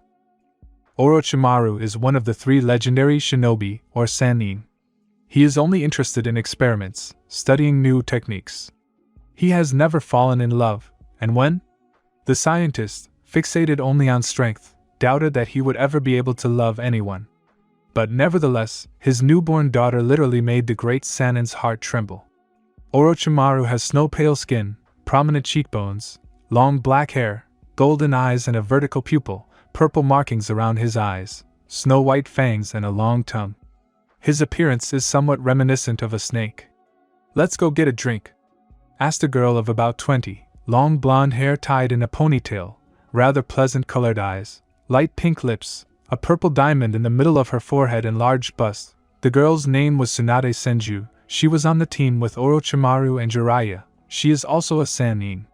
Orochimaru is one of the 3 legendary shinobi, or sannin. He is only interested in experiments, studying new techniques. He has never fallen in love, and when the scientist, fixated only on strength, doubted that he would ever be able to love anyone. But nevertheless, his newborn daughter literally made the great Sannin's heart tremble. Orochimaru has snow-pale skin, prominent cheekbones, long black hair, golden eyes and a vertical pupil, purple markings around his eyes, snow-white fangs and a long tongue. His appearance is somewhat reminiscent of a snake. Let's go get a drink, asked a girl of about 20, long blonde hair tied in a ponytail, rather pleasant-colored eyes, light pink lips, a purple diamond in the middle of her forehead and large bust. The girl's name was Tsunade Senju. She was on the team with Orochimaru and Jiraiya. She is also a sannin.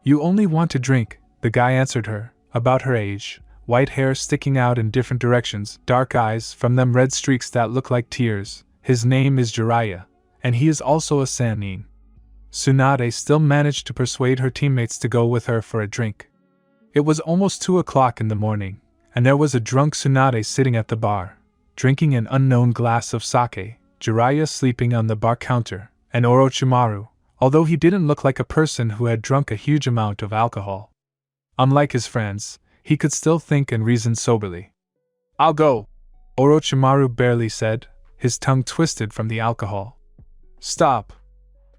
You only want to drink, the guy answered her, about her age, white hair sticking out in different directions, dark eyes, from them red streaks that look like tears. His name is Jiraiya, and he is also a sannin. Tsunade still managed to persuade her teammates to go with her for a drink. It was almost 2 o'clock in the morning, and there was a drunk Tsunade sitting at the bar, drinking an unknown glass of sake, Jiraiya sleeping on the bar counter, and Orochimaru, although he didn't look like a person who had drunk a huge amount of alcohol. Unlike his friends, he could still think and reason soberly. I'll go, Orochimaru barely said, his tongue twisted from the alcohol. Stop.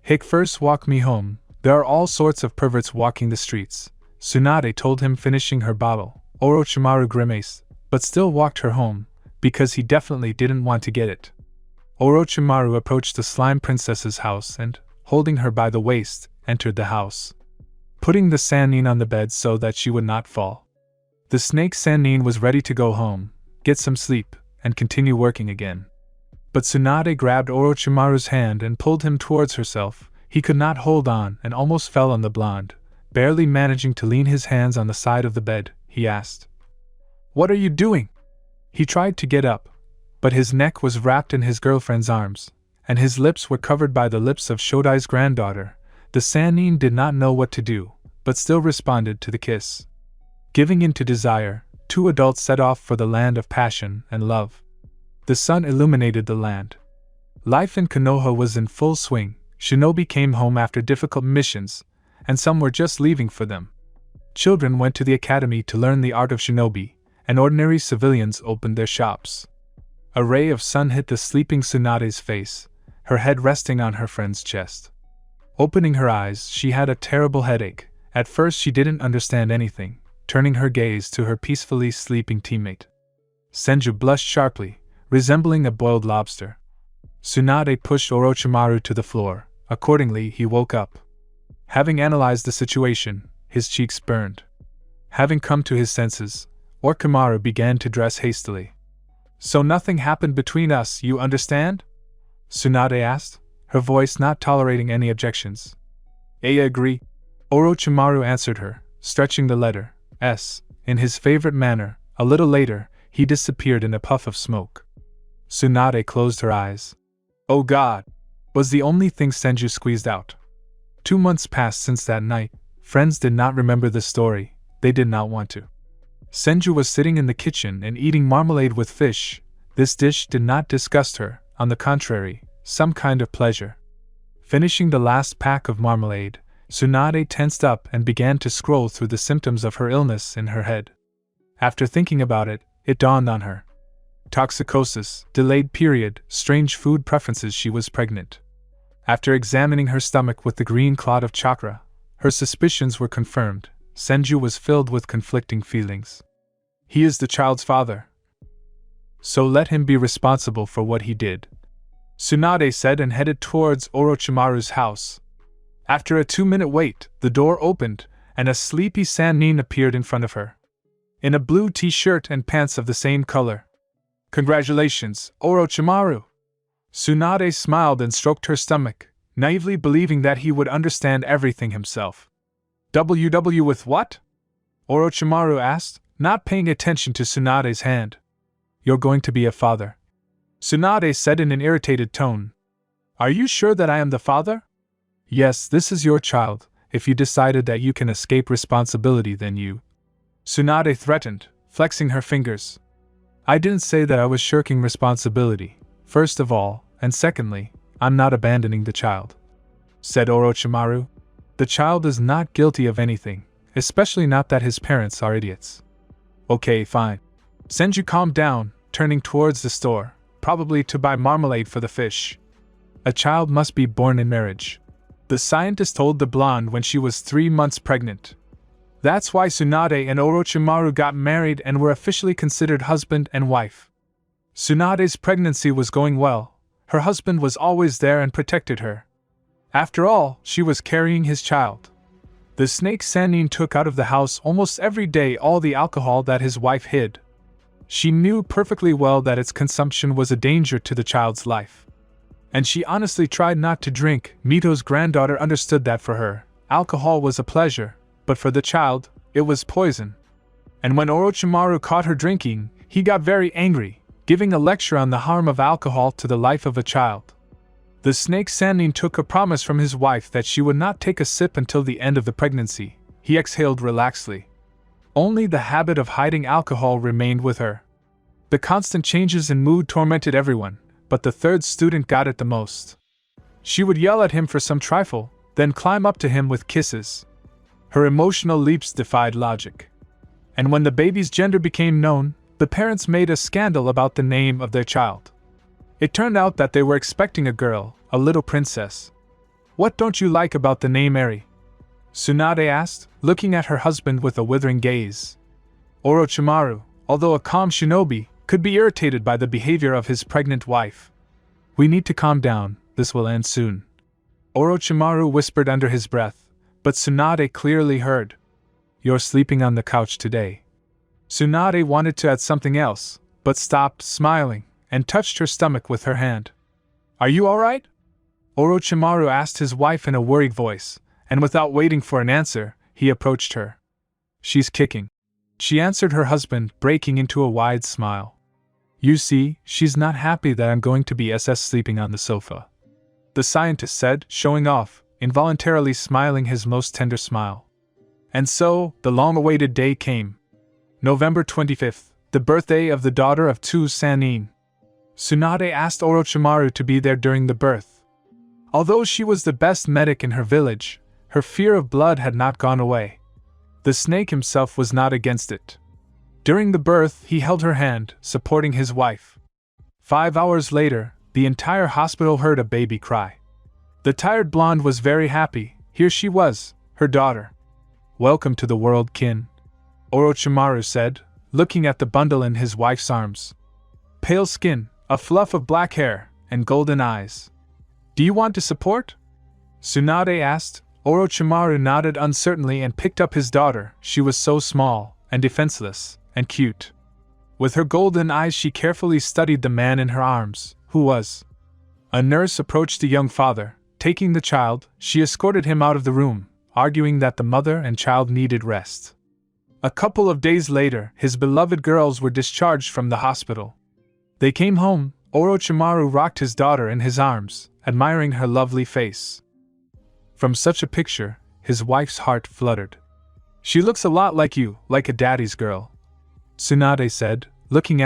Hick, first walk me home, there are all sorts of perverts walking the streets, Tsunade told him, finishing her bottle. Orochimaru grimaced, but still walked her home, because he definitely didn't want to get it. Orochimaru approached the slime princess's house and, holding her by the waist, entered the house, putting the sannin on the bed so that she would not fall. The snake sannin was ready to go home, get some sleep, and continue working again. But Tsunade grabbed Orochimaru's hand and pulled him towards herself. He could not hold on and almost fell on the blonde. Barely managing to lean his hands on the side of the bed, he asked, "What are you doing?" He tried to get up, but his neck was wrapped in his girlfriend's arms, and his lips were covered by the lips of Shodai's granddaughter. The Sannin did not know what to do, but still responded to the kiss. Giving in to desire, two adults set off for the land of passion and love. The sun illuminated the land. Life in Konoha was in full swing. Shinobi came home after difficult missions, and some were just leaving for them. Children went to the academy to learn the art of shinobi, and ordinary civilians opened their shops. A ray of sun hit the sleeping Tsunade's face, her head resting on her friend's chest. Opening her eyes, she had a terrible headache. At first she didn't understand anything, turning her gaze to her peacefully sleeping teammate. Senju blushed sharply, resembling a boiled lobster. Tsunade pushed Orochimaru to the floor. Accordingly, he woke up. Having analyzed the situation, his cheeks burned. Having come to his senses, Orochimaru began to dress hastily. "So nothing happened between us, you understand?" Tsunade asked, her voice not tolerating any objections. "I agree," Orochimaru answered her, stretching the letter S in his favorite manner. A little later, he disappeared in a puff of smoke. Tsunade closed her eyes. "Oh God!" was the only thing Senju squeezed out. 2 months passed since that night. Friends did not remember the story. They did not want to. Senju was sitting in the kitchen and eating marmalade with fish. This dish did not disgust her, on the contrary, some kind of pleasure. Finishing the last pack of marmalade, Tsunade tensed up and began to scroll through the symptoms of her illness in her head. After thinking about it, it dawned on her. Toxicosis, delayed period, strange food preferences. She was pregnant. After examining her stomach with the green clot of chakra, her suspicions were confirmed. Senju was filled with conflicting feelings. He is the child's father, so let him be responsible for what he did, Tsunade said and headed towards Orochimaru's house. After a 2-minute wait, the door opened, and a sleepy Sannin appeared in front of her. In a blue t-shirt and pants of the same color. "Congratulations, Orochimaru!" Tsunade smiled and stroked her stomach, naively believing that he would understand everything himself. "WW with what?" Orochimaru asked, not paying attention to Tsunade's hand. "You're going to be a father," Tsunade said in an irritated tone. "Are you sure that I am the father?" "Yes, this is your child. If you decided that you can escape responsibility, then you..." Tsunade threatened, flexing her fingers. "I didn't say that I was shirking responsibility, first of all, and secondly, I'm not abandoning the child," said Orochimaru. "The child is not guilty of anything, especially not that his parents are idiots." "Okay, fine." Senju calmed down, turning towards the store, probably to buy marmalade for the fish. "A child must be born in marriage," the scientist told the blonde when she was 3 months pregnant. That's why Tsunade and Orochimaru got married and were officially considered husband and wife. Tsunade's pregnancy was going well. Her husband was always there and protected her. After all, she was carrying his child. The snake Sannin took out of the house almost every day all the alcohol that his wife hid. She knew perfectly well that its consumption was a danger to the child's life. And she honestly tried not to drink. Mito's granddaughter understood that for her, alcohol was a pleasure, but for the child, it was poison. And when Orochimaru caught her drinking, he got very angry, giving a lecture on the harm of alcohol to the life of a child. The snake Sannin took a promise from his wife that she would not take a sip until the end of the pregnancy. He exhaled relaxedly. Only the habit of hiding alcohol remained with her. The constant changes in mood tormented everyone, but the third student got it the most. She would yell at him for some trifle, then climb up to him with kisses. Her emotional leaps defied logic. And when the baby's gender became known, the parents made a scandal about the name of their child. It turned out that they were expecting a girl, a little princess. "What don't you like about the name Eri?" Tsunade asked, looking at her husband with a withering gaze. Orochimaru, although a calm shinobi, could be irritated by the behavior of his pregnant wife. "We need to calm down, this will end soon," Orochimaru whispered under his breath, but Tsunade clearly heard. "You're sleeping on the couch today." Tsunade wanted to add something else, but stopped, smiling, and touched her stomach with her hand. "Are you alright?" Orochimaru asked his wife in a worried voice, and without waiting for an answer, he approached her. She's kicking. She answered her husband, breaking into a wide smile. You see, she's not happy that I'm going to be sleeping on the sofa, the scientist said, showing off, involuntarily smiling his most tender smile. And so, the long-awaited day came. November 25th, the birthday of the daughter of Tsunade. Tsunade asked Orochimaru to be there during the birth. Although she was the best medic in her village, her fear of blood had not gone away. The snake himself was not against it. During the birth, he held her hand, supporting his wife. 5 hours later, the entire hospital heard a baby cry. The tired blonde was very happy. Here she was, her daughter. Welcome to the world, kin, Orochimaru said, looking at the bundle in his wife's arms. Pale skin, a fluff of black hair, and golden eyes. Do you want to support? Tsunade asked. Orochimaru nodded uncertainly and picked up his daughter. She was so small, and defenseless, and cute. With her golden eyes she carefully studied the man in her arms, who was. A nurse approached the young father. Taking the child, she escorted him out of the room, arguing that the mother and child needed rest. A couple of days later, his beloved girls were discharged from the hospital. They came home. Orochimaru rocked his daughter in his arms, admiring her lovely face. From such a picture, his wife's heart fluttered. She looks a lot like you, like a daddy's girl, Tsunade said, looking at